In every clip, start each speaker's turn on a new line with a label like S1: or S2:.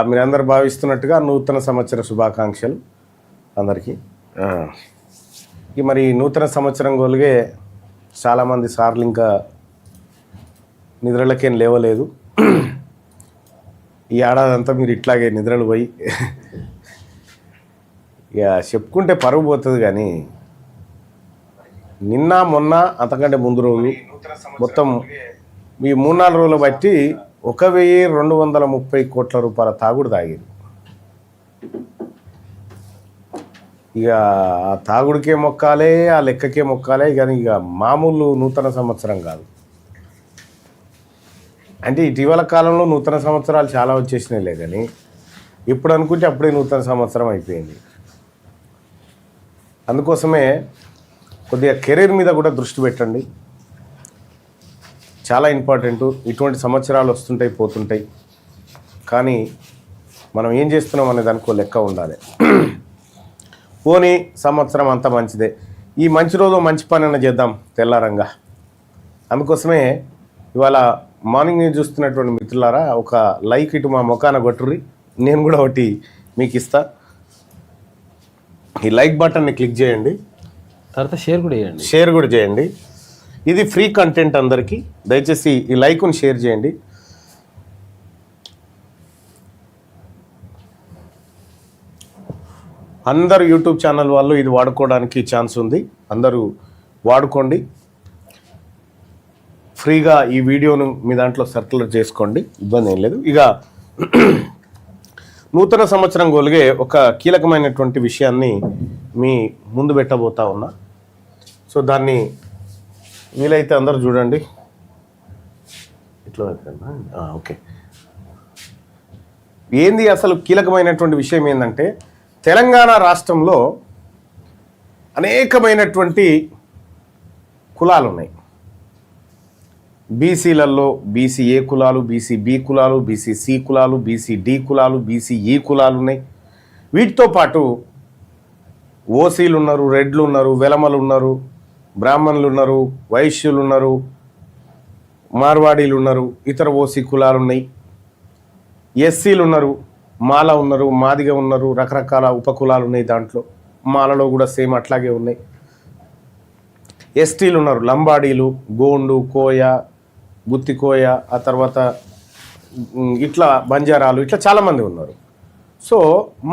S1: మీరందరూ భావిస్తున్నట్టుగా నూతన సంవత్సర శుభాకాంక్షలు అందరికీ. మరి నూతన సంవత్సరం గొలిగే చాలామంది సార్లు ఇంకా నిద్రలకేం లేవలేదు. ఈ ఏడాదంతా మీరు ఇట్లాగే నిద్రలు పోయి ఇక చెప్పుకుంటే పరుగు పోతుంది. కానీ నిన్న మొన్న అంతకంటే ముందు రోజు మొత్తం ఈ 3-4 రోజులు బట్టి 1230 కోట్ల రూపాయల తాగుడు తాగారు. ఇక ఆ తాగుడికే మొక్కాలే, ఆ లెక్కకే మొక్కాలే. కానీ ఇక మామూలు నూతన సంవత్సరం కాదు. అంటే ఇటీవల కాలంలో నూతన సంవత్సరాలు చాలా వచ్చేసినాయిలే, కానీ ఇప్పుడు అనుకుంటే అప్పుడే నూతన సంవత్సరం అయిపోయింది. అందుకోసమే కొద్దిగా కెరీర్ మీద కూడా దృష్టి పెట్టండి, చాలా ఇంపార్టెంట్. ఇటువంటి సంవత్సరాలు వస్తుంటాయి పోతుంటాయి, కానీ మనం ఏం చేస్తున్నాం అనే దానికో లెక్క ఉండాలి. పోనీ సంవత్సరం అంతా మంచిదే, ఈ మంచి రోజు మంచి పని చేద్దాం తెల్లారంగా. అందుకోసమే ఇవాళ మార్నింగ్ న్యూస్ చూస్తున్నటువంటి మిత్రులారా, ఒక లైక్ ఇటు మా ముఖాన కొట్టుర్రి, నేను కూడా ఒకటి మీకు ఇస్తా. ఈ లైక్ బటన్ని క్లిక్ చేయండి,
S2: తర్వాత
S1: షేర్ కూడా చేయండి. ఇది ఫ్రీ కంటెంట్ అందరికీ. దయచేసి ఈ లైక్ను షేర్ చేయండి. అందరు యూట్యూబ్ ఛానల్ వాళ్ళు ఇది వాడుకోవడానికి ఛాన్స్ ఉంది, అందరూ వాడుకోండి. ఫ్రీగా ఈ వీడియోను మీ దాంట్లో సర్క్యులేట్ చేసుకోండి, ఇబ్బంది ఏం లేదు. ఇక నూతన సంవత్సరం గొలిగే ఒక కీలకమైనటువంటి విషయాన్ని మీ ముందు పెట్టబోతా ఉన్నా. సో దాన్ని వీలైతే అందరూ చూడండి. ఇట్లా ఓకే. ఏంది అసలు కీలకమైనటువంటి విషయం ఏంటంటే, తెలంగాణ రాష్ట్రంలో అనేకమైనటువంటి కులాలు ఉన్నాయి. బీసీలలో బీసీఏ కులాలు, బీసీబీ కులాలు, బీసీసీ కులాలు, బీసీడీ కులాలు, బీసీఈ కులాలు ఉన్నాయి. వీటితో పాటు ఓసీలు ఉన్నారు, రెడ్లు ఉన్నారు, వెలమలు ఉన్నారు, బ్రాహ్మణులు ఉన్నారు, వైశ్యులు ఉన్నారు, మార్వాడీలు ఉన్నారు, ఇతర ఓసీ కులాలు ఉన్నాయి, ఎస్సీలు ఉన్నారు, మాల ఉన్నారు, మాదిగ ఉన్నారు, రకరకాల ఉపకులాలు ఉన్నాయి. దాంట్లో మాలలో కూడా సేమ్ అట్లాగే ఉన్నాయి. ఎస్టీలు ఉన్నారు, లంబాడీలు, గోండు, కోయ, గుత్తికోయ, ఆ తర్వాత ఇట్లా బంజారాలు, ఇట్లా చాలామంది ఉన్నారు. సో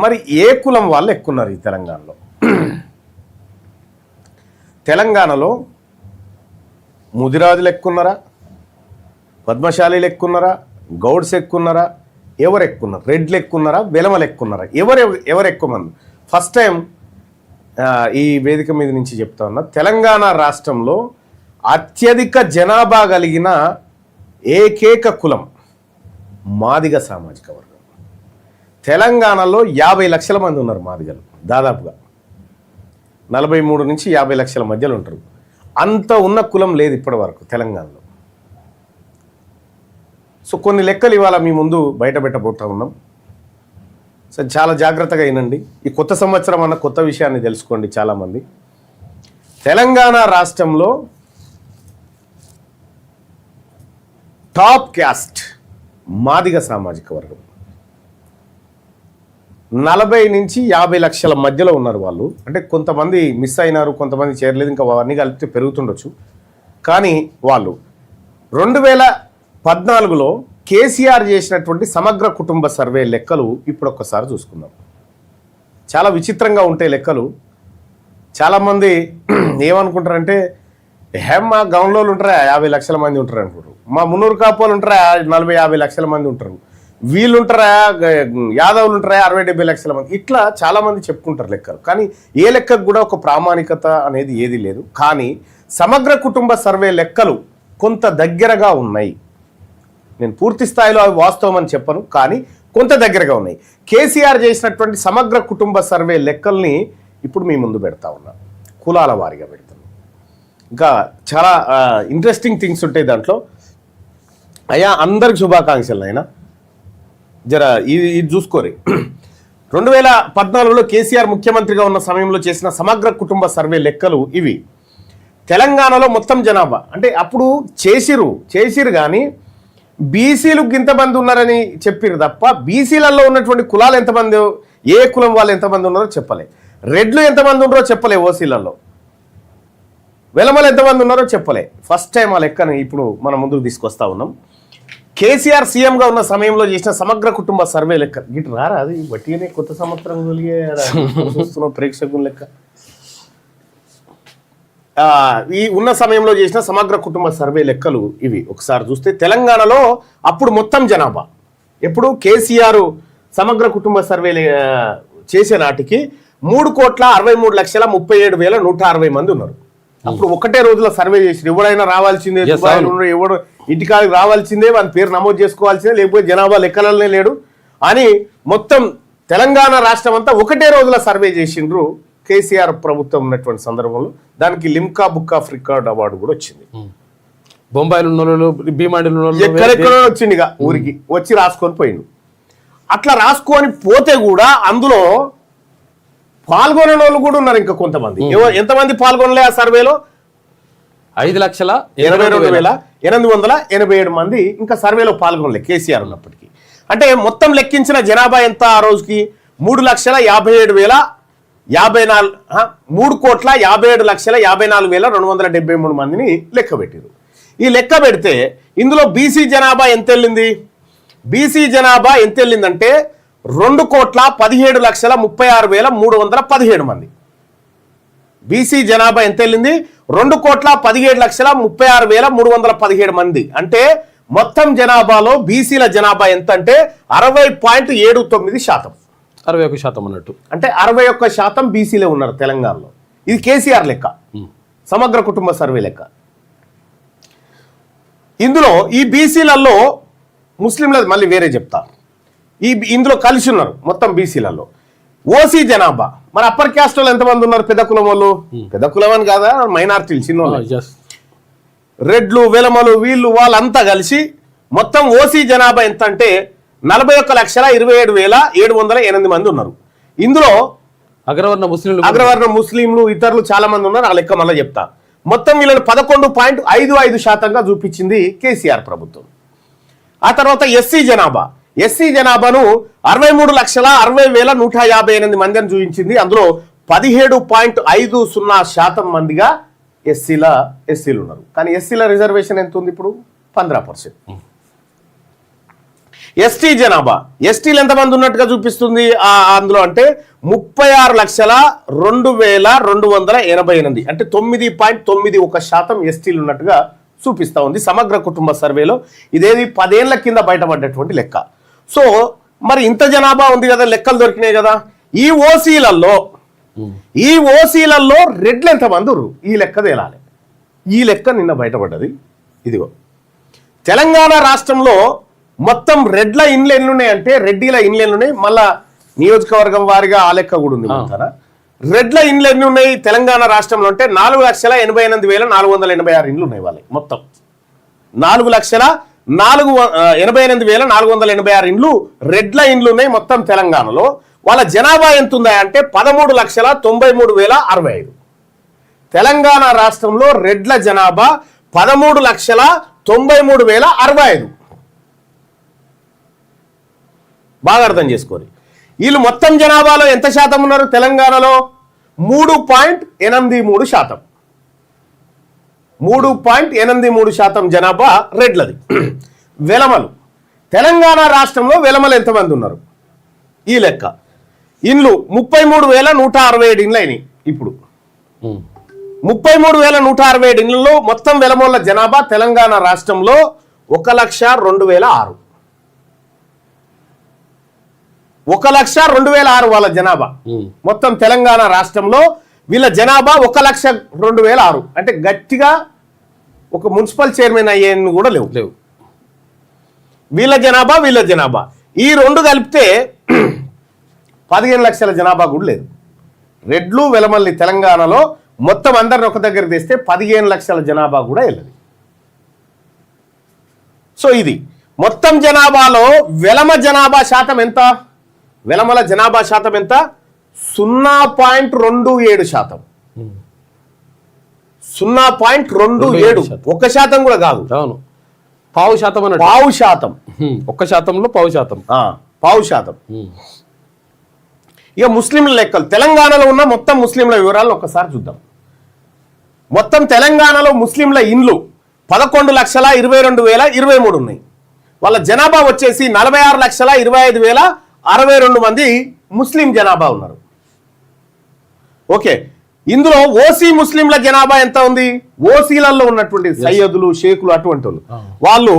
S1: మరి ఏ కులం వాళ్ళు ఎక్కువ ఉన్నారు ఈ తెలంగాణలో? తెలంగాణలో ముదిరాజులు ఎక్కున్నారా, పద్మశాలీలు ఎక్కున్నారా, గౌడ్స్ ఎక్కున్నారా, ఎవరు ఎక్కున్నారు? రెడ్లు ఎక్కున్నారా, వెలమలు ఎక్కున్నారా, ఎవరు ఎక్కువ మంది? ఫస్ట్ టైం ఈ వేదిక మీద నుంచి చెప్తా ఉన్నా, తెలంగాణ రాష్ట్రంలో అత్యధిక జనాభా కలిగిన ఏకైక కులం మాదిగ సామాజిక వర్గం. తెలంగాణలో 50 లక్షల మంది ఉన్నారు మాదిగలు. దాదాపుగా 43 నుంచి 50 లక్షల మధ్యలో ఉంటారు. అంత ఉన్న కులం లేదు ఇప్పటి వరకు తెలంగాణలో. సో కొన్ని లెక్కలు ఇవాళ మీ ముందు బయట పెట్టబోతా ఉన్నాం. సో చాలా జాగ్రత్తగా వినండి. ఈ కొత్త సంవత్సరం అన్న కొత్త విషయాన్ని తెలుసుకోండి. చాలామంది తెలంగాణ రాష్ట్రంలో టాప్ క్యాస్ట్ మాదిగ సామాజిక వర్గం 40 నుంచి 50 లక్షల మధ్యలో ఉన్నారు వాళ్ళు. అంటే కొంతమంది మిస్ అయినారు, కొంతమంది చేరలేదు, ఇంకా అవన్నీ కలిపితే పెరుగుతుండొచ్చు. కానీ వాళ్ళు 2014లో కేసీఆర్ చేసినటువంటి సమగ్ర కుటుంబ సర్వే లెక్కలు ఇప్పుడు ఒక్కసారి చూసుకుందాం. చాలా విచిత్రంగా ఉంటాయి లెక్కలు. చాలామంది ఏమనుకుంటారంటే, మా గౌన్లోళ్ళు ఉంటారా 50 లక్షల మంది ఉంటారు అనుకుంటారు, మా మున్నూరు కాపోలు ఉంటారా 40-50 లక్షల మంది ఉంటారు, వీళ్ళు ఉంటారా యాదవులు ఉంటారా 60-70 లక్షల మంది, ఇట్లా చాలామంది చెప్పుకుంటారు లెక్కలు. కానీ ఏ లెక్కకు కూడా ఒక ప్రామాణికత అనేది ఏది లేదు. కానీ సమగ్ర కుటుంబ సర్వే లెక్కలు కొంత దగ్గరగా ఉన్నాయి. నేను పూర్తి స్థాయిలో అవి వాస్తవం అని చెప్పను, కానీ కొంత దగ్గరగా ఉన్నాయి. కేసీఆర్ చేసినటువంటి సమగ్ర కుటుంబ సర్వే లెక్కల్ని ఇప్పుడు మీ ముందు పెడతా ఉన్నాను, కులాల వారీగా పెడతాను. ఇంకా చాలా ఇంట్రెస్టింగ్ థింగ్స్ ఉంటాయి దాంట్లో. అయ్యా అందరికి శుభాకాంక్షలు. అయినా జర ఇది చూసుకోరు. 2014లో కేసీఆర్ ముఖ్యమంత్రిగా ఉన్న సమయంలో చేసిన సమగ్ర కుటుంబ సర్వే లెక్కలు ఇవి. తెలంగాణలో మొత్తం జనాభా అంటే అప్పుడు చేసిరు కానీ బీసీలు ఇంతమంది ఉన్నారని చెప్పారు తప్ప బీసీలలో ఉన్నటువంటి కులాలు ఎంతమంది, ఏ కులం వాళ్ళు ఎంతమంది ఉన్నారో చెప్పలే. రెడ్లు ఎంతమంది ఉన్నారో చెప్పలే, ఓసీలలో వెలమలు ఎంతమంది ఉన్నారో చెప్పలే. ఫస్ట్ టైం ఆ లెక్కని ఇప్పుడు మనం ముందుకు తీసుకొస్తా ఉన్నాం. కేసీఆర్ సీఎంగా ఉన్న సమయంలో చేసిన సమగ్ర కుటుంబ సర్వే లెక్క ఇటు రారా, అది వట్టిగానే కొత్త సంవత్సరం చూస్తున్న ప్రేక్షకుల లెక్క. ఈ ఉన్న సమయంలో చేసిన సమగ్ర కుటుంబ సర్వే లెక్కలు ఇవి. ఒకసారి చూస్తే తెలంగాణలో అప్పుడు మొత్తం జనాభా, ఎప్పుడు కేసీఆర్ సమగ్ర కుటుంబ సర్వే చేసే నాటికి 3,63,37,160 మంది ఉన్నారు. అప్పుడు ఒకటే రోజుల సర్వే చేసి ఎవరైనా రావాల్సిందే, ఎవడు ఇంటికాడికి రావాల్సిందే, వాని పేరు నమోదు చేసుకోవాల్సిందే, లేకపోతే జనాభా లెక్కలనే లేడు అని మొత్తం తెలంగాణ రాష్ట్రం అంతా ఒకటే రోజుల సర్వే చేసిండ్రు. కేసీఆర్ ప్రభుత్వం ఉన్నటువంటి సందర్భంలో దానికి Limca book of record award కూడా వచ్చింది.
S2: బొంబాయిలో భీమాడిలో
S1: ఎక్కడెక్కడో వచ్చింది, ఊరికి వచ్చి రాసుకొని పోయిండు. అట్లా రాసుకొని పోతే కూడా అందులో పాల్గొనే వాళ్ళు కూడా ఉన్నారు ఇంకా కొంతమంది. ఎంతమంది పాల్గొనలే ఆ సర్వేలో? 5,82,887 మంది ఇంకా సర్వేలో పాల్గొనలే కేసీఆర్ ఉన్నప్పటికీ. అంటే మొత్తం లెక్కించిన జనాభా ఎంత ఆ రోజుకి? 3,57,253 మందిని లెక్క పెట్టారు. ఈ లెక్క పెడితే ఇందులో బీసీ జనాభా ఎంత వెళ్ళింది? బీసీ జనాభా ఎంత వెళ్ళిందంటే 2,17,36,317 మంది. బీసీ జనాభా ఎంత వెళ్ళింది? 2,17,36,317 మంది. అంటే మొత్తం జనాభాలో బీసీల జనాభా ఎంత అంటే 60.79%.
S2: 61% అన్నట్టు.
S1: అంటే 61% బీసీలే ఉన్నారు తెలంగాణలో. ఇది కేసీఆర్ లెక్క, సమగ్ర కుటుంబ సర్వే లెక్క. ఇందులో ఈ బీసీలలో ముస్లింల మళ్ళీ వేరే చెప్తా, ఇందులో కలిసి ఉన్నారు మొత్తం బీసీలలో. ఓసీ జనాభా మరి అప్పర్ క్యాస్ట్ వాళ్ళు ఎంతమంది ఉన్నారు? పెద్ద కులం వాళ్ళు, పెద్ద కులం అని కాదా, మైనార్టీలు చిన్న రెడ్లు వెలమలు వీళ్ళు వాళ్ళంతా కలిసి మొత్తం ఓసీ జనాభా ఎంత అంటే 41,27,708 మంది ఉన్నారు. ఇందులో అగ్రవర్ణ ముస్లింలు ఇతరులు చాలా మంది ఉన్నారు. ఆ లెక్క మళ్ళీ చెప్తా. మొత్తం వీళ్ళని 11.55% చూపించింది కేసీఆర్ ప్రభుత్వం. ఆ తర్వాత ఎస్సీ జనాభాను 63,60,158 మంది అని చూపించింది. అందులో 17.50% మందిగా ఎస్సీలు ఉన్నారు. కానీ ఎస్సీల రిజర్వేషన్ ఎంత ఉంది ఇప్పుడు? 15%. ఎస్టీ జనాభా, ఎస్టీలు ఎంతమంది ఉన్నట్టుగా చూపిస్తుంది అందులో అంటే 36,02,288 అంటే 9.91% ఎస్టీలు ఉన్నట్టుగా చూపిస్తా ఉంది సమగ్ర కుటుంబ సర్వేలో. ఇదేది 10 ఏళ్ల కింద బయటపడ్డటువంటి లెక్క. సో మరి ఇంత జనాభా ఉంది కదా, లెక్కలు దొరికినాయి కదా. ఈ ఓసీలలో రెడ్లు ఎంతమంది ఉన్నారు? ఈ లెక్క తేలాలి. ఈ లెక్క నిన్న బయటపడ్డది. ఇదిగో తెలంగాణ రాష్ట్రంలో మొత్తం రెడ్ల ఇండ్లు ఎన్ని ఉన్నాయంటే, రెడ్డిల ఇండ్లు ఎన్ని ఉన్నాయి, మళ్ళా నియోజకవర్గం వారిగా ఆ లెక్క కూడా ఉంది. రెడ్ల ఇండ్లు ఎన్ని ఉన్నాయి తెలంగాణ రాష్ట్రంలో అంటే 4,88,486 ఇండ్లు ఉన్నాయి వాళ్ళకి. మొత్తం 4,88,486 ఇండ్లు రెడ్ల ఇండ్లు ఉన్నాయి మొత్తం తెలంగాణలో. వాళ్ళ జనాభా ఎంత ఉందా అంటే 13,93,065. తెలంగాణ రాష్ట్రంలో రెడ్ల జనాభా 13,93,065. బాగా అర్థం చేసుకోండి. వీళ్ళు మొత్తం జనాభాలో ఎంత శాతం ఉన్నారు తెలంగాణలో? 3.83%. 3.83% జనాభా రెడ్లది. వెలమలు, తెలంగాణ రాష్ట్రంలో వెలమలు ఎంతమంది ఉన్నారు? ఈ లెక్క. ఇండ్లు 33,167 ఇండ్లు అయినాయి. ఇప్పుడు 33,167 ఇండ్లలో మొత్తం వెలమల జనాభా తెలంగాణ రాష్ట్రంలో 1,02,006. 1,02,006 వాళ్ళ జనాభా మొత్తం తెలంగాణ రాష్ట్రంలో. వీళ్ళ జనాభా 1,02,006. అంటే గట్టిగా ఒక మున్సిపల్ చైర్మన్ అయ్యేది కూడా లేవు. వీళ్ళ జనాభా ఈ రెండు కలిపితే 15 లక్షల జనాభా కూడా లేదు. రెడ్లు వెలమల్లి తెలంగాణలో మొత్తం అందరిని ఒక దగ్గర తెస్తే 15 లక్షల జనాభా కూడా వెళ్ళదు. సో ఇది మొత్తం జనాభాలో వెలమ జనాభా శాతం ఎంత? వెలమల జనాభా శాతం ఎంత? 0.27%. 0.27, 1% కూడా కాదు.
S2: పావు శాతం అన్నట్టు.
S1: పావు శాతం.
S2: ఒక్క శాతంలో పావు శాతం.
S1: పావు శాతం. ఇక ముస్లింల లెక్కలు, తెలంగాణలో ఉన్న మొత్తం ముస్లింల వివరాలను ఒక్కసారి చూద్దాం. మొత్తం తెలంగాణలో ముస్లింల ఇండ్లు 11,22,023 ఉన్నాయి. వాళ్ళ జనాభా వచ్చేసి 46,25,062 మంది ముస్లిం జనాభా ఉన్నారు. ఓకే, ఇందులో ఓసీ ముస్లింల జనాభా ఎంత ఉంది? ఓసీలలో ఉన్నటువంటి సయ్యదులు, షేకులు అటువంటి వాళ్ళు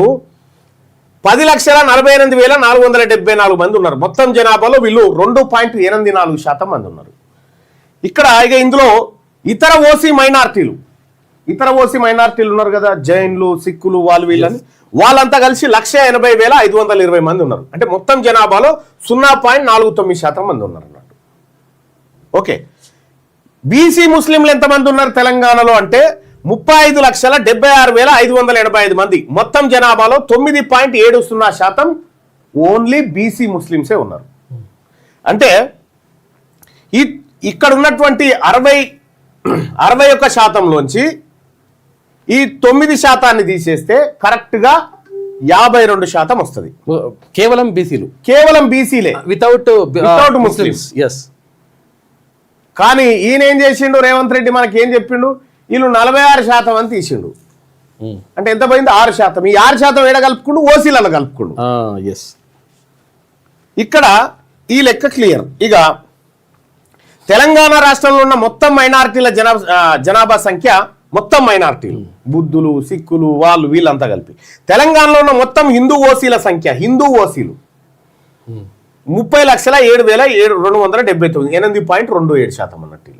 S1: 10,48,474 మంది ఉన్నారు. మొత్తం జనాభాలో వీళ్ళు 2.84% మంది ఉన్నారు. ఇక్కడ ఇక ఇందులో ఇతర ఓసీ మైనార్టీలు ఉన్నారు కదా, జైన్లు, సిక్కులు, వాళ్ళు వీళ్ళని, వాళ్ళంతా కలిసి 1,80,520 మంది ఉన్నారు. అంటే మొత్తం జనాభాలో 0.49% మంది ఉన్నారు అన్నట్టు. ఓకే, బీసీ ముస్లింలు ఎంతమంది ఉన్నారు తెలంగాణలో అంటే 35,76,585 మంది. మొత్తం జనాభాలో 9.70% ఓన్లీ బీసీ ముస్లింసే ఉన్నారు. అంటే ఇక్కడ ఉన్నటువంటి 61%లోంచి ఈ 9% తీసేస్తే కరెక్ట్గా 52% వస్తుంది.
S2: కేవలం బీసీలు,
S1: కేవలం బీసీలే,
S2: వితౌట్
S1: ముస్లిమ్స్.
S2: ఎస్.
S1: కానీ ఈయన ఏం చేసిండు, రేవంత్ రెడ్డి మనకి ఏం చెప్పిండు, వీళ్ళు 46% అని తీసిండు. అంటే ఎంత పోయింది? 6%. ఈ 6% ఏడ కలుపుకుండు, ఓసీలలో కలుపుకుండు. ఇక్కడ ఈ లెక్క క్లియర్. ఇక తెలంగాణ రాష్ట్రంలో ఉన్న మొత్తం మైనారిటీల జనాభా సంఖ్య, మొత్తం మైనారిటీలు, బుద్ధులు, సిక్కులు, వాళ్ళు వీళ్ళంతా కలిపి తెలంగాణలో ఉన్న మొత్తం హిందూ ఓసీల సంఖ్య, హిందూ ఓసీలు 30,07,279, 8.27% అన్నట్టు.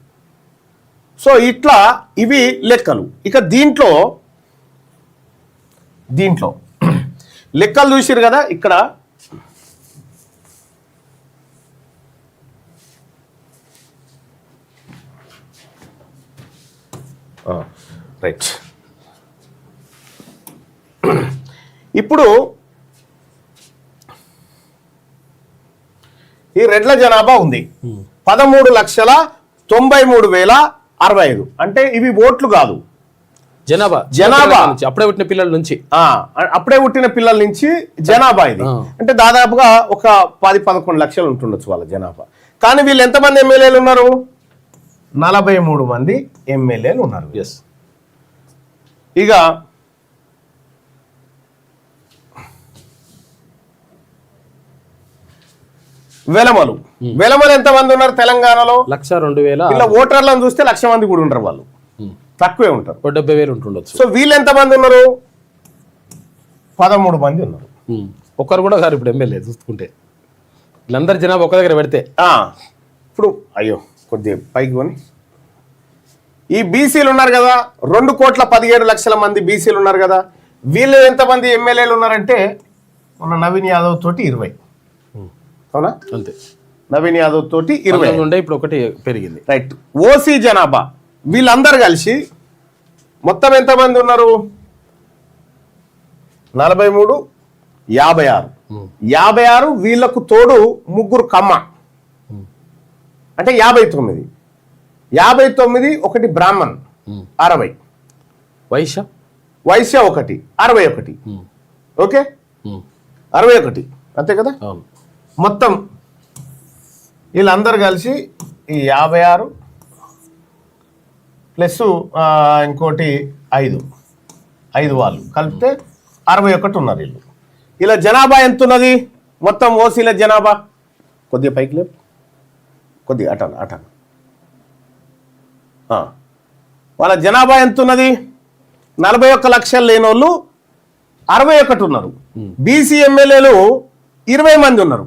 S1: సో ఇట్లా ఇవి లెక్కలు. ఇక దీంట్లో లెక్కలు చూసిరు కదా, ఇక్కడ రైట్. ఇప్పుడు ఈ రెడ్ల జనాభా ఉంది 13,93,065. అంటే ఇవి ఓట్లు కాదు,
S2: జనాభా అప్పుడే పుట్టిన పిల్లల నుంచి జనాభా ఇది. అంటే దాదాపుగా ఒక 10-11 లక్షలు ఉంటుండొచ్చు వాళ్ళ జనాభా. కానీ వీళ్ళు ఎంతమంది ఎమ్మెల్యేలు ఉన్నారు? 43 మంది ఎమ్మెల్యేలు ఉన్నారు. ఎస్.
S1: ఇక వెలమలు ఎంతమంది ఉన్నారు తెలంగాణలో?
S2: 102,000.
S1: ఇలా ఓటర్లను చూస్తే 1,00,000 మంది కూడా ఉంటారు, వాళ్ళు తక్కువే ఉంటారు,
S2: 70,000 ఉంటుండొచ్చు.
S1: సో వీళ్ళు ఎంతమంది ఉన్నారు? 13 మంది ఉన్నారు.
S2: ఒక్కరు కూడా గారు ఇప్పుడు ఎమ్మెల్యే చూసుకుంటే, వీళ్ళందరి జనాభా ఒక దగ్గర పెడితే
S1: ఇప్పుడు అయ్యో కొద్దిగా పైకి కొని ఈ బీసీలు ఉన్నారు కదా, 2,17,00,000 మంది బీసీలు ఉన్నారు కదా, వీళ్ళు ఎంతమంది ఎమ్మెల్యేలు ఉన్నారంటే మన నవీన్ యాదవ్ తోటి 20. అవునా?
S2: అంతే.
S1: నవీన్ యాదవ్ తోటి 20
S2: ఉండే, ఇప్పుడు ఒకటి పెరిగింది.
S1: రైట్. ఓసీ జనాభా వీళ్ళందరూ కలిసి మొత్తం ఎంతమంది ఉన్నారు? 43, 56. వీళ్ళకు తోడు 3 కమ్మ, అంటే 59. 59, 1 బ్రాహ్మణ్ 60, వైశ్య 1, 61. ఓకే, 61 అంతే కదా. మొత్తం వీళ్ళందరూ కలిసి ఈ 56 ప్లస్ ఇంకోటి 5 వాళ్ళు కలిపితే 61 ఉన్నారు వీళ్ళు. ఇలా జనాభా ఎంత ఉన్నది మొత్తం ఓసీల జనాభా? కొద్దిగా పైకి లేపు, కొద్దిగా అటాను. వాళ్ళ జనాభా ఎంత ఉన్నది? 41 లక్షలు లేని వాళ్ళు 61 ఉన్నారు. బీసీ ఎమ్మెల్యేలు 20 మంది ఉన్నారు.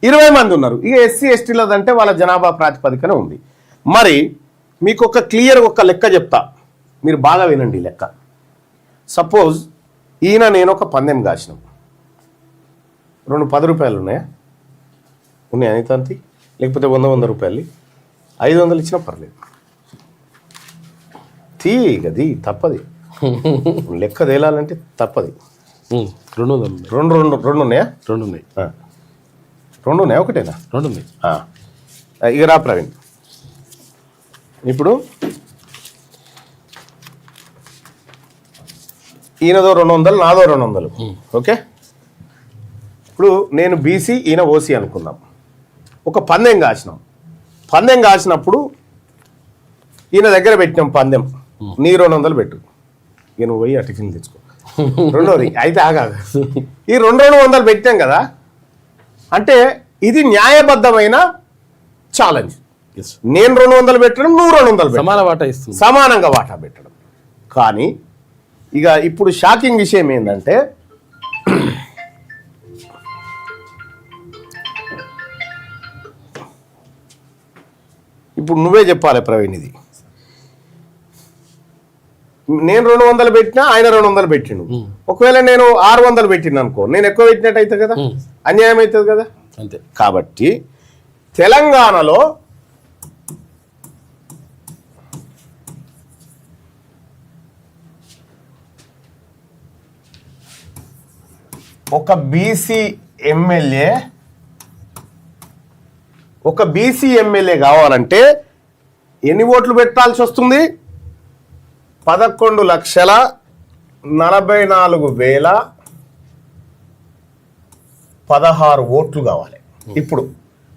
S1: 20 మంది ఉన్నారు. ఇక ఎస్సీ ఎస్టీలదంటే వాళ్ళ జనాభా ప్రాతిపదికన ఉంది. మరి మీకు ఒక క్లియర్ ఒక లెక్క చెప్తా, మీరు బాగా వినండి ఈ లెక్క. సపోజ్ ఈయన నేను ఒక పందెం కాసినాం, 2 10 రూపాయలు ఉన్నాయా? ఉన్నాయా అనితంతి? లేకపోతే 100 రూపాయలు 500 ఇచ్చినా పర్లేదు, తీగది తప్పది. లెక్క తేలాలంటే తప్పది. 200 ఉన్నాయా?
S2: 2 ఉన్నాయి.
S1: 2 ఉన్నాయా? ఒకటేనా?
S2: 2 ఉన్నాయి.
S1: ఇక రా ప్రవీణ్, ఇప్పుడు
S2: ఈయనదో 200, నాదో 200. ఓకే, ఇప్పుడు నేను బీసీ, ఈయన ఓసీ అనుకుందాం. ఒక పందెం కాసినాం. పందెం కాసినప్పుడు ఈయన దగ్గర పెట్టినాం పందెం, నీ 200 పెట్టు, ఈయన పోయి ఆ టిఫిన్ తెచ్చుకో. రెండోది అయితే ఆగా, ఈ 200 పెట్టాం కదా, అంటే ఇది న్యాయబద్ధమైన ఛాలెంజ్. నేను 200 పెట్టడం, నువ్వు 200
S3: సమాన వాటా ఇస్తుంది,
S2: సమానంగా వాటా పెట్టడం. కానీ ఇక ఇప్పుడు షాకింగ్ విషయం ఏంటంటే, ఇప్పుడు నువ్వే చెప్పాలి ప్రవీణ్, ఇది నేను 200 పెట్టినా, ఆయన 200 పెట్టిండు. ఒకవేళ నేను 600 పెట్టిన అనుకో, నేను ఎక్కువ పెట్టినట్టు అవుతుంది కదా, అన్యాయం అవుతుంది కదా.
S3: అంతే.
S2: కాబట్టి తెలంగాణలో ఒక బీసీ ఎమ్మెల్యే కావాలంటే ఎన్ని ఓట్లు పెట్టాల్సి వస్తుంది? 11,44,016 ఓట్లు కావాలి. ఇప్పుడు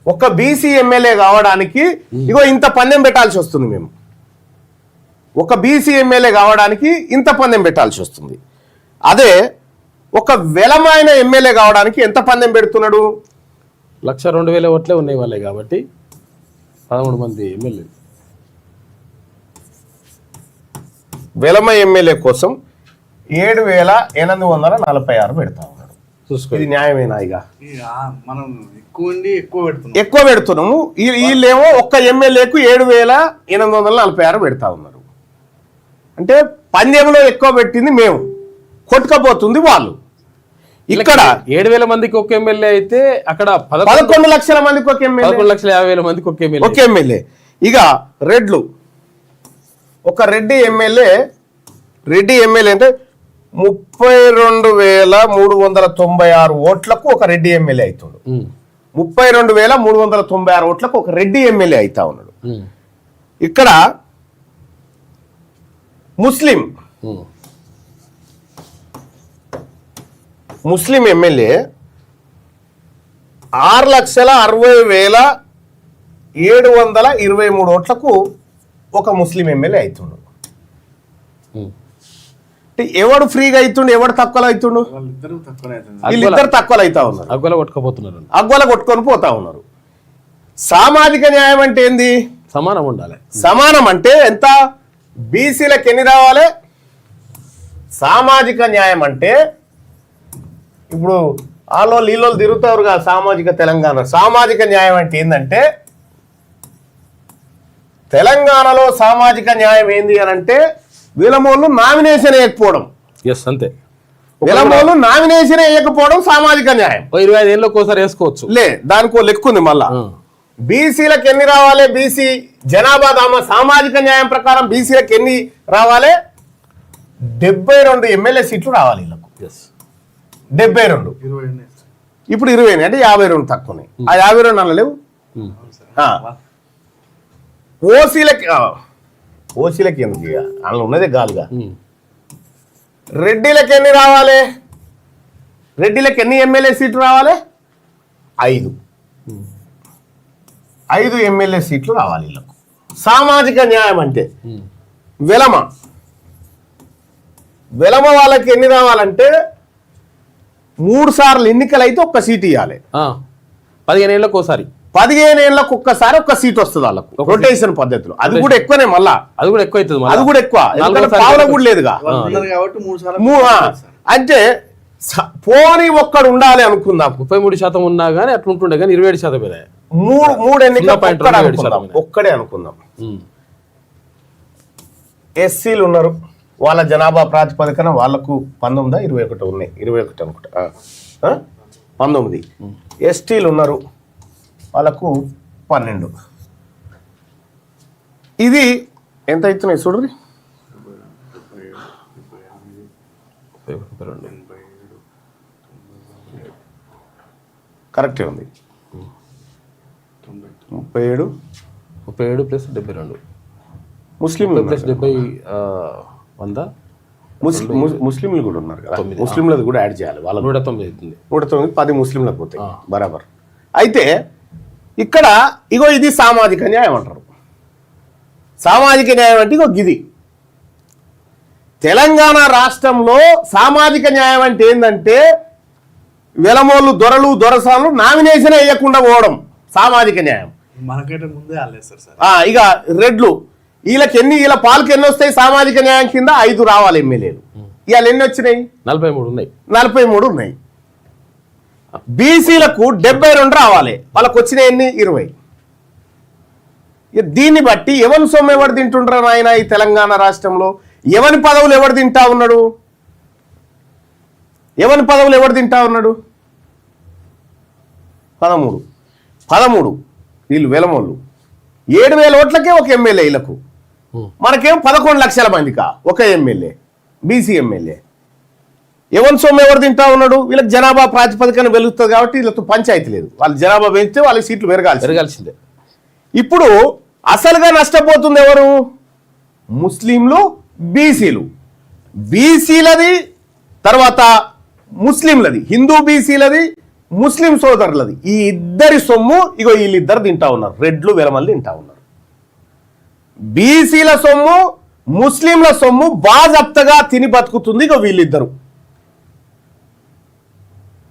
S2: ఒక బీసీ ఎమ్మెల్యే కావడానికి ఇగో ఇంత పందెం పెట్టాల్సి వస్తుంది. మేము ఒక బీసీ ఎమ్మెల్యే కావడానికి ఇంత పందెం పెట్టాల్సి వస్తుంది. అదే ఒక వెలమైన ఎమ్మెల్యే కావడానికి ఎంత పందెం పెడుతున్నాడు?
S3: 1,02,000 ఓట్లే ఉన్నాయి వాళ్ళే కాబట్టి 13 మంది ఎమ్మెల్యే.
S2: వెలమ ఎమ్మెల్యే కోసం 7,846 పెడతా ఉన్నాడు.
S3: చూసుకో,
S2: ఇది న్యాయమేనా? ఇక
S4: మనం
S2: ఎక్కువ పెడుతున్నాము. వీళ్ళేమో ఒక్క ఎమ్మెల్యేకు 7,846 పెడతా ఉన్నారు. అంటే పందెంలో ఎక్కువ పెట్టింది మేము, కొట్టుకపోతుంది వాళ్ళు. ఇక్కడ
S3: 7,000 మందికి ఒక ఎమ్మెల్యే అయితే అక్కడ
S2: 11 లక్షల మందికి ఒక ఎమ్మెల్యే,
S3: 11,50,000 మందికి ఒక
S2: ఎమ్మెల్యే. ఇక రెడ్లు, ఒక రెడ్డి ఎమ్మెల్యే అంటే 32,396 ఓట్లకు ఒక రెడ్డి ఎమ్మెల్యే అవుతాడు. 32,396 ఓట్లకు ఒక రెడ్డి ఎమ్మెల్యే అవుతా ఉన్నాడు. ఇక్కడ ముస్లిం ఎమ్మెల్యే 6,60,723 ఓట్లకు ఒక ముస్లిం ఎమ్మెల్యే అవుతుండు. అంటే ఎవడు ఫ్రీగా అవుతుండు, ఎవడు తక్కువలో అవుతుండు? వీళ్ళిద్దరు తక్కువలో అవుతా ఉన్నారు,
S3: అగ్గోల కొట్టుకుపోతున్నారు,
S2: అగ్గోల కొట్టుకొని పోతా ఉన్నారు. సామాజిక న్యాయం అంటే ఏంది?
S3: సమానం ఉండాలి.
S2: సమానం అంటే ఎంత? బీసీలకు ఎన్ని రావాలి? సామాజిక న్యాయం అంటే ఇప్పుడు వాళ్ళు నీళ్ళు తిరుగుతారు కదా, సామాజిక తెలంగాణ. సామాజిక న్యాయం అంటే ఏంటంటే, తెలంగాణలో సామాజిక న్యాయం ఏంది అని అంటే, విలమోళ్ళు నామినేషన్ వేయకపోవడం.
S3: అంతే,
S2: విలమోళ్ళు నామినేషన్ వేయకపోవడం సామాజిక న్యాయం.
S3: 25 ఏళ్ళకి ఒకసారి వేసుకోవచ్చు.
S2: దానికో లెక్క ఉంది మళ్ళా. బీసీలకు ఎన్ని రావాలి? బీసీ జనాభా సామాజిక న్యాయం ప్రకారం బీసీలకు ఎన్ని రావాలి? 72 ఎమ్మెల్యే సీట్లు రావాలి వీళ్ళకు. 72. ఇప్పుడు 20 అంటే 52 తక్కువనే. ఆ 52 అన్న లేవు. ఓసీలకి ఎందుకు? అందులో ఉన్నదే గాలుగా. రెడ్డిలకు ఎన్ని రావాలి? రెడ్డిలకు ఎన్ని ఎమ్మెల్యే సీట్లు రావాలి? 5 ఎమ్మెల్యే సీట్లు రావాలి వీళ్ళకు. సామాజిక న్యాయం అంటే వెలమ వాళ్ళకి ఎన్ని రావాలంటే 3 సార్లు ఎన్నికలు అయితే ఒక్క సీట్ ఇవ్వాలి.
S3: 15 ఏళ్ళకి ఒకసారి,
S2: 15 ఏళ్ళకు ఒక్కసారి ఒక్క సీట్ వస్తుంది వాళ్ళకు, రొటేషన్ పద్ధతిలో. అది కూడా ఎక్కువనే, మళ్ళా
S3: అది కూడా ఎక్కువ అవుతుంది.
S2: అది కూడా ఎక్కువ, పావుల కూడా లేదుగా. అంటే పోనీ ఒక్కడు ఉండాలి అనుకుందాం.
S3: 33% ఉన్నా కానీ అట్లా ఉంటుండే, కానీ 27% మీద
S2: 3 ఎన్నికలు ఒక్కడే అనుకుందాం. ఎస్సీలు ఉన్నారు, వాళ్ళ జనాభా ప్రాతిపదికన వాళ్ళకు 19, 21 ఉన్నాయి. 21 అనుకుంటా, 19. ఎస్టీలు ఉన్నారు, వాళ్ళకు 12. ఇది ఎంత అవుతున్నాయి చూడండి.
S3: 82
S2: కరెక్టే ఉంది. 37
S3: + 72
S2: ముస్లిం
S3: + 70 100
S1: ముస్లింలు కూడా ఉన్నారు కదా, ముస్లింలది కూడా యాడ్ చేయాలి. వాళ్ళ
S3: 109 అవుతుంది.
S1: 109 10 ముస్లింలకు పోతాయి బరాబర్. అయితే ఇక్కడ ఇగో ఇది సామాజిక న్యాయం అంటారు. సామాజిక న్యాయం అంటే ఇగో గిది. తెలంగాణ రాష్ట్రంలో సామాజిక న్యాయం అంటే ఏంటంటే వెలమోళ్ళు దొరలు దొరసాలు నామినేషన్ వేయకుండా పోవడం సామాజిక న్యాయం.
S4: మనకంటే ముందే ఆలేస్తారు సార్.
S1: ఇక రెడ్లు వీళ్ళ పాలకి ఎన్ని వస్తాయి సామాజిక న్యాయం కింద? 5 రావాలి ఎమ్మెల్యేలు. ఇవాళ ఎన్ని వచ్చినాయి?
S3: 43 ఉన్నాయి.
S1: 43 ఉన్నాయి. బీసీలకు 72 రావాలి, వాళ్ళకి వచ్చిన ఎన్ని? 20. దీన్ని బట్టి ఎవరి సొమ్ము ఎవరు తింటుండ్రు ఆయన ఈ తెలంగాణ రాష్ట్రంలో? ఎవరి పదవులు ఎవరు తింటా ఉన్నాడు? ఎవరి పదవులు ఎవరు తింటా ఉన్నాడు? 13 వీళ్ళు వెలమోళ్ళు. 7,000 ఓట్లకే ఒక ఎమ్మెల్యే వీళ్ళకు. మనకేం 11 లక్షల మందికా ఒక ఎమ్మెల్యే, బీసీ ఎమ్మెల్యే. ఎవరి సొమ్ము ఎవరు తింటా ఉన్నాడు? వీళ్ళకి జనాభా ప్రాతిపదికన వెలుగుతుంది కాబట్టి వీళ్ళతో పంచాయతీ లేదు. వాళ్ళు జనాభా పెంచితే వాళ్ళకి సీట్లు పెరగాల్సిందే. ఇప్పుడు అసలుగా నష్టపోతుంది ఎవరు? ముస్లింలు, బీసీలు. బీసీలది తర్వాత ముస్లింలది, హిందూ బీసీలది, ముస్లిం సోదరులది. ఈ ఇద్దరి సొమ్ము ఇగో వీళ్ళిద్దరు తింటా ఉన్నారు. రెడ్లు వెలమల్లి తింటా ఉన్నారు. బీసీల సొమ్ము, ముస్లింల సొమ్ము బాజప్తగా తిని బతుకుతుంది ఇగో వీళ్ళిద్దరు.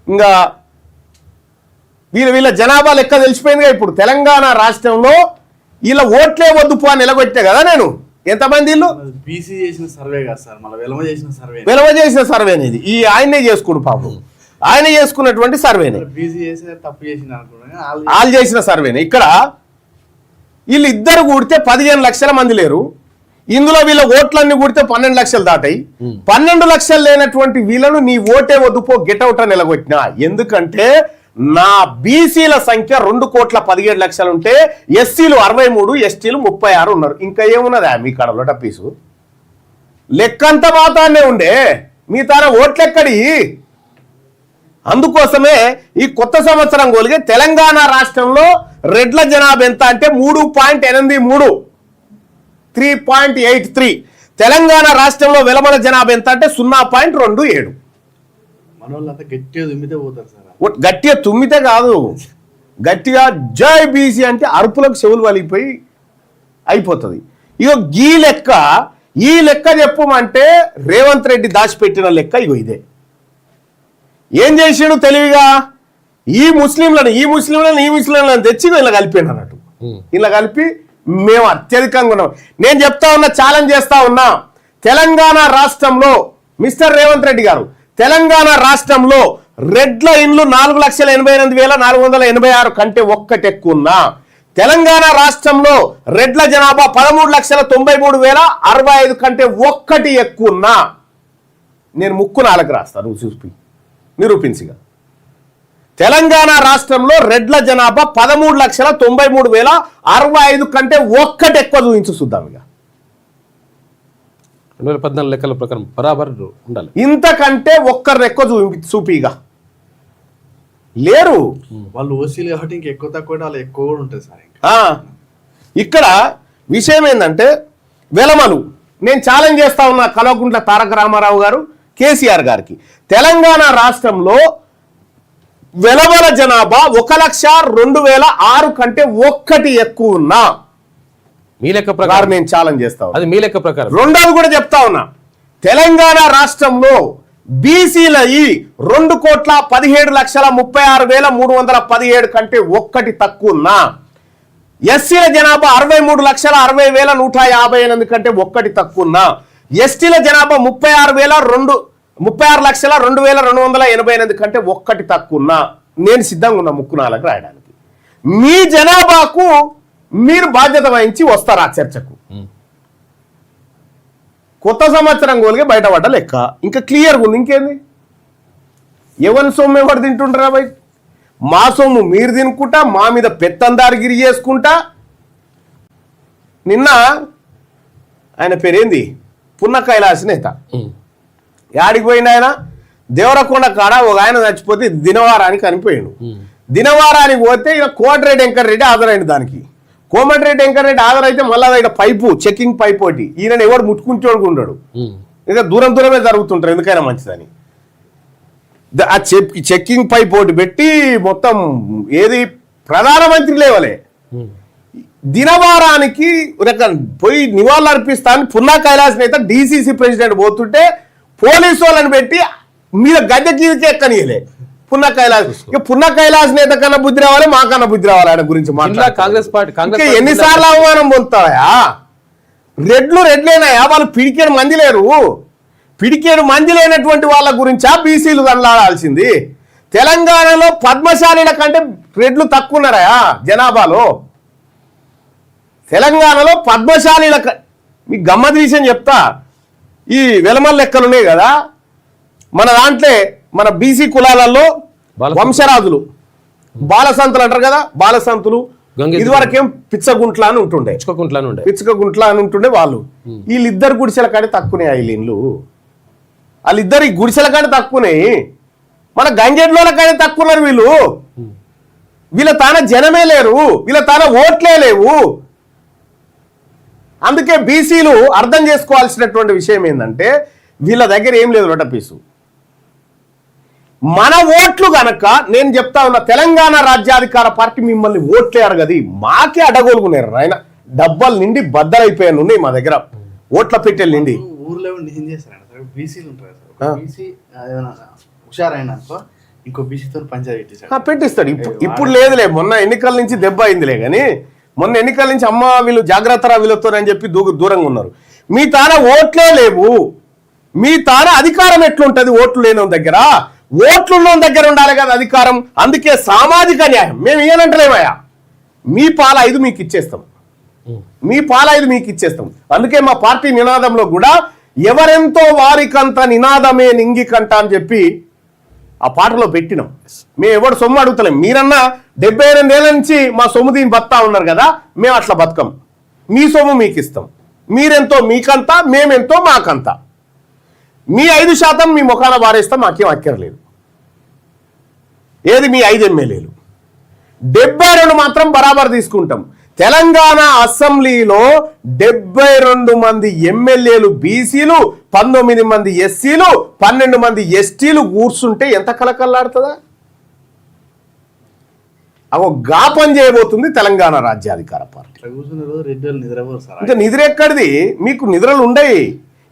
S1: ఇంకా వీళ్ళ జనాభా లెక్క తెలిసిపోయిందిగా. ఇప్పుడు తెలంగాణ రాష్ట్రంలో వీళ్ళ ఓట్లే వద్దుపు అని నిలబెట్టే కదా నేను. ఎంతమంది వీళ్ళు?
S4: బీసీ చేసిన సర్వే కాదు సార్, మళ్ళీ వెలమ
S1: చేసిన సర్వే అనేది ఈ ఆయనే చేసుకోడు పాపం. ఆయన చేసుకున్నటువంటి సర్వేనే,
S4: బీసీ చేసిన తప్పు చేసిన అనుకున్నాను,
S1: వాళ్ళు చేసిన సర్వేనే. ఇక్కడ వీళ్ళు ఇద్దరు కూడితే 15 లక్షల మంది లేరు. ఇందులో వీళ్ళ ఓట్లన్నీ కూడితే 12 లక్షలు దాటాయి. 12 లక్షలు లేనటువంటి వీళ్ళను నీ ఓటే వద్దుపో గెటౌట్ అని నిలగొట్టినా. ఎందుకంటే నా బీసీల సంఖ్య 2,17 లక్షలు ఉంటే ఎస్సీలు 63, ఎస్టీలు 36 ఉన్నారు. ఇంకా ఏమున్నదా మీ కడలో టప్పీసు? లెక్కంత మాత్రాన్నే ఉండే, మీ తార ఓట్లెక్కడి. అందుకోసమే ఈ కొత్త సంవత్సరం గోలిగే తెలంగాణ రాష్ట్రంలో రెడ్ల జనాభా ఎంత అంటే 3.83, 3.83. తెలంగాణ రాష్ట్రంలో వెలమల జనాభా ఎంత అంటే 0.27.
S4: మన వాళ్ళంతా గట్టిగా తుమ్మితే పోతారు సార్.
S1: గట్టిగా తుమ్మితే కాదు, గట్టిగా జై బీసీ అంటే అరుపులకు చెవులు వలిగిపోయి అయిపోతుంది. ఇగో ఈ లెక్క చెప్పమంటే రేవంత్ రెడ్డి దాచిపెట్టిన లెక్క ఇగో ఇదే. ఏం చేసాడు తెలివిగా? ఈ ముస్లింలను తెచ్చి ఇలా కలిపాను అన్నట్టు. ఇలా కలిపి మేము అత్యధికంగా ఉన్నాం. నేను చెప్తా ఉన్నా, ఛాలెంజ్ చేస్తా ఉన్నా, తెలంగాణ రాష్ట్రంలో మిస్టర్ రేవంత్ రెడ్డి గారు, తెలంగాణ రాష్ట్రంలో రెడ్ల ఇండ్లు 4,88,486 కంటే ఒక్కటి ఎక్కువ ఉన్నా, తెలంగాణ రాష్ట్రంలో రెడ్ల జనాభా 13,93,065 కంటే ఒక్కటి ఎక్కువ ఉన్నా నేను ముక్కు నాలుగు రాస్తాను, నువ్వు చూపి నిరూపించిగా. తెలంగాణ రాష్ట్రంలో రెడ్ల జనాభా 13,93,065 కంటే ఒక్కటి ఎక్కువ చూపించు చూద్దాం. ఇక
S3: 2014 లెక్కల ప్రకారం బరాబర్ ఉండాలి.
S1: ఇంతకంటే ఒక్కరిని ఎక్కువ చూపిగా లేరు.
S4: వాళ్ళు ఓసీలు కాబట్టి ఇంకెక్కువ తక్కువ వాళ్ళు ఎక్కువ కూడా ఉంటుంది సార్.
S1: ఇక్కడ విషయం ఏంటంటే వెలమలు నేను ఛాలెంజ్ చేస్తా ఉన్నా కల్వకుంట్ల తారక రామారావు గారు, కేసీఆర్ గారికి. తెలంగాణ రాష్ట్రంలో వెలమల జనాభా 1,02,006 కంటే ఒక్కటి ఎక్కువ ఉన్నా
S3: మీ లెక్క ప్రకారం
S1: నేను ఛాలెంజ్ చేస్తా ఉన్నా.
S3: అది మీ లెక్క ప్రకారం.
S1: రెండోది కూడా చెప్తా ఉన్నా, తెలంగాణ రాష్ట్రంలో బీసీల ఈ 2,17,36,317 కంటే ఒక్కటి తక్కువ ఉన్నా, ఎస్సీల జనాభా 63,60,158 కంటే ఒక్కటి తక్కువ ఉన్నా, ఎస్టీల జనాభా 36,02,288 కంటే ఒక్కటి తక్కువ ఉన్నా నేను సిద్ధంగా ఉన్నా ముక్కు నాలుగు రాయడానికి. మీ జనాభాకు మీరు బాధ్యత వహించి వస్తారా చర్చకు? కొత్త సంవత్సరం గోలిగే బయటపడ్డ లెక్క ఇంకా క్లియర్గా ఉంది. ఇంకేంది? ఎవరి సొమ్ము ఎవరు తింటుంటారా బయట? మా సొమ్ము మీరు తినుకుంటా, మా మీద పెత్తందారిగిరి చేసుకుంటా. నిన్న ఆయన పేరేంది, పున్న కైలాస నేత, యాడికి పోయింది ఆయన? దేవరకొండ కాడ ఒక ఆయన చచ్చిపోతే దినవారానికి అనిపోయాడు. దినవారానికి పోతే ఇక కోమటిరెడ్డి వెంకటరెడ్డి హాజరైంది. దానికి కోమటిరెడ్డి వెంకటరెడ్డి హాజరైతే మళ్ళీ ఇక్కడ పైపు చెకింగ్ పైపు ఒకటి, ఈయన ఎవడు ముట్టుకుంటోడు ఉండడు.
S2: ఇంకా దూరం దూరమే జరుగుతుంటారు ఎందుకైనా మంచిదని. ఆ చెక్కింగ్ పై పోటీ పెట్టి మొత్తం ఏది ప్రధానమంత్రి లేవలే దినవారానికి పోయి నివాళులు అర్పిస్తాను పున్నా కైలాస్ నేత డిసిసి ప్రెసిడెంట్ పోతుంటే పోలీసు వాళ్ళని పెట్టి మీద గద్దెకి ఎక్కనియలే పున్నా కైలాస్. ఇక పున్నా కైలాస్ నేత కన్నా బుద్ధి రావాలి మాకన్నా బుద్ధి రావాలి ఆయన గురించి మాట్లాడాలి.
S3: కాంగ్రెస్ పార్టీ
S2: ఎన్నిసార్లు అవమానం పొందుతాయా? రెడ్లేనాయా? వాళ్ళు పిడికేడు మంది లేరు. పిడికేడు మంది లేనటువంటి వాళ్ళ గురించా బీసీలు కనలాడాల్సింది? తెలంగాణలో పద్మశాలీల కంటే రెడ్లు తక్కువ ఉన్నారా జనాభాలో? తెలంగాణలో పద్మశాలీల మీకు గమ్మత్ విషయం చెప్తా. ఈ వెలమల్ లెక్కలు ఉన్నాయి కదా మన దాంట్లో, మన బీసీ కులాలలో వంశరాజులు బాలసంతులు అంటారు కదా, బాలసంతులు ఇదివరకేం పిచ్చగుంట్ల అని ఉంటుండే, పిచ్చగుంట్ల అని ఉంటుండే. వాళ్ళు వీళ్ళిద్దరు గుడిసెల కాడే తక్కువనే వీళ్ళు, వాళ్ళిద్దరు ఈ గుడిసెల కాడే తక్కువనే. మన గంగెడ్లోల కాడే తక్కువ ఉన్నారు వీళ్ళు. వీళ్ళ తాన జనమే లేరు, వీళ్ళ తాన ఓట్లే లేవు. అందుకే బీసీలు అర్థం చేసుకోవాల్సినటువంటి విషయం ఏంటంటే వీళ్ళ దగ్గర ఏం లేదు రొట్టపీసు. మన ఓట్లు గనక నేను చెప్తా ఉన్నా, తెలంగాణ రాజ్యాధికార పార్టీ మిమ్మల్ని ఓట్లే అడగది, మాకే అడగోలుకున్నారు ఆయన. డబ్బాలు నిండి బద్దలైపోయాను ఉన్నాయి మా దగ్గర ఓట్ల పెట్టెలు నిండి.
S4: ఊర్లో ఏం చేస్తారంట సార్, బీసీలు ఉంటారు సార్, బీసీ హుషారైనా ఇంకో బీసీతో పంచాయతీ
S2: పెట్టిస్తాడు. ఇప్పుడు లేదులే, మొన్న ఎన్నికల నుంచి దెబ్బ అయిందిలే. కానీ మొన్న ఎన్నికల నుంచి అమ్మ వీళ్ళు జాగ్రత్తరా వీళ్ళతోనని చెప్పి దూరంగా ఉన్నారు. మీ తాన ఓట్లే లేవు, మీ తాన అధికారం ఎట్లుంటది ఓట్లు లేని దగ్గర? ఓట్లున్న దగ్గర ఉండాలి కదా అధికారం. అందుకే సామాజిక న్యాయం మేము ఏనంటలేమయ్యా, మీ పాల 5 మీకు ఇచ్చేస్తాం, మీ పాల 5 మీకు ఇచ్చేస్తాం. అందుకే మా పార్టీ నినాదంలో కూడా ఎవరెంతో వారికంత నినాదమే నింగికంట అని చెప్పి ఆ పాటలో పెట్టినాం. మేము ఎవడు సొమ్ము అడుగుతలేం. మీరన్నా 78 ఏళ్ళ నుంచి మా సొమ్ము దీన్ని బతా ఉన్నారు కదా, మేము అట్లా బతకం. మీ సొమ్ము మీకు ఇస్తాం, మీరెంతో మీకంతా, మేమెంతో మాకంతా. మీ 5% మీ ముఖాన వారేస్తాం, మాకేం అక్కర్లేదు. ఏది మీ 5 ఎమ్మెల్యేలు, 72 మాత్రం బరాబర్ తీసుకుంటాం. తెలంగాణ అసెంబ్లీలో 72 మంది ఎమ్మెల్యేలు బీసీలు, 19 మంది ఎస్సీలు, 12 మంది ఎస్టీలు కూర్చుంటే ఎంత కలకల్లాడుతుందా? అగో గా పని చేయబోతుంది తెలంగాణ రాజ్యాధికార పార్టీ. ఇంకా నిద్ర ఎక్కడిది? మీకు నిద్రలు ఉండయి.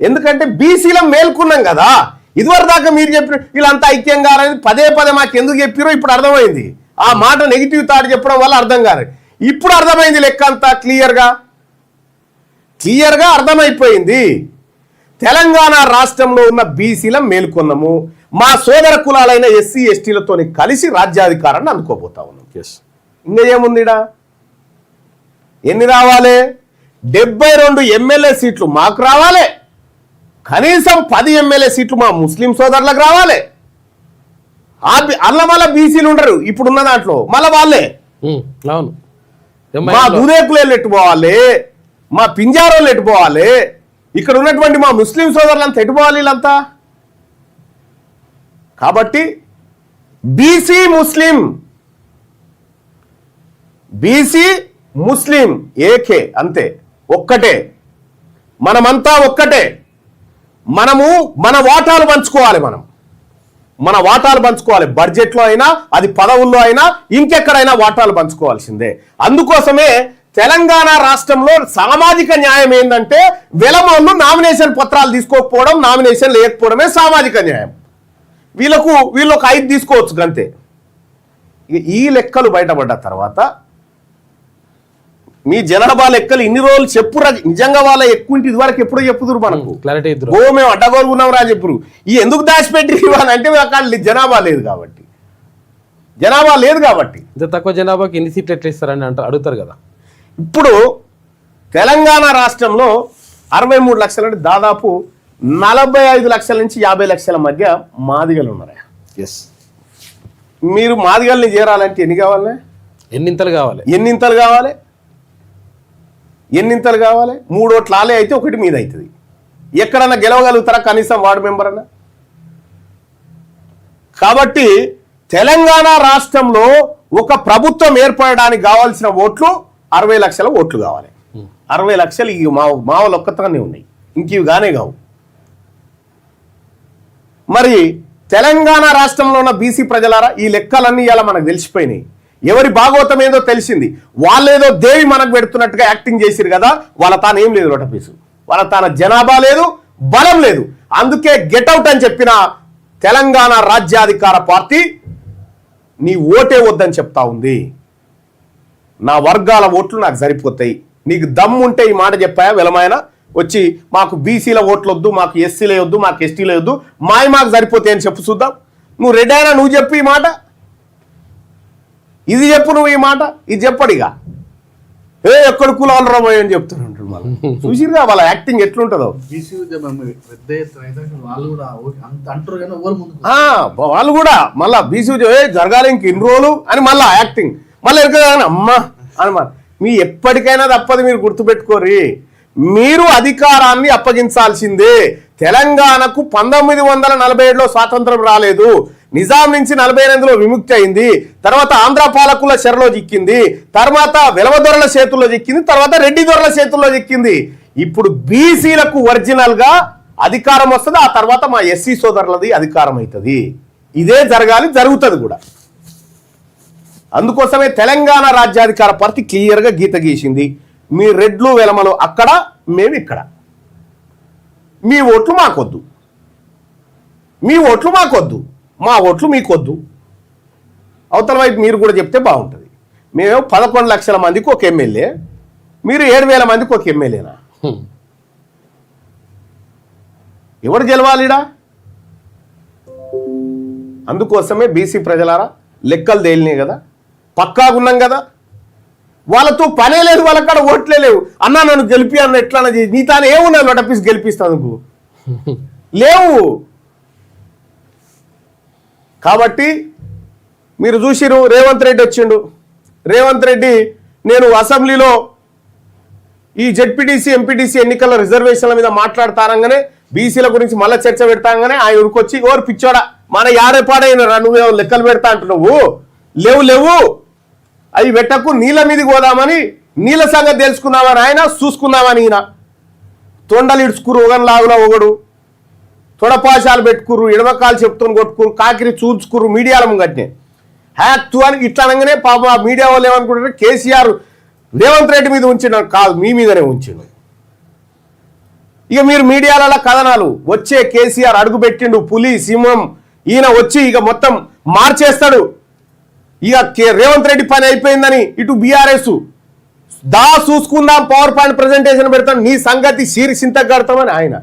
S2: ఎందుకంటే బీసీలం మేల్కున్నాం కదా. ఇదివరకు దాకా మీరు చెప్పిన వీళ్ళంతా ఐక్యంగా పదే మాకు ఎందుకు చెప్పారో ఇప్పుడు అర్థమైంది. ఆ మాట నెగిటివ్ థాట్ చెప్పడం వల్ల అర్థం కాదు. ఇప్పుడు అర్థమైంది, లెక్క అంతా క్లియర్గా అర్థమైపోయింది. తెలంగాణ రాష్ట్రంలో ఉన్న బీసీలం మేల్కొన్నాము, మా సోదర కులాలైన ఎస్సీ ఎస్టీలతో కలిసి రాజ్యాధికారాన్ని అందుకోబోతా ఉన్నాం. ఇంకా ఏముందిడా? ఎన్ని రావాలి? 72 ఎమ్మెల్యే సీట్లు మాకు రావాలి, కనీసం 10 ఎమ్మెల్యే సీట్లు మా ముస్లిం సోదరులకు రావాలి. అల్ల మళ్ళా బీసీలు ఉండరు ఇప్పుడున్న దాంట్లో, మళ్ళా వాళ్ళే మా దూరేకులు ఎట్టుపోవాలి, మా పింజారోళ్ళు ఎట్టుపోవాలి, ఇక్కడ ఉన్నటువంటి మా ముస్లిం సోదరులంతా ఎట్టుపోవాలి వీళ్ళంతా. కాబట్టి బీసీ ముస్లిం ఏకే, అంతే, ఒక్కటే. మనమంతా ఒక్కటే. మనము మన వాటాలు పంచుకోవాలి, మన వాటాలు పంచుకోవాలి. బడ్జెట్లో అయినా, అది పదవుల్లో అయినా, ఇంకెక్కడైనా వాటాలు పంచుకోవాల్సిందే. అందుకోసమే తెలంగాణ రాష్ట్రంలో సామాజిక న్యాయం ఏంటంటే వెలమోళ్ళు నామినేషన్ పత్రాలు తీసుకోకపోవడం, నామినేషన్ లేకపోవడమే సామాజిక న్యాయం. వీళ్ళకు 5 తీసుకోవచ్చు అంతే. ఈ లెక్కలు బయటపడ్డ తర్వాత మీ జనాభా లెక్కలు ఇన్ని రోజులు చెప్పురా, నిజంగా వాళ్ళ ఎక్కువ ఇంటి ఇదివరకు ఎప్పుడో చెప్పుదురు మనకు, మేము అడ్డగోలుకున్నాం రా చెప్పురు. ఈ ఎందుకు దాచిపెట్టి ఇవ్వాలంటే అక్కడ జనాభా లేదు కాబట్టి,
S3: ఇంత తక్కువ జనాభాకి ఎన్ని సీట్లు ఎట్లా ఇస్తారని అడుగుతారు కదా.
S2: ఇప్పుడు తెలంగాణ రాష్ట్రంలో 63 లక్షలు అంటే దాదాపు 45 లక్షల నుంచి 50 లక్షల మధ్య మాదిగలు ఉన్నారు. మీరు మాదిగల్ని చేరాలంటే ఎన్నింతలు కావాలి? 3 ఓట్లు ఆలే అయితే 1 మీద అవుతుంది. ఎక్కడన్నా గెలవగలుగుతారా కనీసం వార్డు మెంబర్ అన్నా? కాబట్టి తెలంగాణ రాష్ట్రంలో ఒక ప్రభుత్వం ఏర్పడడానికి కావాల్సిన ఓట్లు 60 లక్షల ఓట్లు కావాలి. 60 లక్షలు మా వాళ్ళ ఒక్కతానే ఉన్నాయి, ఇంక ఇవి కానే కావు.
S1: మరి తెలంగాణ రాష్ట్రంలో ఉన్న బీసీ ప్రజలారా ఈ లెక్కలన్నీ ఇలా మనకు తెలిసిపోయినాయి. ఎవరి భాగవతం ఏదో తెలిసింది. వాళ్ళేదో దేవి మనకు పెడుతున్నట్టుగా యాక్టింగ్ చేసిరు కదా, వాళ్ళ తాను ఏం లేదు రొటపీసు, వాళ్ళ తాన జనాభా లేదు, బలం లేదు. అందుకే గెట్అవుట్ అని చెప్పిన తెలంగాణ రాజ్యాధికార పార్టీ నీ ఓటే వద్దని చెప్తా ఉంది. నా వర్గాల ఓట్లు నాకు సరిపోతాయి, నీకు దమ్ముంటే ఈ మాట చెప్పాయా వెలమాయన వచ్చి మాకు బీసీల ఓట్లు వద్దు, మాకు ఎస్సీలే వద్దు, మాకు ఎస్టీలే వద్దు, మాకు సరిపోతాయి అని చెప్పు చూద్దాం. నువ్వు రెడ్డి అయినా నువ్వు చెప్పు ఈ మాట, ఇది చెప్పు నువ్వు ఈ మాట, ఇది చెప్పడిగా ఎక్కడ కులాలు రాబోయే అని చెప్తున్నాడు. మళ్ళీ చూసిరుగా వాళ్ళ యాక్టింగ్ ఎట్లుంటుందో.
S4: బీసీ పెద్ద ఎత్తున అయితే వాళ్ళు కూడా అంత అంటారు కానీ ఎవరు ముందు
S1: వాళ్ళు కూడా మళ్ళా బీసీ జరగాలి ఇంక ఇన్ని రోజులు అని మళ్ళా యాక్టింగ్ మళ్ళీ ఎరకగానే అమ్మా అని మీ ఎప్పటికైనా తప్పదు. మీరు గుర్తుపెట్టుకోరి, మీరు అధికారాన్ని అప్పగించాల్సిందే. తెలంగాణకు 1947లో స్వాతంత్రం రాలేదు, నిజాం నుంచి 48లో విముక్తి అయింది, తర్వాత ఆంధ్ర పాలకుల చెరలో చిక్కింది, తర్వాత వెలవదొరల చేతుల్లో చిక్కింది, తర్వాత రెడ్డి దొరల చేతుల్లో చిక్కింది. ఇప్పుడు బీసీలకు ఒరిజినల్ గా అధికారం వస్తుంది, ఆ తర్వాత మా ఎస్సీ సోదరులది అధికారం అవుతుంది. ఇదే జరగాలి, జరుగుతుంది కూడా. అందుకోసమే తెలంగాణ రాజ్యాధికార పార్టీ క్లియర్గా గీత గీసింది. మీ రెడ్లు వెలమలు అక్కడ, మేము ఇక్కడ. మీ ఓట్లు మాకొద్దు, మీ ఓట్లు మాకొద్దు, మా ఓట్లు మీకొద్దు. అవతల వైపు మీరు కూడా చెప్తే బాగుంటుంది. మేము 11 లక్షల మందికి ఒక ఎమ్మెల్యే, మీరు 7,000 మందికి ఒక ఎమ్మెల్యేనా? ఎవరు గెలవాలిడా? అందుకోసమే బీసీ ప్రజలారా లెక్కలు తేలినాయి కదా, పక్కాగున్నాం కదా, వాళ్ళతో పనే లేదు, వాళ్ళక్కడ ఓట్లే లేవు. అన్నా నన్ను గెలిపి అన్న ఎట్లా నీ తాను ఏమున్నాను నటపిసి గెలిపిస్తాను లేవు. కాబట్టి మీరు చూసిరు, రేవంత్ రెడ్డి వచ్చిండు. రేవంత్ రెడ్డి నేను అసెంబ్లీలో ఈ జెడ్పీటీసీ ఎంపీటీసీ ఎన్నికల రిజర్వేషన్ల మీద మాట్లాడతానంగానే, బీసీల గురించి మళ్ళీ చర్చ పెడతాగానే ఆయన ఉరికొచ్చి ఓరు పిచ్చోడా మన యారేపాడైన నువ్వు లెక్కలు పెడతా అంటున్నావు, లేవు లేవు అవి పెట్టకు, నీళ్ళ మీదకి పోదామని నీళ్ళ సంగతి తెలుసుకుందామని ఆయన, చూసుకుందామని ఈయన. తొండలు ఇడుచుకురు ఒకని లాగులా ఒకడు, తొడపాశాలు పెట్టుకురు, ఎడమకాలు చెప్తుని కొట్టుకురు, కాకిరి చూచుకురు మీడియాల ముంగట్నే హ్యాక్ అని ఇట్లా అనగానే పాప మీడియా వాళ్ళు ఏమనుకుంటారు, కేసీఆర్ రేవంత్ రెడ్డి మీద ఉంచిన కాదు మీ మీదనే ఉంచిండు. ఇక మీరు మీడియాల కథనాలు వచ్చే కేసీఆర్ అడుగు పెట్టిండు పులి సింహం, ఈయన వచ్చి ఇక మొత్తం మార్చేస్తాడు, ఇక రేవంత్ రెడ్డి పని అయిపోయిందని ఇటు బీఆర్ఎస్ చూసుకుందాం, పవర్ పాయింట్ ప్రజెంటేషన్ పెడతాం, నీ సంగతి సీరి సింతకు కడతామని ఆయన.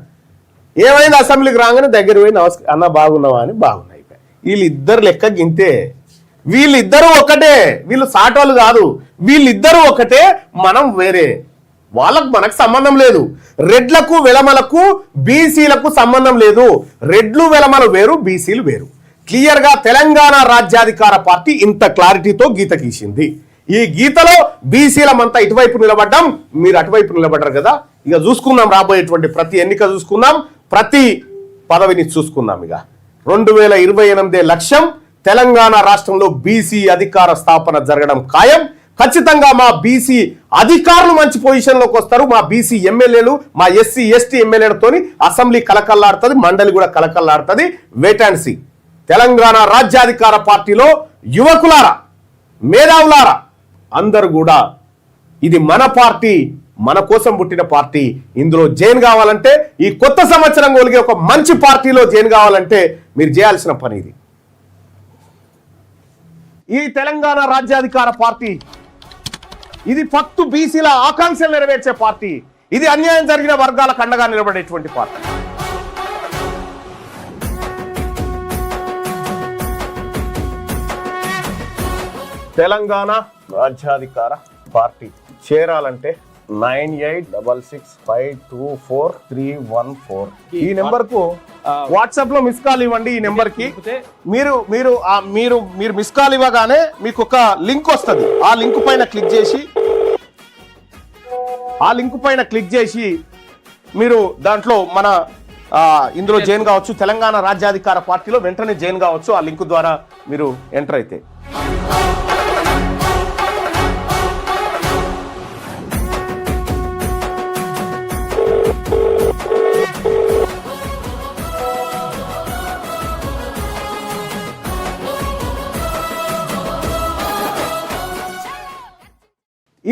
S1: ఏమైంది అసెంబ్లీకి రాగానే దగ్గర పోయి నమస్కారం అన్న బాగున్నావా అని బాగున్నాయి. వీళ్ళిద్దరు లెక్క గింతే, వీళ్ళిద్దరూ ఒకటే, వీళ్ళు సాటోళ్ళు కాదు, వీళ్ళిద్దరూ ఒకటే, మనం వేరే. వాళ్ళకు మనకు సంబంధం లేదు. రెడ్లకు వెలమలకు బీసీలకు సంబంధం లేదు. రెడ్లు వెలమలు వేరు, బీసీలు వేరు. క్లియర్గా తెలంగాణ రాజ్యాధికార పార్టీ ఇంత క్లారిటీతో గీత గీసింది. ఈ గీతలో బీసీలమంతా ఇటువైపు నిలబడ్డాం, మీరు అటువైపు నిలబడ్డారు కదా. ఇక చూసుకుందాం, రాబోయేటువంటి ప్రతి ఎన్నిక చూసుకుందాం, ప్రతి పదవిని చూసుకుందాం. ఇక 2028 లక్ష్యం, తెలంగాణ రాష్ట్రంలో బీసీ అధికార స్థాపన జరగడం ఖాయం. ఖచ్చితంగా మా బీసీ అధికారులు మంచి పొజిషన్లోకి వస్తారు, మా బీసీ ఎమ్మెల్యేలు, మా ఎస్సీ ఎస్టీ ఎమ్మెల్యేలతోని అసెంబ్లీ కలకల్లాడుతుంది, మండలి కూడా కలకల్లాడుతుంది. Wait and see. తెలంగాణ రాజ్యాధికార పార్టీలో యువకులారా, మేధావులారా అందరూ కూడా ఇది మన పార్టీ, మన కోసం పుట్టిన పార్టీ. ఇందులో జైన్ కావాలంటే, ఈ కొత్త సంవత్సరం కొలిగే ఒక మంచి పార్టీలో జైన్ కావాలంటే మీరు చేయాల్సిన పని ఇది. ఈ తెలంగాణ రాజ్యాధికార పార్టీ ఇది ఫక్తు బీసీల ఆకాంక్షలు నెరవేర్చే పార్టీ. ఇది అన్యాయం జరిగిన వర్గాలకు అండగా నిలబడేటువంటి పార్టీ. తెలంగాణ రాజ్యాధికార పార్టీ చేరాలంటే 9866524314 ఈ నెంబర్ కు వాట్సాప్ లో మిస్ కాల్ ఇవ్వండి. ఈ నెంబర్ కి మీరు మీరు మీరు మీరు మిస్ కాల్ ఇవ్వగానే మీకు ఒక లింక్ వస్తుంది. ఆ లింక్ పైన క్లిక్ చేసి మీరు దాంట్లో మన ఇందులో జాయిన్ కావచ్చు. తెలంగాణ రాజ్యాధికార పార్టీలో వెంటనే జాయిన్ కావచ్చు. ఆ లింక్ ద్వారా మీరు ఎంటర్ అయితే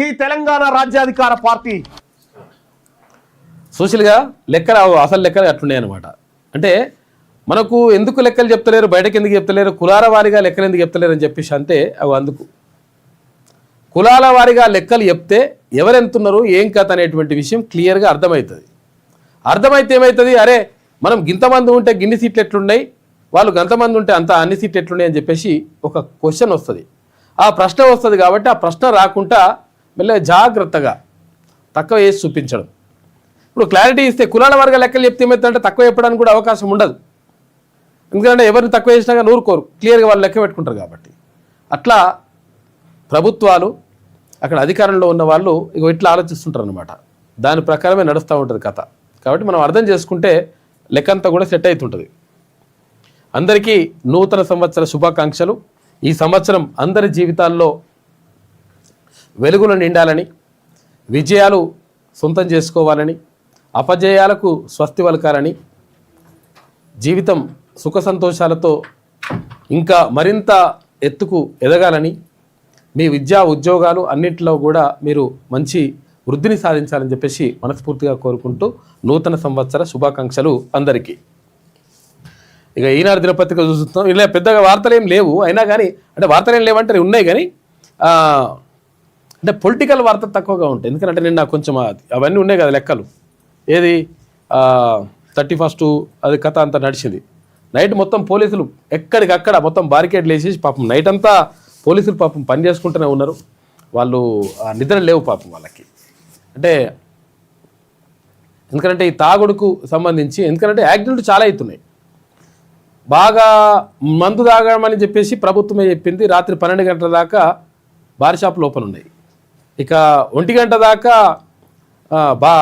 S1: ఈ తెలంగాణ రాజ్యాధికార పార్టీ
S3: సోషల్గా లెక్కలు అసలు లెక్కలు అట్లున్నాయి అనమాట. అంటే మనకు ఎందుకు లెక్కలు చెప్తలేరు, బయటకు ఎందుకు చెప్తలేరు, కులాల వారీగా లెక్కలు ఎందుకు చెప్తలేరు అని చెప్పేసి అంటే అవి అందుకు. కులాల వారీగా లెక్కలు చెప్తే ఎవరెంతున్నారు ఏం కథ అనేటువంటి విషయం క్లియర్గా అర్థమవుతుంది. అర్థమైతే ఏమవుతుంది, అరే మనం గింతమంది ఉంటే గిన్ని సీట్లు ఎట్లున్నాయి, వాళ్ళు గంతమంది ఉంటే అంత అన్ని సీట్లు ఎట్లున్నాయి అని చెప్పేసి ఒక క్వశ్చన్ వస్తుంది. ఆ ప్రశ్న వస్తుంది కాబట్టి ఆ ప్రశ్న రాకుండా మెల్లగా జాగ్రత్తగా తక్కువ వేసి చూపించడం. ఇప్పుడు క్లారిటీ ఇస్తే కులాల వర్గ లెక్కలు చెప్తే ఏమవుతుందంటే తక్కువ చెప్పడానికి కూడా అవకాశం ఉండదు. ఎందుకంటే ఎవరిని తక్కువ చేసినా నూరుకోరు, క్లియర్గా వాళ్ళు లెక్క పెట్టుకుంటారు కాబట్టి. అట్లా ప్రభుత్వాలు అక్కడ అధికారంలో ఉన్న వాళ్ళు ఇట్లా ఆలోచిస్తుంటారు అనమాట. దాని ప్రకారమే నడుస్తూ ఉంటుంది కథ. కాబట్టి మనం అర్థం చేసుకుంటే లెక్కంతా కూడా సెట్ అవుతుంటుంది. అందరికీ నూతన సంవత్సర శుభాకాంక్షలు. ఈ సంవత్సరం అందరి జీవితాల్లో వెలుగులు నిండాలని, విజయాలు సొంతం చేసుకోవాలని, అపజయాలకు స్వస్తి పలకాలని, జీవితం సుఖ సంతోషాలతో ఇంకా మరింత ఎత్తుకు ఎదగాలని, మీ విద్యా ఉద్యోగాలు అన్నింటిలో కూడా మీరు మంచి వృద్ధిని సాధించాలని చెప్పేసి మనస్ఫూర్తిగా కోరుకుంటూ నూతన సంవత్సర శుభాకాంక్షలు అందరికీ. ఇక ఈనాడు దినపత్రిక చూస్తున్నాం. ఇలా పెద్దగా వార్తలు ఏం లేవు, అయినా కానీ అంటే వార్తలు ఏం లేవంటే ఉన్నాయి కానీ అంటే పొలిటికల్ వార్తలు తక్కువగా ఉంటాయి. ఎందుకంటే నిన్న కొంచెం అవన్నీ ఉన్నాయి కదా లెక్కలు. ఏది 31 అది కథ అంతా నడిచింది. నైట్ మొత్తం పోలీసులు ఎక్కడికక్కడ మొత్తం బారికేడ్లు వేసేసి పాపం నైట్ అంతా పోలీసులు పాపం పని చేసుకుంటూనే ఉన్నారు. వాళ్ళు నిద్ర లేవు పాపం వాళ్ళకి. అంటే ఎందుకంటే ఈ తాగుడుకు సంబంధించి ఎందుకంటే యాక్సిడెంట్లు చాలా అవుతున్నాయి. బాగా మందు తాగమని చెప్పేసి ప్రభుత్వమే చెప్పింది. రాత్రి 12 గంటల దాకా బార్ షాపులు ఓపెన్ ఉన్నాయి. ఇక 1 గంట దాకా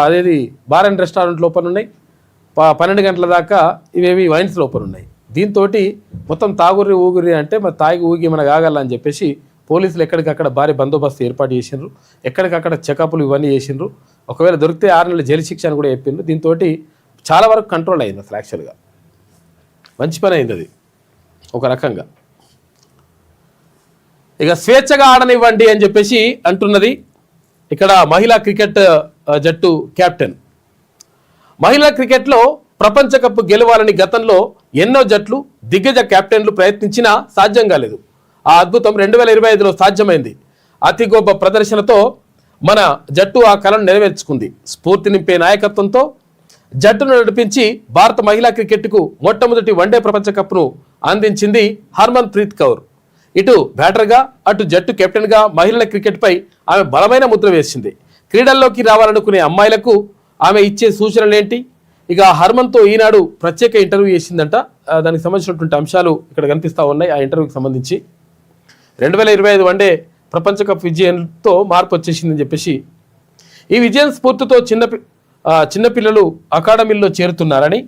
S3: అదేది బార్ అండ్ రెస్టారెంట్లు ఓపెన్ ఉన్నాయి. 12 గంటల దాకా ఇవేవి వైన్స్లు ఓపెన్ ఉన్నాయి. దీంతో మొత్తం తాగుర్రి ఊగుర్రి అంటే మరి తాగి ఊగి మనకు ఆగాలని చెప్పేసి పోలీసులు ఎక్కడికక్కడ భారీ బందోబస్తు ఏర్పాటు చేసిండ్రు. ఎక్కడికక్కడ చెకప్లు ఇవన్నీ చేసిండ్రు. ఒకవేళ దొరికితే 6 నెలల జైలు శిక్ష అని కూడా చెప్పిండ్రు. దీంతో చాలా వరకు కంట్రోల్ అయింది అసలు. యాక్చువల్గా మంచి పని అయింది అది ఒక రకంగా. ఇక స్వేచ్ఛగా ఆడనివ్వండి అని చెప్పేసి అంటున్నది ఇక్కడ మహిళా క్రికెట్ జట్టు కెప్టెన్. మహిళా క్రికెట్లో ప్రపంచ కప్ గెలవాలని గతంలో ఎన్నో జట్లు దిగ్గజ కెప్టెన్లు ప్రయత్నించినా సాధ్యం కాలేదు. ఆ అద్భుతం 2025లో సాధ్యమైంది. అతి గొప్ప ప్రదర్శనతో మన జట్టు ఆ కలను నెరవేర్చుకుంది. స్ఫూర్తి నింపే నాయకత్వంతో జట్టును నడిపించి భారత మహిళా క్రికెట్కు మొట్టమొదటి వన్డే ప్రపంచ కప్ను అందించింది హర్మన్ ప్రీత్ కౌర్. ఇటు బ్యాటర్గా అటు జట్టు కెప్టెన్గా మహిళల క్రికెట్పై ఆమె బలమైన ముద్ర వేసింది. క్రీడల్లోకి రావాలనుకునే అమ్మాయిలకు ఆమె ఇచ్చే సూచనలేంటి? ఇక హర్మన్తో ఈనాడు ప్రత్యేక ఇంటర్వ్యూ చేసిందంట. దానికి సంబంధించినటువంటి అంశాలు ఇక్కడ కనిపిస్తూ ఉన్నాయి. ఆ ఇంటర్వ్యూకి సంబంధించి 2025 వన్డే ప్రపంచ కప్ విజయంతో మార్పు వచ్చేసిందని చెప్పేసి, ఈ విజయం స్ఫూర్తితో చిన్నపిల్లలు అకాడమీల్లో చేరుతున్నారని,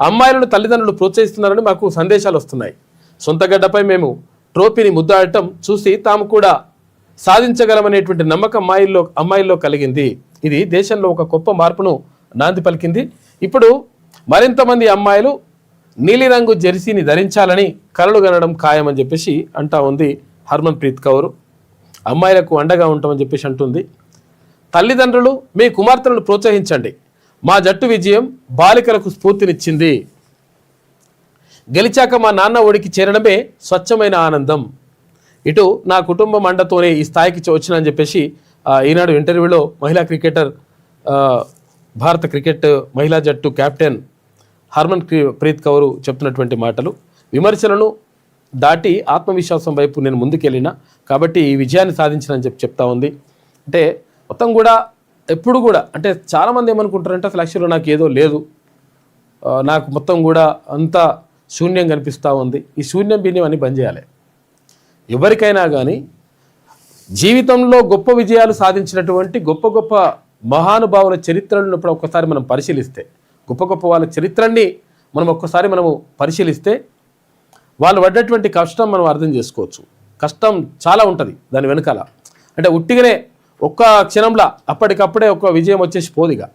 S3: అమ్మాయిలను తల్లిదండ్రులు ప్రోత్సహిస్తున్నారని మాకు సందేశాలు వస్తున్నాయి. సొంత గడ్డపై మేము ట్రోఫీని ముద్దాడటం చూసి తాము కూడా సాధించగలమనేటువంటి నమ్మకం అమ్మాయిల్లో కలిగింది. ఇది దేశంలో ఒక గొప్ప మార్పును నాంది పలికింది. ఇప్పుడు మరింత మంది అమ్మాయిలు నీలిరంగు జెర్సీని ధరించాలని కలలు కనడం ఖాయమని చెప్పేసి అంటా ఉంది హర్మన్ ప్రీత్ కౌర్. అమ్మాయిలకు అండగా ఉంటామని చెప్పేసి అంటుంది. తల్లిదండ్రులు మీ కుమార్తెలను ప్రోత్సహించండి. మా జట్టు విజయం బాలికలకు స్ఫూర్తినిచ్చింది. గెలిచాక మా నాన్న ఒడికి చేరడమే స్వచ్ఛమైన ఆనందం. ఇటు నా కుటుంబం అండతోనే ఈ స్థాయికి వచ్చినని చెప్పేసి ఈనాడు ఇంటర్వ్యూలో మహిళా క్రికెటర్ భారత క్రికెట్ మహిళా జట్టు కెప్టెన్ హర్మన్ ప్రీత్ కౌర్ చెప్తున్నటువంటి మాటలు. విమర్శలను దాటి ఆత్మవిశ్వాసం వైపు నేను ముందుకెళ్ళినా కాబట్టి ఈ విజయాన్ని సాధించినని చెప్తా ఉంది. అంటే మొత్తం కూడా ఎప్పుడు కూడా అంటే చాలామంది ఏమనుకుంటారంటే అసలు యాక్చువల్గా నాకు ఏదో లేదు, నాకు మొత్తం కూడా అంతా శూన్యం కనిపిస్తూ ఉంది. ఈ శూన్యం బిన్యం అని బంద్ చేయాలి. ఎవరికైనా కానీ జీవితంలో గొప్ప విజయాలు సాధించినటువంటి గొప్ప గొప్ప మహానుభావుల చరిత్రలను ఇప్పుడు ఒక్కసారి మనం పరిశీలిస్తే, గొప్ప గొప్ప వాళ్ళ చరిత్రని మనము పరిశీలిస్తే వాళ్ళు పడ్డటువంటి కష్టం మనం అర్థం చేసుకోవచ్చు. కష్టం చాలా ఉంటుంది దాని వెనకాల. అంటే ఉట్టిగానే ఒక్క క్షణంలో అప్పటికప్పుడే ఒక విజయం వచ్చేసి పోదిగా,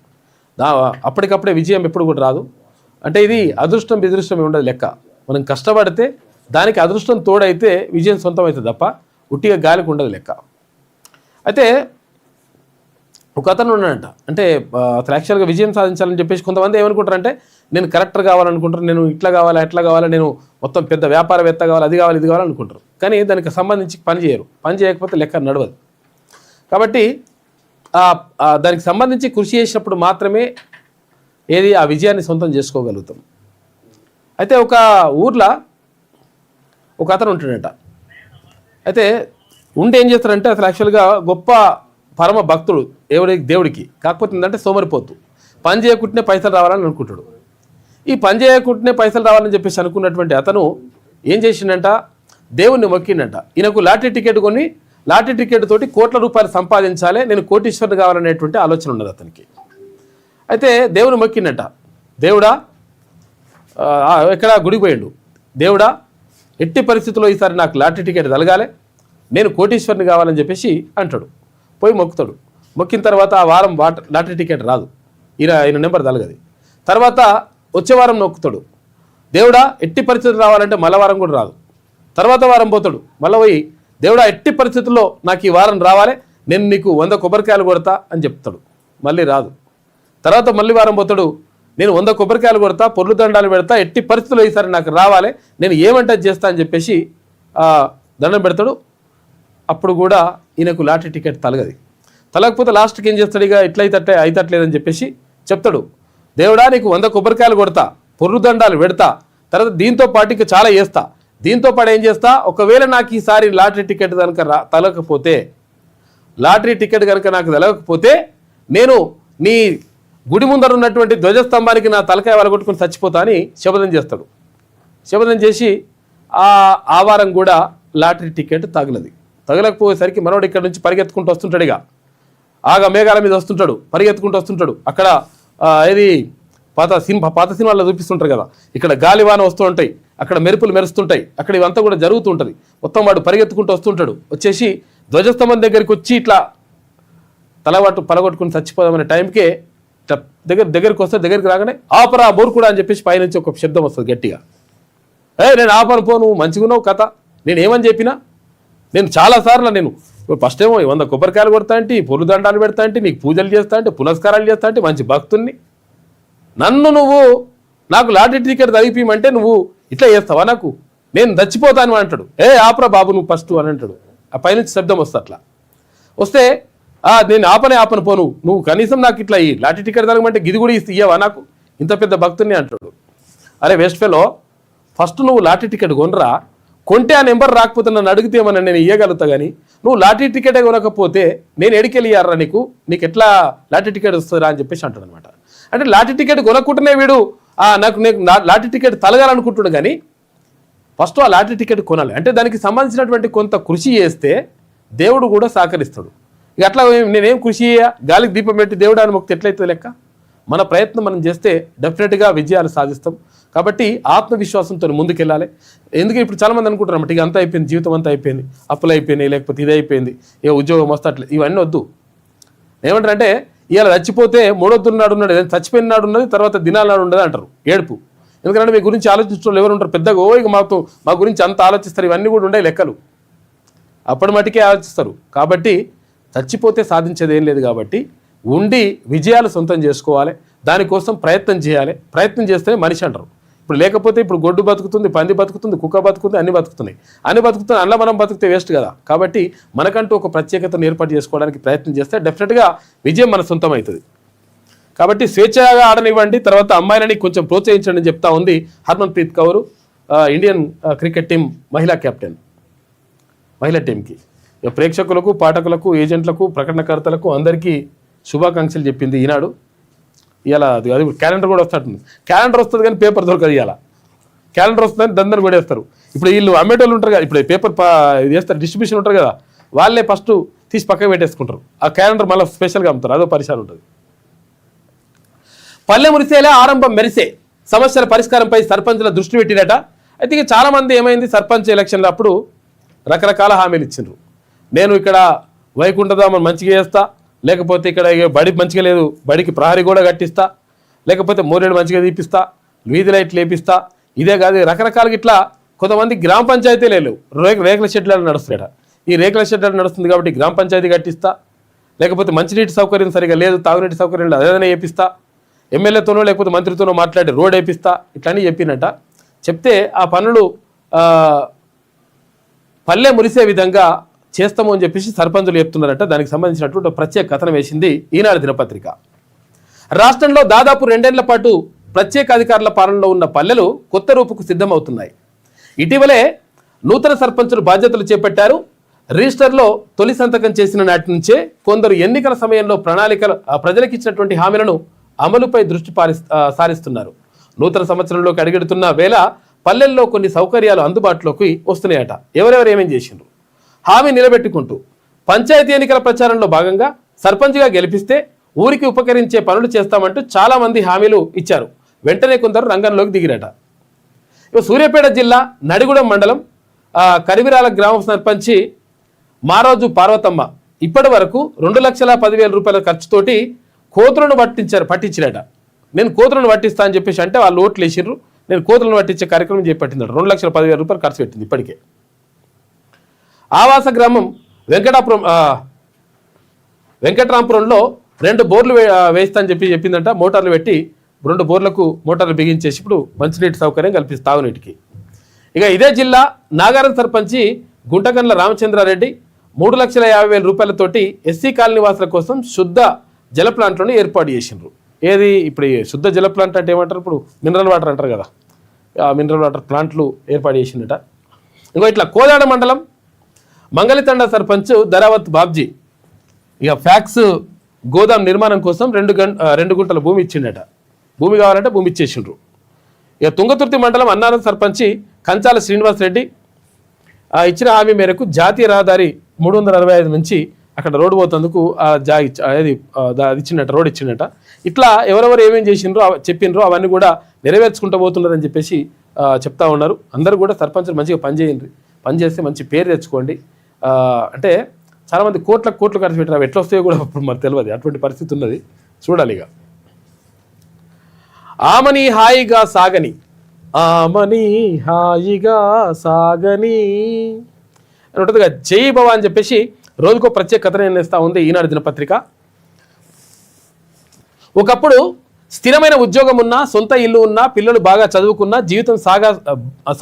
S3: అప్పటికప్పుడే విజయం ఎప్పుడు కూడా రాదు. అంటే ఇది అదృష్టం బెదృష్టం ఉండదు లెక్క. మనం కష్టపడితే దానికి అదృష్టం తోడైతే విజయం సొంతం అవుతుంది తప్ప ఉట్టిగా గాలికి ఉండదు లెక్క. అయితే ఒక అతను ఉన్నాడంట. అంటే అతను యాక్చువల్గా విజయం సాధించాలని చెప్పేసి కొంతమంది ఏమనుకుంటారంటే నేను కలెక్టర్ కావాలనుకుంటారు, నేను ఇట్లా కావాలి అట్లా కావాలి, నేను మొత్తం పెద్ద వ్యాపారవేత్త కావాలి, అది కావాలి ఇది కావాలనుకుంటారు. కానీ దానికి సంబంధించి పని చేయరు. పని చేయకపోతే లెక్క నడవదు. కాబట్టి దానికి సంబంధించి కృషి చేసినప్పుడు మాత్రమే ఏది ఆ విజయాన్ని సొంతం చేసుకోగలుగుతాం. అయితే ఒక ఊర్లో ఒక అతను ఉంటాడట. అయితే ఉండి ఏం చేస్తారంటే అసలు యాక్చువల్గా గొప్ప పరమ భక్తుడు దేవుడికి. కాకపోతే ఏంటంటే సోమరిపోతు, పని చేయకుండానే పైసలు రావాలని అనుకుంటాడు. ఈ పని చేయకుండానే పైసలు రావాలని చెప్పేసి అనుకున్నటువంటి అతను ఏం చేసిండంట, దేవుణ్ణి మొక్కిండంట. ఈయనకు లాటరీ టికెట్ కొని లాటరీ టికెట్ తోటి కోట్ల రూపాయలు సంపాదించాలి, నేను కోటీశ్వరుడు కావాలనేటువంటి ఆలోచన ఉన్నది అతనికి. అయితే దేవుని మొక్కిండంట. దేవుడా, ఎక్కడ గుడికి పోయిండు, దేవుడా ఎట్టి పరిస్థితుల్లో ఈసారి నాకు లాటరీ టికెట్ తలగాలి, నేను కోటీశ్వరుని కావాలని చెప్పేసి అంటాడు. పోయి మొక్కుతాడు. మొక్కిన తర్వాత ఆ వారం లాటరీ టికెట్ రాదు, ఈయన నెంబర్ తలగది. తర్వాత వచ్చే వారం నొక్కుతాడు. దేవుడా ఎట్టి పరిస్థితులు రావాలంటే మళ్ళా వారం కూడా రాదు. తర్వాత వారం పోతాడు, మళ్ళీ పోయి దేవుడా ఎట్టి పరిస్థితుల్లో నాకు ఈ వారం రావాలి, నేను నీకు 100 కొబ్బరికాయలు కొడతా అని చెప్తాడు. మళ్ళీ రాదు. తర్వాత మళ్ళీ వారం పోతాడు, నేను 100 కొబ్బరికాయలు కొడతా, పొర్లు దండాలు పెడతా, ఎట్టి పరిస్థితుల్లో ఈసారి నాకు రావాలి, నేను ఏమంటే చేస్తా అని చెప్పేసి దండం పెడతాడు. అప్పుడు కూడా ఈయనకు లాటరీ టికెట్ తలగది. తలగకపోతే లాస్ట్కి ఏం చేస్తాడు, ఇక ఇట్లయితే అయితట్లేదని చెప్పేసి చెప్తాడు. దేవుడా నీకు 100 కొబ్బరికాయలు కొడతా, పొర్లు దండాలు పెడతా, తర్వాత దీంతో పాటు ఇంకా చాలా చేస్తా, దీంతో పాటు ఏం చేస్తా, ఒకవేళ నాకు ఈసారి లాటరీ టికెట్ కనుక తలగకపోతే, లాటరీ టికెట్ కనుక నాకు తలగకపోతే నేను నీ గుడి ముందర ఉన్నటువంటి ధ్వజస్తంభానికి నా తలకాయ వలగొట్టుకుని చచ్చిపోతా అని శపథం చేస్తాడు. శపథం చేసి ఆ వారం కూడా లాటరీ టికెట్ తగలకపోయేసరికి మనోడు ఇక్కడ నుంచి పరిగెత్తుకుంటూ వస్తుంటాడు. ఇక మేఘాల మీద వస్తుంటాడు, పరిగెత్తుకుంటూ వస్తుంటాడు. అక్కడ ఏది పాత సినిమాల్లో చూపిస్తుంటారు కదా, ఇక్కడ గాలివాన వస్తూ ఉంటాయి, అక్కడ మెరుపులు మెరుస్తుంటాయి, అక్కడ ఇవంతా కూడా జరుగుతుంటుంది. మొత్తం వాడు పరిగెత్తుకుంటూ వస్తుంటాడు. వచ్చేసి ధ్వజస్తంభం దగ్గరికి వచ్చి ఇట్లా తలవాటు పలగొట్టుకుని చచ్చిపోదామనే టైంకే ఇట్లా దగ్గరికి వస్తే, దగ్గరికి రాగానే ఆపరా బోర్కుడా అని చెప్పేసి పైనుంచి ఒక శబ్దం వస్తుంది గట్టిగా. నేను ఆపను పో, నువ్వు మంచిగున్నావు కథ, నేను ఏమని చెప్పినా, నేను చాలాసార్లు నేను ఫస్ట్ ఏమో 100 కొబ్బరికాయలు కొడతా అంటే, పొర్లు దండాలు పెడతా అంటే, నీకు పూజలు చేస్తా అంటే, పునస్కారాలు చేస్తా అంటే, మంచి భక్తుణ్ణి, నన్ను నువ్వు నాకు లాటరీ టికెట్ తగిపిమంటే నువ్వు ఇట్లా చేస్తావా, నాకు నేను చచ్చిపోతాను అంటాడు. ఆపరా బాబు నువ్వు ఫస్ట్ అని అంటాడు. ఆ పైనుంచి శబ్దం వస్తుంది. అట్లా వస్తే నేను ఆపను పోను, నువ్వు కనీసం నాకు ఇట్లా ఈ లాటరీ టికెట్ తగమంటే గిది కూడా ఇయ్యవా నాకు, ఇంత పెద్ద భక్తుని అంటాడు. అరే వేస్ట్ ఫెలో, ఫస్ట్ నువ్వు లాటరీ టికెట్ కొనరా, కొంటే ఆ నెంబర్ రాకపోతే నన్ను అడిగితే ఏమన్నా నేను ఇయ్యగలుగుతా, కానీ నువ్వు లాటరీ టికెటే కొనకపోతే నేను ఎడికెళ్ళియారా, నీకు ఎట్లా లాటరీ టికెట్ వస్తుందా అని చెప్పేసి అంటాడు అనమాట. అంటే లాటరీ టికెట్ కొనకుండానే వీడు నాకు లాటరీ టికెట్ తలగాలనుకుంటున్నాడు, కానీ ఫస్ట్ ఆ లాటరీ టికెట్ కొనాలి. అంటే దానికి సంబంధించినటువంటి కొంత కృషి చేస్తే దేవుడు కూడా సహకరిస్తాడు. ఇక అట్లా నేనేం కృషి చేయ, గాలికి దీపం పెట్టి దేవుడు అని మొక్కితే ఎట్లయితే లెక్క. మన ప్రయత్నం మనం చేస్తే డెఫినెట్గా విజయాలు సాధిస్తాం. కాబట్టి ఆత్మవిశ్వాసంతో ముందుకెళ్ళాలి. ఎందుకంటే ఇప్పుడు చాలామంది అనుకుంటారు అన్నమాట, ఇక అంతా అయిపోయింది, జీవితం అంతా అయిపోయింది, అప్పులు అయిపోయినాయి, లేకపోతే ఇది అయిపోయింది, ఉద్యోగం వస్తట్లేదు, ఇవన్నీ వద్దు. ఏమంటారంటే ఇవాళ చచ్చిపోతే మూడొద్దు నాడు ఉన్నాడు, చచ్చిపోయిన నాడు ఉన్నది, తర్వాత దినాల నాడు ఉండదు అంటారు. ఏడుపు. ఎందుకంటే మీ గురించి ఆలోచించడం ఎవరు ఉంటారు పెద్దగా, ఇక మా గురించి అంత ఆలోచిస్తారు, ఇవన్నీ కూడా ఉండే లెక్కలు, అప్పటి మటుకే ఆలోచిస్తారు. కాబట్టి చచ్చిపోతే సాధించేది ఏం లేదు. కాబట్టి ఉండి విజయాలు సొంతం చేసుకోవాలి, దానికోసం ప్రయత్నం చేయాలి. ప్రయత్నం చేస్తేనే మనిషి అంటారు. ఇప్పుడు లేకపోతే ఇప్పుడు గొడ్డు బతుకుతుంది, పంది బతుకుతుంది, కుక్క బతుకుతుంది, అన్ని బతుకుతున్నాయి. అలా మనం బతుకుతే వేస్ట్ కదా. కాబట్టి మనకంటూ ఒక ప్రత్యేకతను ఏర్పాటు చేసుకోవడానికి ప్రయత్నం చేస్తే డెఫినెట్గా విజయం మన సొంతం అవుతుంది. కాబట్టి స్వేచ్ఛగా ఆడనివ్వండి, తర్వాత అమ్మాయిలని కొంచెం ప్రోత్సహించండి అని చెప్తా ఉంది Harmanpreet Kaur, Indian cricket team మహిళా కెప్టెన్. మహిళా టీంకి ప్రేక్షకులకు, పాఠకులకు, ఏజెంట్లకు, ప్రకటనకర్తలకు అందరికీ శుభాకాంక్షలు చెప్పింది ఈనాడు. ఇవాళ అది క్యాలెండర్ కూడా వస్తుంది. క్యాలెండర్ వస్తుంది కానీ పేపర్ దొరకదు. ఇవాళ క్యాలెండర్ వస్తుందని దందరు కొడేస్తారు. ఇప్పుడు వీళ్ళు అమ్మేటోళ్ళు ఉంటారు కదా, ఇప్పుడు పేపర్ చేస్తారు, డిస్ట్రిబ్యూషన్ ఉంటారు కదా, వాళ్ళే ఫస్ట్ తీసి పక్కన పెట్టేసుకుంటారు. ఆ క్యాలెండర్ మళ్ళీ స్పెషల్గా అమ్ముతారు, అదో పరిసరాలు ఉంటుంది. పల్లె మురిసేలా ఆరంభం మెరిసే, సమస్యల పరిష్కారంపై సర్పంచ్ల దృష్టి పెట్టినట. అయితే ఇక చాలామంది ఏమైంది, సర్పంచ్ ఎలక్షన్లు అప్పుడు రకరకాల హామీలు ఇచ్చిండ్రు. నేను ఇక్కడ వైకుంఠధామని మంచిగా చేస్తా, లేకపోతే ఇక్కడ బడి మంచిగా లేదు, బడికి ప్రహరీ కూడా కట్టిస్తా, లేకపోతే మోరేడు మంచిగా తీపిస్తా, వీధి లైట్లు వేపిస్తా, ఇదే కాదు రకరకాలుగా ఇట్లా. కొంతమంది గ్రామ పంచాయతీ లేవు, రేకుల షెడ్లలో నడుస్తాయట. ఈ రేకుల షెడ్లలో నడుస్తుంది కాబట్టి గ్రామ పంచాయతీ కట్టిస్తా, లేకపోతే మంచినీటి సౌకర్యం సరిగా లేదు, తాగునీటి సౌకర్యం లేదు, అదేదైనా వేపిస్తా, ఎమ్మెల్యేతోనో లేకపోతే మంత్రితోనో మాట్లాడి రోడ్ వేపిస్తా, ఇట్లని చెప్పినట్ట. చెప్తే ఆ పనులు పల్లె మురిసే విధంగా చేస్తాము అని చెప్పేసి సర్పంచులు చెప్తున్నారట. దానికి సంబంధించినటువంటి ప్రత్యేక కథనం వేసింది ఈనాడు దినపత్రిక. రాష్ట్రంలో దాదాపు 2 ఏళ్ల పాటు ప్రత్యేక అధికారుల పాలనలో ఉన్న పల్లెలు కొత్త రూపుకు సిద్ధమవుతున్నాయి. ఇటీవలే నూతన సర్పంచులు బాధ్యతలు చేపట్టారు. రిజిస్టర్లో తొలి సంతకం చేసిన నాటి నుంచే కొందరు ఎన్నికల సమయంలో ప్రణాళికలు ప్రజలకు ఇచ్చినటువంటి హామీలను అమలుపై దృష్టి సారిస్తున్నారు. నూతన సంవత్సరంలోకి అడుగెడుతున్న వేళ పల్లెల్లో కొన్ని సౌకర్యాలు అందుబాటులోకి వస్తున్నాయట. ఎవరెవరు ఏమేం చేసిండ్రు? హామీ నిలబెట్టుకుంటూ పంచాయతీ ఎన్నికల ప్రచారంలో భాగంగా సర్పంచ్గా గెలిపిస్తే ఊరికి ఉపకరించే పనులు చేస్తామంటూ చాలా మంది హామీలు ఇచ్చారు. వెంటనే కొందరు రంగంలోకి దిగిరట. సూర్యాపేట జిల్లా నడిగూడెం మండలం కరివిరాల గ్రామ సర్పంచి మారోజు పార్వతమ్మ ఇప్పటి వరకు 2,10,000 రూపాయల ఖర్చుతోటి కోతులను పట్టించినట. నేను కోతులను పట్టిస్తా అని చెప్పేసి అంటే వాళ్ళు ఓట్లు వేసిర్రు. నేను కోతులను పట్టించే కార్యక్రమం చేపట్టిందట. 2,10,000 రూపాయలు ఖర్చు పెట్టింది ఇప్పటికే. ఆవాస గ్రామం వెంకటరాంపురంలో 2 బోర్లు వేస్తా అని చెప్పిందంట. మోటార్లు పెట్టి 2 బోర్లకు మోటార్లు బిగించేసి ఇప్పుడు మంచినీటి సౌకర్యం కల్పిస్తుంది తాగునీటికి. ఇక ఇదే జిల్లా నాగారం సర్పంచి గుంటగండ్ల రామచంద్రారెడ్డి 3,50,000 రూపాయలతోటి ఎస్సీ కాలనీ వాసుల కోసం శుద్ధ జల ప్లాంట్లను ఏర్పాటు చేసిండ్రు. ఏది ఇప్పుడు శుద్ధ జల ప్లాంట్ అంటే ఏమంటారు? ఇప్పుడు మినరల్ వాటర్ అంటారు కదా, ఆ మినరల్ వాటర్ ప్లాంట్లు ఏర్పాటు చేసిండట. ఇంకో ఇట్లా కోదాడ మండలం మంగళితండ సర్పంచ్ ధరావత్ బాబ్జీ ఇక ఫ్యాక్స్ గోదాం నిర్మాణం కోసం 2 గుంటల భూమి ఇచ్చిండట. భూమి కావాలంటే భూమి ఇచ్చేసిండ్రు. ఇక తుంగతుర్తి మండలం అన్నారం సర్పంచి కంచాల శ్రీనివాసరెడ్డి ఇచ్చిన హామీ మేరకు జాతీయ రహదారి 365 నుంచి అక్కడ రోడ్డు పోతందుకు ఇచ్చిండట, రోడ్ ఇచ్చిండట. ఇట్లా ఎవరెవరు ఏమేం చెప్పిండ్రో అవన్నీ కూడా నెరవేర్చుకుంటూ పోతున్నారని చెప్పేసి చెప్తా ఉన్నారు. అందరూ కూడా సర్పంచులు మంచిగా పనిచేస్తే మంచి పేరు తెచ్చుకోండి. అంటే చాలామంది కోట్లు ఖర్చు పెట్టారు. అవి ఎట్లా వస్తాయో కూడా ఇప్పుడు మరి తెలియదు. అటువంటి పరిస్థితి ఉన్నది, చూడాలి. ఇక ఆమని హాయిగా సాగని అని ఉంటుందిగా. జై భవ అని చెప్పేసి రోజుకో ప్రత్యేక కథనం నిర్ణయిస్తూ ఉంది ఈనాడు దినపత్రిక. ఒకప్పుడు స్థిరమైన ఉద్యోగం ఉన్నా, సొంత ఇల్లు ఉన్నా, పిల్లలు బాగా చదువుకున్నా జీవితం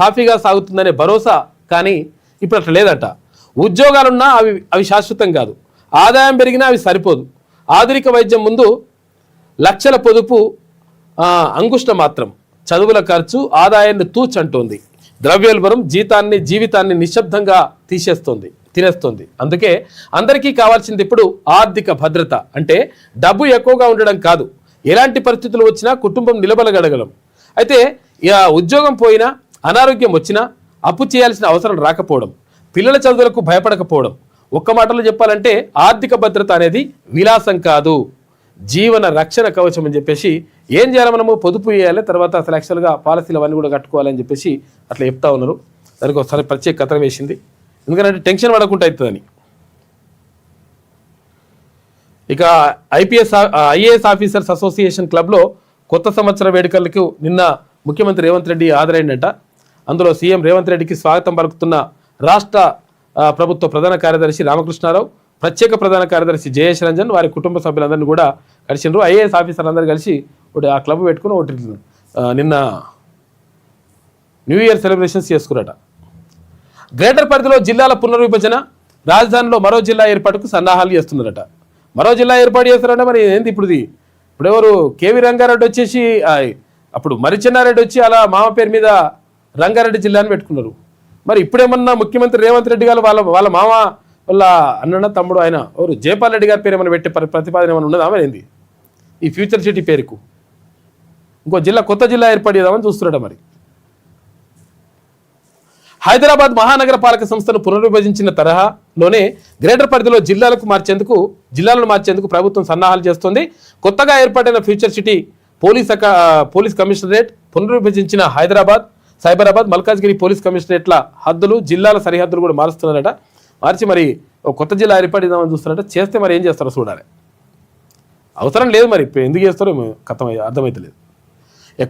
S3: సాఫీగా సాగుతుందనే భరోసా కానీ ఇప్పుడు అట్లా లేదట. ఉద్యోగాలున్నా అవి శాశ్వతం కాదు. ఆదాయం పెరిగినా అవి సరిపోదు. ఆధునిక వైద్యం ముందు లక్షల పొదుపు అంగుష్ట మాత్రం. చదువుల ఖర్చు ఆదాయాన్ని తూచంటోంది. ద్రవ్యోల్బణం జీవితాన్ని నిశ్శబ్దంగా తినేస్తోంది. అందుకే అందరికీ కావాల్సింది ఇప్పుడు ఆర్థిక భద్రత. అంటే డబ్బు ఎక్కువగా ఉండడం కాదు, ఎలాంటి పరిస్థితులు వచ్చినా కుటుంబం నిలబడగలగలం. అయితే ఉద్యోగం పోయినా, అనారోగ్యం వచ్చినా అప్పు చేయాల్సిన అవసరం రాకపోవడం, పిల్లల చదువులకు భయపడకపోవడం. ఒక్క మాటలో చెప్పాలంటే ఆర్థిక భద్రత అనేది విలాసం కాదు, జీవన రక్షణ కవచం అని చెప్పేసి ఏం చేయాలి? మనము పొదుపు చేయాలి, తర్వాత అసలు యాక్చువల్గా పాలసీలు అవన్నీ కూడా కట్టుకోవాలని చెప్పేసి అట్లా చెప్తా ఉన్నారు. దానికి ఒకసారి ప్రత్యేక కథనం వేసింది, ఎందుకంటే టెన్షన్ పడకుండా అవుతుందని. ఇక ఐఏఎస్ ఆఫీసర్స్ అసోసియేషన్ క్లబ్లో కొత్త సంవత్సర వేడుకలకు నిన్న ముఖ్యమంత్రి రేవంత్ రెడ్డి హాజరైందట. అందులో సీఎం రేవంత్ రెడ్డికి స్వాగతం పలుకుతున్న రాష్ట్ర ప్రభుత్వ ప్రధాన కార్యదర్శి రామకృష్ణారావు, ప్రత్యేక ప్రధాన కార్యదర్శి జయేష్ రంజన్, వారి కుటుంబ సభ్యులందరినీ కూడా కలిసిండ్రు. ఐఏఎస్ ఆఫీసర్లందరూ కలిసి ఆ క్లబ్ పెట్టుకుని ఒకటి నిన్న న్యూ ఇయర్ సెలబ్రేషన్స్ చేసుకున్నట. గ్రేటర్ పరిధిలో జిల్లాల పునర్విభజన, రాజధానిలో మరో జిల్లా ఏర్పాటుకు సన్నాహాలు చేస్తున్నారట. మరో జిల్లా ఏర్పాటు చేస్తారంటే మరి ఏంది ఇప్పుడు ఎవరు కేవీ రంగారెడ్డి వచ్చేసి అప్పుడు మరిచెన్నారెడ్డి వచ్చి అలా మామ పేరు మీద రంగారెడ్డి జిల్లాని పెట్టుకున్నారు. మరి ఇప్పుడేమన్నా ముఖ్యమంత్రి రేవంత్ రెడ్డి గారు వాళ్ళ మామ వాళ్ళ అన్న తమ్ముడు ఆయన ఎవరు జయపాల్ రెడ్డి గారి పేరు ఏమైనా పెట్టే ప్రతిపాదన ఏమైనా ఉన్నదా మరి ఏంది? ఈ ఫ్యూచర్ సిటీ పేరుకు ఇంకో కొత్త జిల్లా ఏర్పాటు చేద్దామని చూస్తున్నాడు. మరి హైదరాబాద్ మహానగర పాలక సంస్థను పునర్విభజించిన తరహాలోనే గ్రేటర్ పరిధిలో జిల్లాలను మార్చేందుకు ప్రభుత్వం సన్నాహాలు చేస్తోంది. కొత్తగా ఏర్పాటైన ఫ్యూచర్ సిటీ పోలీస్ కమిషనరేట్, పునర్విభజించిన హైదరాబాద్, సైబరాబాద్, మల్కాజ్గిరి పోలీస్ కమిషనరేట్ల హద్దులు, జిల్లాల సరిహద్దులు కూడా మారుస్తున్నారట. మార్చి మరి ఒక కొత్త జిల్లా ఏర్పడిద్దామని చూస్తున్నారట. చేస్తే మరి ఏం చేస్తారో చూడాలి. అవసరం లేదు, మరి ఎందుకు చేస్తారో అర్థమైతలేదు.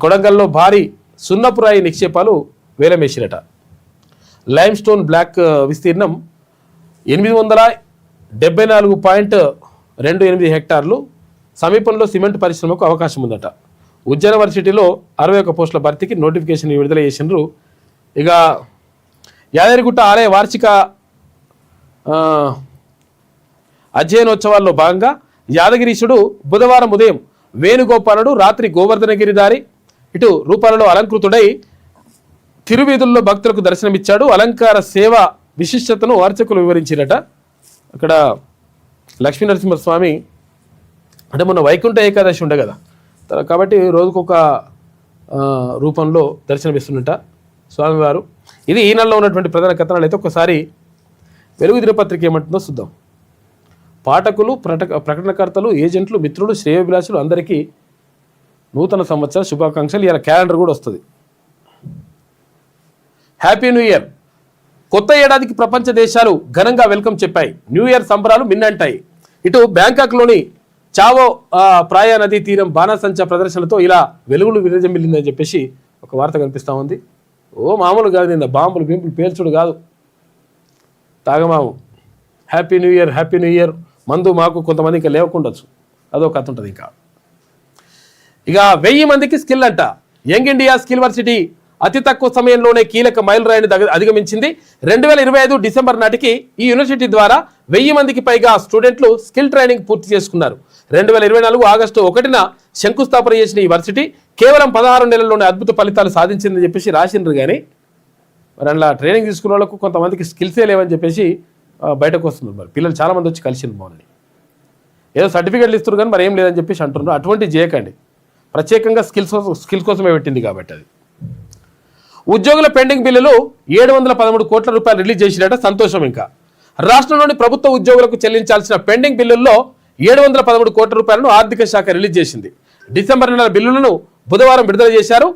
S3: కొడంగల్లో భారీ సున్నపురాయి నిక్షేపాలు వేలమేసిరట. లైమ్ స్టోన్ బ్లాక్ విస్తీర్ణం 874.2 2.8 హెక్టార్లు. సమీపంలో సిమెంట్ పరిశ్రమకు అవకాశం ఉందట. ఉజ్జయిన్ యూనివర్సిటీలో 61 పోస్టుల భర్తీకి నోటిఫికేషన్ విడుదల చేసినారు. ఇక యాదగిరిగుట్ట ఆలయ వార్షిక అధ్యయనోత్సవాల్లో భాగంగా యాదగిరీశుడు బుధవారం ఉదయం వేణుగోపాలుడు, రాత్రి గోవర్ధనగిరిదారి ఇటు రూపాలలో అలంకృతుడై తిరువీధుల్లో భక్తులకు దర్శనమిచ్చాడు. అలంకార సేవ విశిష్టతను అర్చకులు వివరించినట. అక్కడ లక్ష్మీనరసింహస్వామి అంటే మొన్న వైకుంఠ ఏకాదశి ఉండే కదా, కాబట్టి రోజుకొక రూపంలో దర్శనమిస్తున్నట స్వామివారు. ఇది ఈ నెలలో ఉన్నటువంటి ప్రధాన కథనాలు. అయితే ఒకసారి వెలుగు దినపత్రిక ఏమంటుందో చూద్దాం. పాఠకులు, ప్రకటనకర్తలు, ఏజెంట్లు, మిత్రులు, శ్రేయోభిలాషులు అందరికీ నూతన సంవత్సర శుభాకాంక్షలు. ఇలా క్యాలెండర్ కూడా వస్తుంది. Happy new year. కొత్త ఏడాదికి ప్రపంచ దేశాలు ఘనంగా వెల్కమ్ చెప్పాయి. న్యూ ఇయర్ సంబరాలు మిన్నంటాయి. ఇటు బ్యాంకాక్లోని చావో ప్రాయ నదీ తీరం బాణాసంచా ప్రదర్శనలతో ఇలా వెలుగులు విరజమిల్లిందని చెప్పేసి ఒక వార్త కనిపిస్తూ ఉంది. మామూలు కాదు, బాంబులు బింపులు పేల్చుడు కాదు, తాగమాము. Happy new year, happy new year. మందు మాకు కొంతమంది ఇంకా లేవకుండొచ్చు, అదో కథ ఉంటుంది. ఇక 1000 మందికి స్కిల్ అంట. యంగ్ ఇండియా స్కిల్ వర్సిటీ అతి తక్కువ సమయంలోనే కీలక మైలురాయిని అధిగమించింది. 2025 డిసెంబర్ నాటికి ఈ యూనివర్సిటీ ద్వారా 1000 మందికి పైగా స్టూడెంట్లు స్కిల్ ట్రైనింగ్ పూర్తి చేసుకున్నారు. 2024 ఆగస్టు 1న శంకుస్థాపన చేసిన ఈ వర్సిటీ కేవలం 16 నెలల్లోనే అద్భుత ఫలితాలు సాధించిందని చెప్పేసి రాసిండ్రు. కానీ మరి అలా ట్రైనింగ్ తీసుకున్న వాళ్ళకు కొంతమందికి స్కిల్సే లేవని చెప్పేసి బయటకు వస్తున్నారు. మరి పిల్లలు చాలామంది వచ్చి కలిసింది బాగుంది. ఏదో సర్టిఫికేట్లు ఇస్తారు కానీ మరి ఏం లేదని చెప్పేసి అంటున్నారు. అటువంటి చేయకండి, ప్రత్యేకంగా స్కిల్స్ కోసమే పెట్టింది కాబట్టి. అది ఉద్యోగుల పెండింగ్ బిల్లులు 713 కోట్ల రూపాయలు రిలీజ్ చేసినట్ట. సంతోషం. ఇంకా రాష్ట్రంలోని ప్రభుత్వ ఉద్యోగులకు చెల్లించాల్సిన పెండింగ్ బిల్లుల్లో 713 కోట్ల రూపాయలను ఆర్థిక శాఖ రిలీజ్ చేసింది. డిసెంబర్ నెల బిల్లులను బుధవారం విడుదల చేశారు.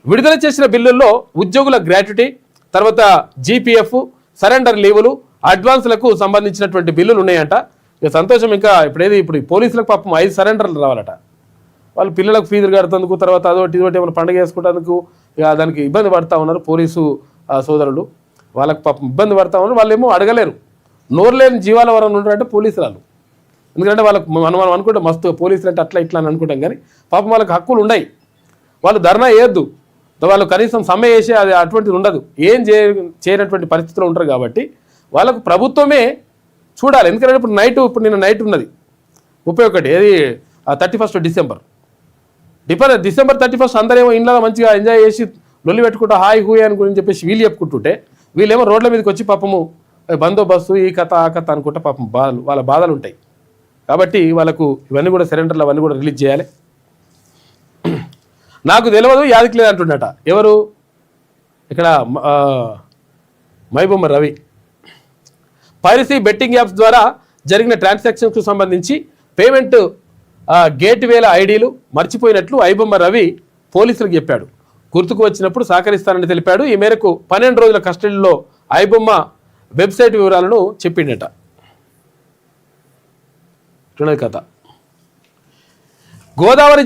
S3: విడుదల చేసిన బిల్లుల్లో ఉద్యోగుల గ్రాట్యుటీ, తర్వాత జీపీఎఫ్, సరెండర్ లీవులు, అడ్వాన్స్లకు సంబంధించినటువంటి బిల్లులు ఉన్నాయంట. ఇక సంతోషం. ఇంకా ఇప్పుడు పోలీసులకు పాపం 5 సరెండర్లు రావాలట. వాళ్ళు పిల్లలకు ఫీజులు కడుతందుకు, తర్వాత అదొకటి ఇదొకటి ఏమైనా పండుగ చేసుకుంటేందుకు ఇక దానికి ఇబ్బంది పడతా ఉన్నారు పోలీసు సోదరులు. వాళ్ళకు పాపం ఇబ్బంది పడతా ఉన్నారు. వాళ్ళు ఏమో అడగలేరు. నోరు లేని జీవాల వరం ఉంటారంటే పోలీసులు వాళ్ళు. ఎందుకంటే వాళ్ళకు మనం అనుకుంటాం మస్తు పోలీసులు అంటే అట్లా ఇట్లా అని అనుకుంటాం, కానీ పాపం వాళ్ళకి హక్కులు ఉన్నాయి. వాళ్ళు ధర్నా చేయొద్దు, వాళ్ళు కనీసం సమ్మె చేసే అది అటువంటిది ఉండదు. ఏం చేయనటువంటి పరిస్థితులు ఉంటారు. కాబట్టి వాళ్ళకు ప్రభుత్వమే చూడాలి. ఎందుకంటే ఇప్పుడు నిన్న నైట్ ఉన్నది 31, ఏది 31 డిసెంబర్. డిసెంబర్ 31 అందరేమో ఇంట్లో మంచిగా ఎంజాయ్ చేసి లొల్లి పెట్టుకుంటా హాయ్ హూయ్ అని గురించి చెప్పేసి వీళ్ళు చెప్పుకుంటుంటే, వీళ్ళేమో రోడ్ల మీదకి వచ్చి పాపము బందోబస్తు ఈ కథ ఆ కథ అనుకుంటా పాపం వాళ్ళ బాధలు ఉంటాయి. కాబట్టి వాళ్ళకు ఇవన్నీ కూడా సరెండర్లు అవన్నీ కూడా రిలీజ్ చేయాలి. నాకు తెలియదు యాదికి లేదు అంటున్నట. ఎవరు ఇక్కడ మైబొమ్మ రవి. పైరసీ బెట్టింగ్ యాప్స్ ద్వారా జరిగిన ట్రాన్సాక్షన్స్కు సంబంధించి పేమెంట్ గేట్వేల ఐడీలు మర్చిపోయినట్లు ఐబొమ్మ రవి పోలీసులకు చెప్పాడు. గుర్తుకు వచ్చినప్పుడు సహకరిస్తానని తెలిపాడు. ఈ మేరకు 12 రోజుల కస్టడీలో ఐబొమ్మ వెబ్సైట్ వివరాలను చెప్పిండట. చూడండి కథ. గోదావరి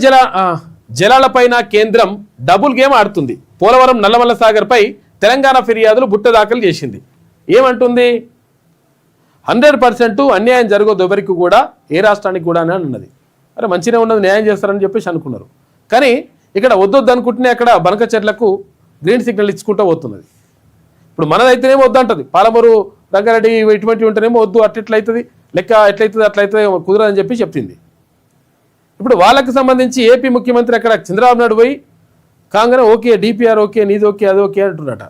S3: జలాలపైన కేంద్రం డబుల్ గేమ్ ఆడుతుంది. పోలవరం నల్లమల్ల సాగర్పై తెలంగాణ ఫిర్యాదులు బుట్ట దాఖలు చేసింది. ఏమంటుంది? 100% అన్యాయం జరగదు ఎవరికి కూడా, ఏ రాష్ట్రానికి కూడా అని అన్నది. అరే మంచిగా ఉన్నది, న్యాయం చేస్తారని చెప్పేసి అనుకున్నారు. కానీ ఇక్కడ వద్దొద్దు అనుకుంటేనే అక్కడ బనక చెట్లకు గ్రీన్ సిగ్నల్ ఇచ్చుకుంటూ పోతున్నది. ఇప్పుడు మనదైతేనేమో వద్దంటది, పాలమూరు రంగారెడ్డి ఇటువంటివి ఉంటేనేమో వద్దు, అట్లయితుంది లెక్క ఎట్లయితుంది అట్లయితే కుదరదని చెప్పి చెప్పింది. ఇప్పుడు వాళ్ళకి సంబంధించి ఏపీ ముఖ్యమంత్రి అక్కడ చంద్రబాబు నాయుడు పోయి కాంగ్రెస్ ఓకే, డిపిఆర్ ఓకే, నీది ఓకే, అది ఓకే అంటున్నట.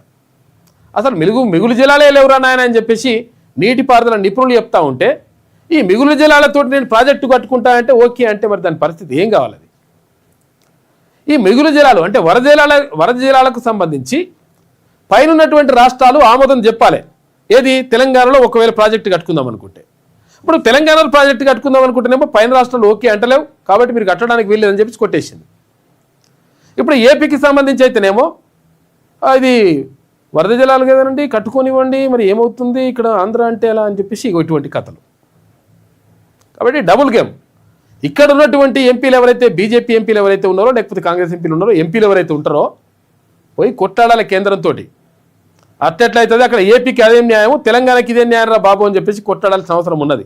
S3: అసలు మిగులు జలాలే లేవురా నాయన అని చెప్పేసి నీటిపారుదల నిపుణులు చెప్తా ఉంటే, ఈ మిగులు జలాలతో నేను ప్రాజెక్టు కట్టుకుంటా అంటే ఓకే అంటే మరి దాని పరిస్థితి ఏం కావాలి? ఈ మిగులు జలాలు అంటే వరద జలాలకు సంబంధించి పైన ఉన్నటువంటి రాష్ట్రాలు ఆమోదం చెప్పాలి. ఏది? తెలంగాణలో ఒకవేళ ప్రాజెక్టు కట్టుకుందాం అనుకుంటే, ఇప్పుడు తెలంగాణలో ప్రాజెక్టు కట్టుకుందాం అనుకుంటేనేమో పైన రాష్ట్రాలు ఓకే అంటలేవు, కాబట్టి మీరు కట్టడానికి వీల్లేదని చెప్పి కొట్టేసింది. ఇప్పుడు ఏపీకి సంబంధించి అయితేనేమో ఇది వరద జలాలు కదండి కట్టుకోనివ్వండి, మరి ఏమవుతుంది ఇక్కడ ఆంధ్ర అంటే ఎలా అని చెప్పేసి ఇటువంటి కథలు. కాబట్టి డబుల్ గేమ్. ఇక్కడ ఉన్నటువంటి ఎంపీలు ఎవరైతే బీజేపీ ఎంపీలు ఎవరైతే ఉన్నారో, లేకపోతే కాంగ్రెస్ ఎంపీలు ఉన్నారో, ఎంపీలు ఎవరైతే ఉంటారో పోయి కొట్టాడాలి కేంద్రంతో. అట్లయితుంది అక్కడ ఏపీకి అదేం న్యాయం, తెలంగాణకి ఇదే న్యాయం రా బాబు అని చెప్పేసి కొట్టాడాల్సిన అవసరం ఉన్నది.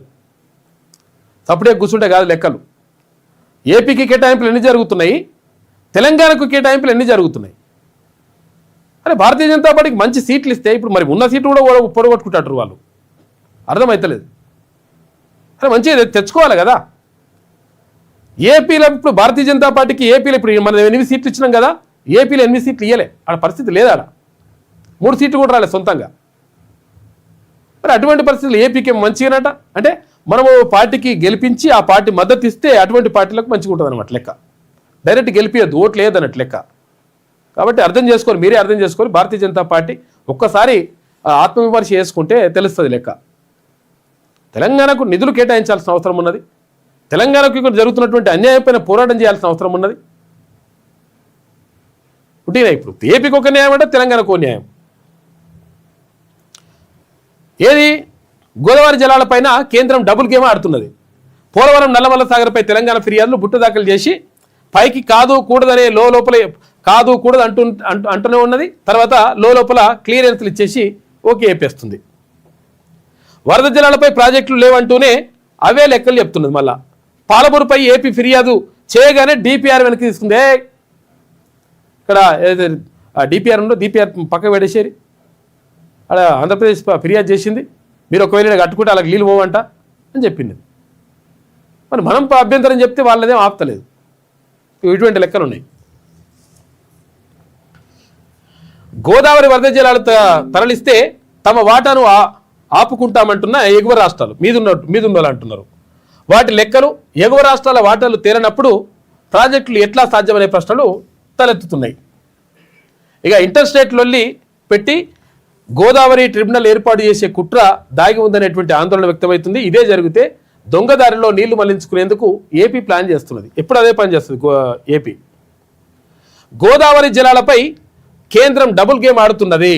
S3: అప్పుడే కూర్చుంటే కాదు లెక్కలు. ఏపీకి కేటాయింపులు ఎన్ని జరుగుతున్నాయి, తెలంగాణకు కేటాయింపులు ఎన్ని జరుగుతున్నాయి. అరే భారతీయ జనతా పార్టీకి మంచి సీట్లు ఇస్తే ఇప్పుడు మరి ఉన్న సీట్లు కూడా పొడగొట్టుకుంటారు వాళ్ళు. అర్థమవుతలేదు. అరే మంచిగా తెచ్చుకోవాలి కదా. ఏపీలో ఇప్పుడు భారతీయ జనతా పార్టీకి ఏపీలో ఇప్పుడు మనం 8 సీట్లు ఇచ్చినాం కదా, ఏపీలో 8 సీట్లు ఇవ్వలే. ఆడ పరిస్థితి లేదా, ఆడ 3 సీట్లు కూడా రాలేదు సొంతంగా. మరి అటువంటి పరిస్థితులు ఏపీకి మంచిగానట. అంటే మనము పార్టీకి గెలిపించి ఆ పార్టీ మద్దతు ఇస్తే అటువంటి పార్టీలకు మంచిగా ఉంటుంది అనమాట లెక్క. డైరెక్ట్ గెలిపియద్దు, ఓట్లు లేదన్నట్టు లెక్క. కాబట్టి అర్థం చేసుకోవాలి, మీరే అర్థం చేసుకోవాలి. భారతీయ జనతా పార్టీ ఒక్కసారి ఆత్మవిమర్శ చేసుకుంటే తెలుస్తుంది లెక్క. తెలంగాణకు నిధులు కేటాయించాల్సిన అవసరం ఉన్నది. తెలంగాణకు ఇక్కడ జరుగుతున్నటువంటి అన్యాయపైన పోరాటం చేయాల్సిన అవసరం ఉన్నది. పుట్టిన ఇప్పుడు ఏపీకి ఒక న్యాయం అంటే తెలంగాణకు న్యాయం. ఏది గోదావరి జలాలపైన కేంద్రం డబుల్ గేమ్ ఆడుతున్నది. పోలవరం నల్లమల్ల సాగర్పై తెలంగాణ ఫిర్యాదులు బుట్ట దాఖలు చేసి పైకి కాదు కూడదనే లోపల కాదు కూడదు అంటూనే ఉన్నది. తర్వాత లోపల క్లియరెన్స్లు ఇచ్చేసి ఓకే చెప్పేస్తుంది. వరద జలాలపై ప్రాజెక్టులు లేవంటూనే అవే లెక్కలు చెప్తున్నది. మళ్ళా పాలమూరుపై ఏపీ ఫిర్యాదు చేయగానే డిపిఆర్ వెనక్కి తీసుకుంది. ఇక్కడ డిపిఆర్ ఉందో డిపిఆర్ పక్క పెడేసేరి అక్కడ ఆంధ్రప్రదేశ్ ఫిర్యాదు చేసింది, మీరు ఒకవేళ కట్టుకుంటే అలాగ నీళ్ళు పోవంట అని చెప్పింది. మరి మనం అభ్యంతరం చెప్తే వాళ్ళదేం ఆపుతలేదు. ఇటువంటి లెక్కలు ఉన్నాయి. గోదావరి వరద జలాలు తరలిస్తే తమ వాటాను ఆపుకుంటామంటున్న ఎగువ రాష్ట్రాలు మీదున్న అంటున్నారు. వాటి లెక్కలు ఎగువ రాష్ట్రాల వాటాలు తేలినప్పుడు ప్రాజెక్టులు ఎట్లా సాధ్యమనే ప్రశ్నలు తలెత్తుతున్నాయి. ఇక ఇంటర్ స్టేట్ లొల్లి పెట్టి గోదావరి ట్రిబ్యునల్ ఏర్పాటు చేసే కుట్ర దాగి ఉందనేటువంటి ఆందోళన వ్యక్తమవుతుంది. ఇదే జరిగితే దొంగదారిలో నీళ్లు మళ్లించుకునేందుకు ఏపీ ప్లాన్ చేస్తున్నది. ఎప్పుడు అదే పని చేస్తుంది ఏపీ. గోదావరి జలాలపై కేంద్రం డబుల్ గేమ్ ఆడుతున్నది.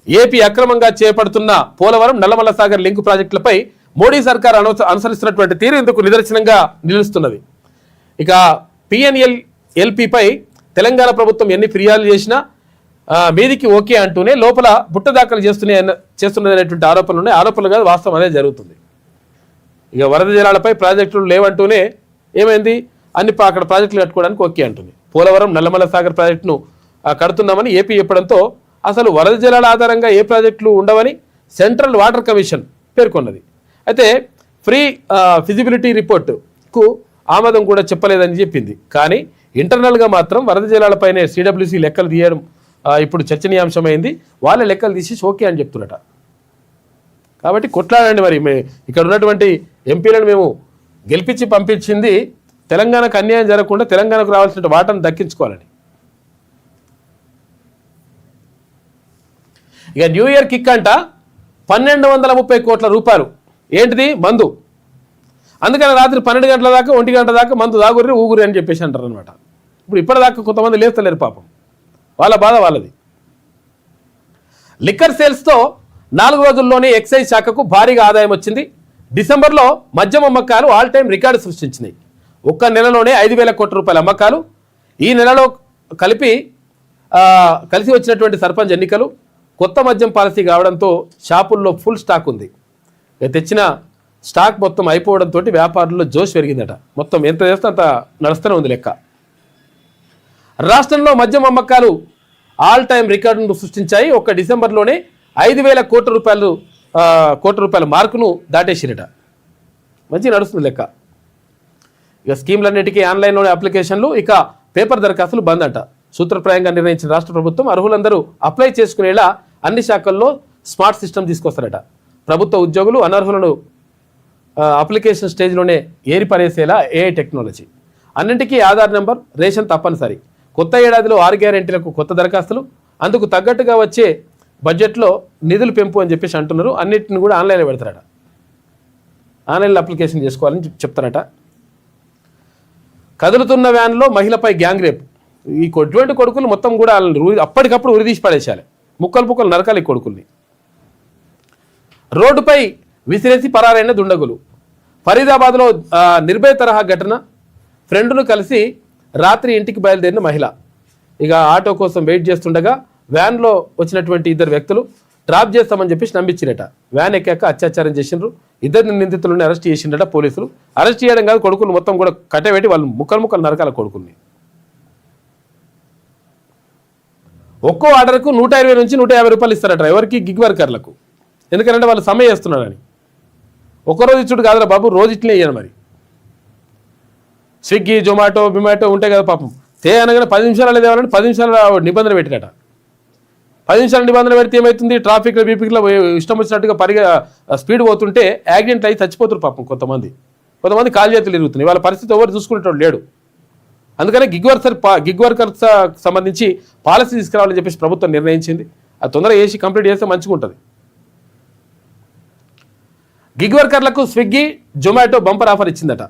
S3: ఏపీ అక్రమంగా చేపడుతున్న పోలవరం నల్లమల్ల సాగర్ లింక్ ప్రాజెక్టులపై మోడీ సర్కార్ అనుసరిస్తున్నటువంటి తీరు ఇందుకు నిదర్శనంగా నిలుస్తున్నది. ఇక పిఎన్ఎల్పై తెలంగాణ ప్రభుత్వం ఎన్ని ఫిర్యాదులు చేసినా మీదికి ఓకే అంటూనే లోపల బుట్ట దాఖలు చేస్తున్నదనేటువంటి ఆరోపణలు ఉన్నాయి. ఆరోపణలు కాదు, వాస్తవం అదే జరుగుతుంది. ఇక వరద జలాలపై ప్రాజెక్టులు లేవంటూనే ఏమైంది, అక్కడ ప్రాజెక్టులు కట్టుకోవడానికి ఓకే అంటుంది. పోలవరం నల్లమల్ల సాగర్ ప్రాజెక్టును కడుతున్నామని ఏపీ చెప్పడంతో అసలు వరద జలాల ఆధారంగా ఏ ప్రాజెక్టులు ఉండవని సెంట్రల్ వాటర్ కమిషన్ పేర్కొన్నది. అయితే ఫ్రీ ఫిజిబిలిటీ రిపోర్టుకు ఆమోదం కూడా చెప్పలేదని చెప్పింది. కానీ ఇంటర్నల్గా మాత్రం వరద జలాలపైనే సిడబ్ల్యూసీ లెక్కలు తీయడం ఇప్పుడు చర్చనీయాంశమైంది. వాళ్ళ లెక్కలు తీసి ఓకే అని చెప్తున్నట. కాబట్టి కొట్లాడండి. మరి ఇక్కడ ఉన్నటువంటి ఎంపీలను మేము గెలిపించి పంపించింది తెలంగాణకు అన్యాయం జరగకుండా తెలంగాణకు రావాల్సిన వాటాను దక్కించుకోవాలని. ఇక న్యూ ఇయర్ కిక్ అంట 1230 కోట్ల రూపాయలు. ఏంటిది? మందు. అందుకని రాత్రి 12 గంటల దాకా 1 గంట దాకా మందు దాగుర్రి ఊగురి అని చెప్పేసి అంటారు అనమాట. ఇప్పుడు ఇప్పటిదాకా కొంతమంది లేస్తలేరు పాపం, వాళ్ళ బాధ వాళ్ళది. లిక్కర్ సేల్స్తో 4 రోజుల్లోనే ఎక్సైజ్ శాఖకు భారీగా ఆదాయం వచ్చింది. డిసెంబర్లో మద్యం అమ్మకాలు ఆల్ టైమ్ రికార్డు సృష్టించినాయి. ఒక్క నెలలోనే 5,000 కోట్ల రూపాయల అమ్మకాలు. ఈ నెలలో కలిసి వచ్చినటువంటి సర్పంచ్ ఎన్నికలు, కొత్త మద్యం పాలసీ కావడంతో షాపుల్లో ఫుల్ స్టాక్ ఉంది. తెచ్చిన స్టాక్ మొత్తం అయిపోవడంతో వ్యాపారుల్లో జోష్ పెరిగిందట. మొత్తం ఎంత చేస్తే అంత నడుస్తూనే ఉంది లెక్క. రాష్ట్రంలో మద్యం అమ్మకాలు ఆల్ టైమ్ రికార్డును సృష్టించాయి. ఒక్క డిసెంబర్లోనే 5,000 కోట్ల రూపాయల మార్కును దాటేసిరట. మంచిగా నడుస్తుంది లెక్క. ఇక స్కీమ్లన్నిటికీ ఆన్లైన్లోనే అప్లికేషన్లు, ఇక పేపర్ దరఖాస్తులు బంద్ అంట. సూత్రప్రాయంగా నిర్ణయించిన రాష్ట్ర ప్రభుత్వం అర్హులందరూ అప్లై చేసుకునేలా అన్ని శాఖల్లో స్మార్ట్ సిస్టమ్ తీసుకొస్తారట. ప్రభుత్వ ఉద్యోగులు అనర్హులను అప్లికేషన్ స్టేజ్లోనే ఏరిపరేసేలా ఏఐ టెక్నాలజీ. అన్నింటికీ ఆధార్ నెంబర్, రేషన్ తప్పనిసరి. కొత్త ఏడాదిలో 6 గ్యారెంటీలకు కొత్త దరఖాస్తులు, అందుకు తగ్గట్టుగా వచ్చే బడ్జెట్లో నిధులు పెంపు అని చెప్పేసి అంటున్నారు. అన్నింటిని కూడా ఆన్లైన్లో పెడతారట. ఆన్లైన్లో అప్లికేషన్ చేసుకోవాలని చెప్తారట. కదులుతున్న వ్యాన్లో మహిళపై గ్యాంగ్ రేప్. ఈ ఇటువంటి కొడుకులు మొత్తం కూడా అప్పటికప్పుడు ఉరిదీసి పడేసాలి. ముక్కలు నరకాలి ఈ కొడుకుల్ని. రోడ్డుపై విసిరేసి పరారైన దుండగులు. ఫరీదాబాద్లో నిర్భయ తరహా ఘటన. ఫ్రెండ్ను కలిసి రాత్రి ఇంటికి బయలుదేరిన మహిళ. ఇక ఆటో కోసం వెయిట్ చేస్తుండగా వ్యాన్లో వచ్చినటువంటి 2 వ్యక్తులు డ్రాప్ చేస్తామని చెప్పేసి నమ్మించిరట. వ్యాన్ ఎక్కాక అత్యాచారం చేసిండ్రు. ఇద్దరు నిందితులను అరెస్ట్ చేసిండట పోలీసులు. అరెస్ట్ చేయడం కాదు, కొడుకులు మొత్తం కూడా కట్టబెట్టి వాళ్ళు ముక్కలు నరకాల కొడుకుల్ని. ఒక్కో ఆర్డర్కు 120 నుంచి 150 రూపాయలు ఇస్తారట ఎవరికి? గిగ్ వర్కర్లకు. ఎందుకంటే వాళ్ళు సమ్మె చేస్తున్నారని. ఒక్కరోజు ఇచ్చుడు కాదురా బాబు, రోజు ఇట్లే ఇయ్యాను. మరి స్విగ్గీ, జొమాటో, బిమాటో ఉంటాయి కదా పాపం, అనగానే 10 నిమిషాలు తేవాలని 10 నిమిషాల నిబంధన పెట్టినట. 10 నిమిషాల నిబంధన పెడితే ఏమవుతుంది? ట్రాఫిక్లో బీపీలో ఇష్టం వచ్చినట్టుగా స్పీడ్ పోతుంటే యాక్సిడెంట్ అయ్యి చచ్చిపోతారు పాపం కొంతమంది కాలు చేతులు ఇరుగుతున్నాయి. వాళ్ళ పరిస్థితి ఎవరు చూసుకునేటోడు లేడు. అందుకనే గిగ్ వర్కర్స్ సంబంధించి పాలసీ తీసుకురావాలని చెప్పేసి ప్రభుత్వం నిర్ణయించింది. అది తొందరగా చేసి కంప్లీట్ చేస్తే మంచిగా ఉంటుంది. గిగ్ వర్కర్లకు స్విగ్గీ, జొమాటో బంపర్ ఆఫర్ ఇచ్చిందట.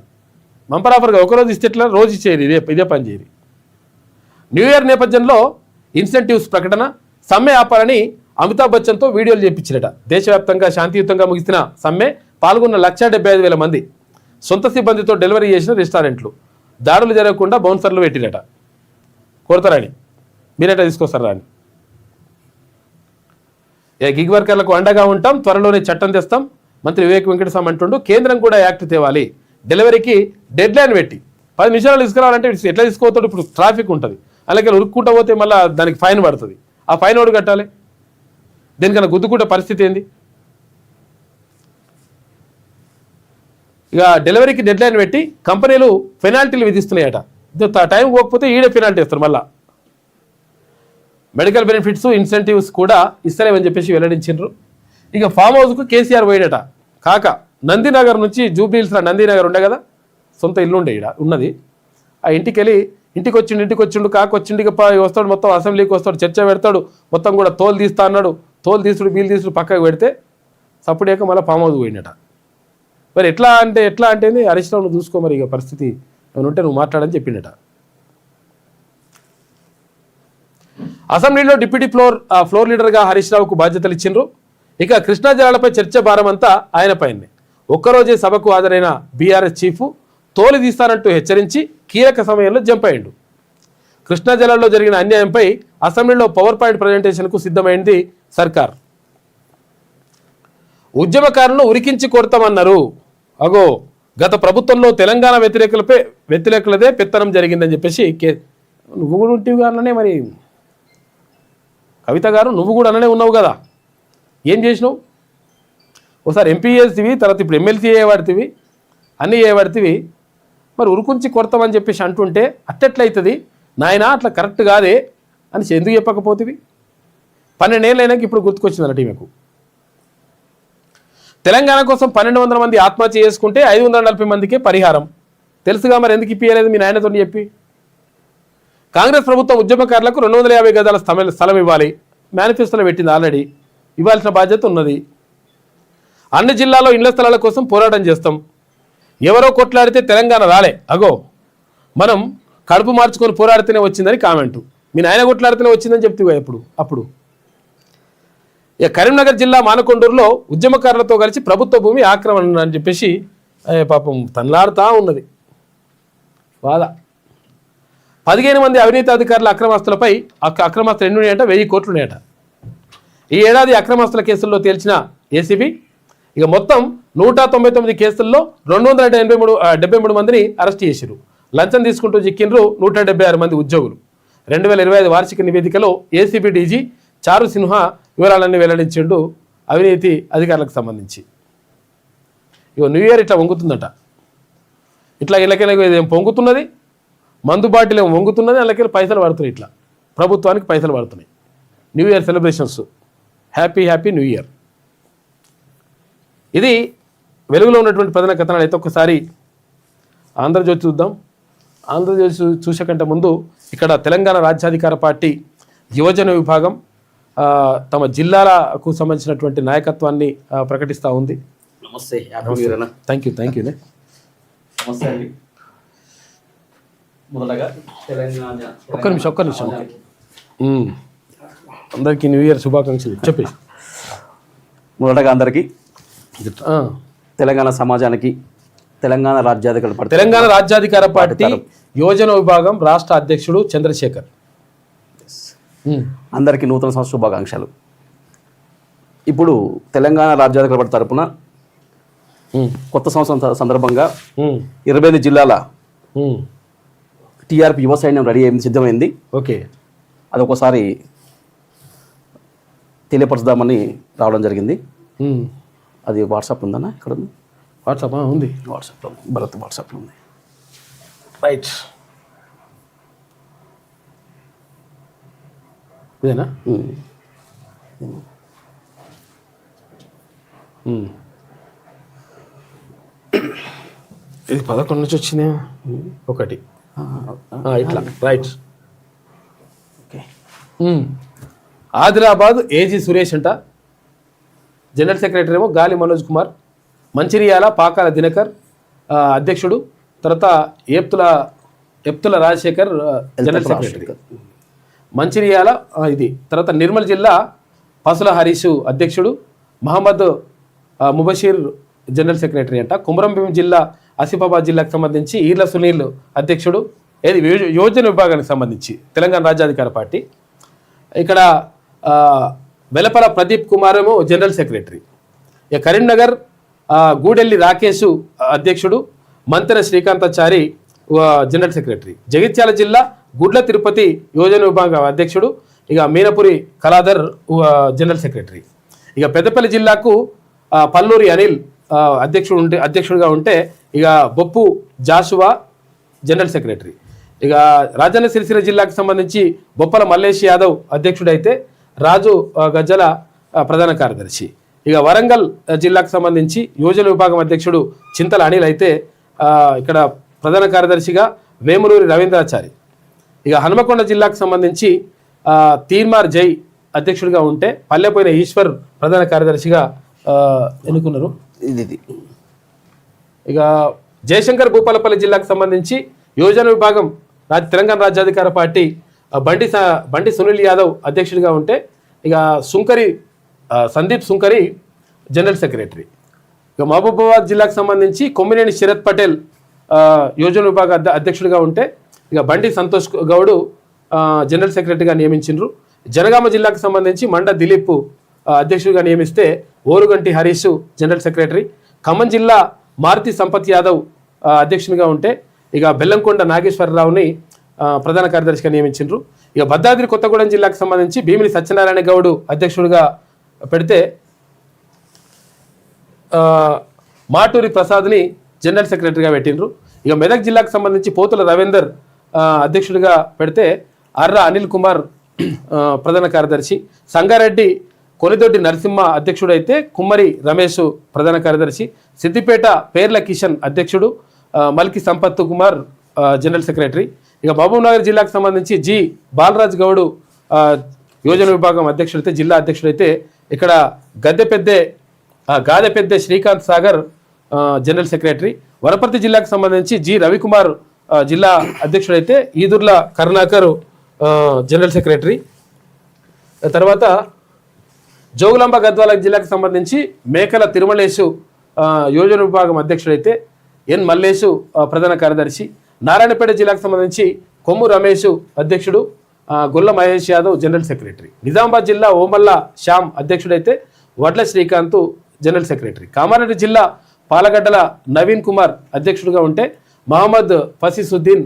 S3: బంపర్ ఆఫర్గా ఒకరోజు ఇస్తే ఎట్లా, రోజు ఇచ్చేది, ఇదే పని చేయదు. న్యూ ఇయర్ నేపథ్యంలో ఇన్సెంటివ్స్ ప్రకటన, సమ్మె ఆపాలని అమితాబ్ బచ్చన్తో వీడియోలు చేపించినట. దేశవ్యాప్తంగా శాంతియుతంగా ముగిసిన సమ్మె పాల్గొన్న 175,000 మంది. సొంత సిబ్బందితో డెలివరీ చేసిన రెస్టారెంట్లు. దాడులు జరగకుండా బౌన్సర్లు పెట్టినట. కొడతారని మీరేటా తీసుకొస్తారా అని. గిగ్ వర్కర్లకు అండగా ఉంటాం, త్వరలోనే చట్టం తెస్తాం మంత్రి వివేక్ వెంకటస్వామి అంటుండు. కేంద్రం కూడా యాక్ట్ తేవాలి. డెలివరీకి డెడ్ లైన్ పెట్టి 10 నిమిషాలు తీసుకురావాలంటే ఎట్లా తీసుకోతాడు? ఇప్పుడు ట్రాఫిక్ ఉంటుంది, అలాగే ఉరుక్కుంటా పోతే మళ్ళీ దానికి ఫైన్ పడుతుంది. ఆ ఫైన్ ఓడి కట్టాలి. దేనికన్నా గుద్దుకుంటే పరిస్థితి ఏంది? ఇక డెలివరీకి డెడ్ లైన్ పెట్టి కంపెనీలు పెనాల్టీలు విధిస్తున్నాయట. టైం పోకపోతే ఈడే పెనాల్టీ ఇస్తారు. మళ్ళా మెడికల్ బెనిఫిట్స్, ఇన్సెంటివ్స్ కూడా ఇస్తలేమని చెప్పేసి వెల్లడించారు. ఇక ఫామ్ హౌస్కు కేసీఆర్ పోయాడట. కాక నందినగర్ నుంచి జూబ్లీహిల్స్ నందినగర్ ఉండే కదా, సొంత ఇల్లు ఉండే ఇక్కడ ఉన్నది. ఆ ఇంటికి వచ్చిండు కాకొచ్చిండు. ఇక వస్తాడు, మొత్తం అసెంబ్లీకి వస్తాడు, చర్చ పెడతాడు, మొత్తం కూడా తోలు తీస్తా అన్నాడు. తోలు తీసుడు బీలు తీసుడు పక్కకు పెడితే సప్పుడేక మళ్ళీ ఫామ్ హౌస్ పోయినట. మరి ఎట్లా అంటే హరీష్ రావు నువ్వు చూసుకో, మరి ఇక పరిస్థితి ఏమైనా ఉంటే నువ్వు మాట్లాడని చెప్పిండట. అసెంబ్లీలో డిప్యూటీ ఫ్లోర్ లీడర్గా హరీష్ రావుకు బాధ్యతలు ఇచ్చిండ్రు. ఇక కృష్ణా జలాలపై చర్చ భారం అంతా ఆయన పైనే. ఒక్కరోజే సభకు హాజరైన బీఆర్ఎస్ చీఫ్ తోలు తీస్తానంటూ హెచ్చరించి కీలక సమయంలో జంప్ అయ్యిండు. కృష్ణా జలాల్లో జరిగిన అన్యాయంపై అసెంబ్లీలో పవర్ పాయింట్ ప్రజెంటేషన్కు సిద్ధమైంది సర్కార్. ఉద్యమకారులను ఉరికించి కొడతామన్నారు. అగో గత ప్రభుత్వంలో తెలంగాణ వ్యతిరేకులదే పెత్తనం జరిగిందని చెప్పేసి నువ్వు కూడా ఉంటివి అన్ననే, మరి కవిత గారు నువ్వు కూడా అన్ననే ఉన్నావు కదా, ఏం చేసినావు? ఒకసారి ఎంపీ చేస్తేవి, తర్వాత ఇప్పుడు ఎమ్మెల్సీ చేయబడితివి, అన్నీ చేయబడితివి. మరి ఉరుకుంచి కొడతామని చెప్పేసి అంటుంటే అట్టెట్లయితుంది నాయన, అట్లా కరెక్ట్ కాదే అని ఎందుకు చెప్పకపోతేవి? 12 ఏళ్ళు అయినాక ఇప్పుడు గుర్తుకొచ్చిందన్న టీమకు. తెలంగాణ కోసం 1200 మంది ఆత్మహత్య చేసుకుంటే 540 మందికే పరిహారం తెలుసుగా, మరి ఎందుకు ఇప్పించలేదు మీ నాయనతో చెప్పి? కాంగ్రెస్ ప్రభుత్వం ఉద్యమకారులకు 250 గజాల స్థలం ఇవ్వాలి, మేనిఫెస్టోలో పెట్టింది ఆల్రెడీ, ఇవ్వాల్సిన బాధ్యత ఉన్నది. అన్ని జిల్లాల్లో ఇళ్ల స్థలాల కోసం పోరాటం చేస్తాం. ఎవరో కొట్లాడితే తెలంగాణ రాలే, అగో మనం కడుపు మార్చుకొని పోరాడితేనే వచ్చిందని కామెంటు. మీ నాయన కొట్లాడితేనే వచ్చిందని చెప్తే అప్పుడు ఇక కరీంనగర్ జిల్లా మానకొండూరులో ఉద్యమకారులతో కలిసి ప్రభుత్వ భూమి ఆక్రమణ అని చెప్పేసి పాపం తనలాడుతూ ఉన్నది బాధ. 15 మంది అవినీతి అధికారుల అక్రమాస్తులపై అక్రమాస్తులు ఎన్ని ఉన్నాయంట? 1000 కోట్లు ఉన్నాయట. ఈ ఏడాది అక్రమాస్తుల కేసుల్లో తేల్చిన ఏసీబీ ఇక మొత్తం 199 కేసుల్లో 273 మందిని అరెస్ట్ చేశారు. లంచం తీసుకుంటూ చిక్కిండ్రు 176 మంది ఉద్యోగులు. 2025 వార్షిక నివేదికలో ఏసీబీ డీజీ చారు సిన్హా వివరాలన్నీ వెల్లడించిండు అవినీతి అధికారులకు సంబంధించి. ఇక న్యూ ఇయర్ ఇట్లా వంగుతుందట, ఇట్లా ఇళ్ళకెళ్ళ పొంగుతున్నది, మందు బాటిల్ ఏమో వంగుతున్నది, అందులోకి పైసలు పడుతున్నాయి, ఇట్లా ప్రభుత్వానికి పైసలు పడుతున్నాయి. New year celebrations, happy new year. ఇది వెలుగులో ఉన్నటువంటి ప్రధాన కథనాలు. అయితే ఒకసారి ఆంధ్రజ్యోతి చూద్దాం. ఆంధ్రజ్యోతి చూసే కంటే ముందు ఇక్కడ తెలంగాణ రాజ్యాధికార పార్టీ యువజన విభాగం తమ జిల్లాలకు సంబంధించినటువంటి నాయకత్వాన్ని ప్రకటిస్తూ ఉంది.
S4: నమస్తే.
S3: Thank you.
S4: నమస్తే అండి. మొదటగా తెలంగాణ
S3: ఒక్క నిమిషం అందరికీ న్యూ ఇయర్ శుభాకాంక్షలు చెప్పేసి.
S5: మొదటగా అందరికీ తెలంగాణ సమాజానికి తెలంగాణ
S3: రాజ్యాధికార పార్టీ యువజన విభాగం రాష్ట్ర అధ్యక్షుడు చంద్రశేఖర్
S5: అందరికీ నూతన సంవత్సర శుభాకాంక్షలు. ఇప్పుడు తెలంగాణ రాజ్యాధికార పార్టీ తరపున కొత్త సంవత్సరం సందర్భంగా 25 జిల్లాల టీఆర్పీ యువ సైన్యం రెడీ అయింది, సిద్ధమైంది.
S3: ఓకే,
S5: అది ఒకసారి తెలియపరచుదామని రావడం జరిగింది. అది వాట్సాప్ ఉందన్నా? ఇక్కడ ఉంది
S3: వాట్సాప్ ఉంది,
S5: వాట్సాప్లో భరత్ వాట్సాప్లో ఉంది.
S3: రైట్, ఇదేనా? ఇది 11 నుంచి వచ్చింది ఒకటి ఇట్లా. Right,
S5: okay.
S3: Adilabad AG Suresh అంట, జనరల్ సెక్రటరీ ఏమో గాలి మనోజ్ కుమార్. మంచిర్యాల పాకాల దినకర్ అధ్యక్షుడు. తర్వాత ఎప్తుల రాజశేఖర్ జనరల్ సెక్రటరీ మంచిర్యాల. ఇది తర్వాత నిర్మల్ జిల్లా పసుల హరీష్ అధ్యక్షుడు. మహమ్మద్ ముబషీర్ జనరల్ సెక్రటరీ అంట. కుమరంభీం జిల్లా ఆసిఫాబాద్ జిల్లాకు సంబంధించి ఈర్ల సునీల్ అధ్యక్షుడు. ఏది యోజన విభాగానికి సంబంధించి తెలంగాణ రాజ్యాధికార పార్టీ. ఇక్కడ వెలపల ప్రదీప్ కుమార్ ఏమో జనరల్ సెక్రటరీ. ఇక కరీంనగర్ గూడెల్లి రాకేష్ అధ్యక్షుడు. Manthena Srikanthachari general secretary. జగిత్యాల జిల్లా గుడ్ల తిరుపతి యోజన విభాగం అధ్యక్షుడు. ఇక మీనపురి కళాధర్ జనరల్ సెక్రటరీ. ఇక పెద్దపల్లి జిల్లాకు పల్లూరి అనిల్ అధ్యక్షుడిగా ఉంటే ఇక బొప్పు జాషువా జనరల్ సెక్రటరీ. ఇక రాజన్న సిరిసిల్ల జిల్లాకు సంబంధించి బొప్పల మల్లేష్ యాదవ్ అధ్యక్షుడైతే రాజు గజ్జల ప్రధాన కార్యదర్శి. ఇక వరంగల్ జిల్లాకు సంబంధించి యోజన విభాగం అధ్యక్షుడు చింతల అనిల్ అయితే ఇక్కడ ప్రధాన కార్యదర్శిగా వేములూరి రవీంద్రాచారి. ఇక హనుమకొండ జిల్లాకు సంబంధించి తీర్మార్ జై అధ్యక్షుడిగా ఉంటే పల్లెపోయిన ఈశ్వర్ ప్రధాన కార్యదర్శిగా ఎన్నుకున్నారు.
S5: ఇది
S3: ఇక జయశంకర్ భూపాలపల్లి జిల్లాకు సంబంధించి యోజన విభాగం తెలంగాణ రాజ్యాధికార పార్టీ బండి సునీల్ యాదవ్ అధ్యక్షుడిగా ఉంటే ఇక సందీప్ సుంకరి జనరల్ సెక్రటరీ. ఇక మహబూబాబాద్ జిల్లాకు సంబంధించి కొమ్మినేని శరత్ పటేల్ యోజన విభాగ అధ్యక్షుడిగా ఉంటే ఇక బండి సంతోష్ గౌడ్ జనరల్ సెక్రటరీగా నియమించిండ్రు. జనగామ జిల్లాకు సంబంధించి మండ దిలీప్ అధ్యక్షుడిగా నియమిస్తే ఓరుగంటి హరీష్ జనరల్ సెక్రటరీ. ఖమ్మం జిల్లా మారుతి సంపత్ యాదవ్ అధ్యక్షునిగా ఉంటే ఇక బెల్లంకొండ నాగేశ్వరరావుని ప్రధాన కార్యదర్శిగా నియమించిండ్రు. ఇక భద్రాద్రి కొత్తగూడెం జిల్లాకు సంబంధించి భీమిని సత్యనారాయణ గౌడ్ అధ్యక్షుడిగా పెడితే మాటూరి ప్రసాద్ని జనరల్ సెక్రటరీగా పెట్టిండ్రు. ఇక మెదక్ జిల్లాకు సంబంధించి పోతుల రవీందర్ అధ్యక్షుడిగా పెడితే అర్ర అనిల్ కుమార్ ప్రధాన కార్యదర్శి. సంగారెడ్డి కొనిదొడ్డి నరసింహ అధ్యక్షుడైతే కుమ్మరి రమేష్ ప్రధాన కార్యదర్శి. సిద్దిపేట పేర్ల కిషన్ అధ్యక్షుడు. Malki Sampath Kumar general secretary. ఇక మహబూబ్నగర్ జిల్లాకు సంబంధించి జి బాలరాజ్ గౌడ్ యోజన విభాగం అధ్యక్షుడైతే జిల్లా అధ్యక్షుడైతే ఇక్కడ గాదె పెద్ద శ్రీకాంత్ సాగర్ జనరల్ సెక్రటరీ. వనపర్తి జిల్లాకు సంబంధించి జి రవికుమార్ జిల్లా అధ్యక్షుడైతే ఈదుర్ల కరుణాకర్ జనరల్ సెక్రటరీ. తర్వాత జోగులాంబ గద్వాల జిల్లాకు సంబంధించి మేకల తిరుమలేశు యోజన విభాగం అధ్యక్షుడైతే ఎన్ మల్లేశు ప్రధాన కార్యదర్శి. నారాయణపేట జిల్లాకు సంబంధించి కొమ్ము రమేష్ అధ్యక్షుడు. గొల్ల మహేష్ యాదవ్ జనరల్ సెక్రటరీ. నిజామాబాద్ జిల్లా ఓమల్ల శ్యామ్ అధ్యక్షుడైతే వడ్ల శ్రీకాంత్ జనరల్ సెక్రటరీ. కామారెడ్డి జిల్లా పాలగడ్డల నవీన్ కుమార్ అధ్యక్షుడిగా ఉంటే మహమ్మద్ ఫసీసుద్దీన్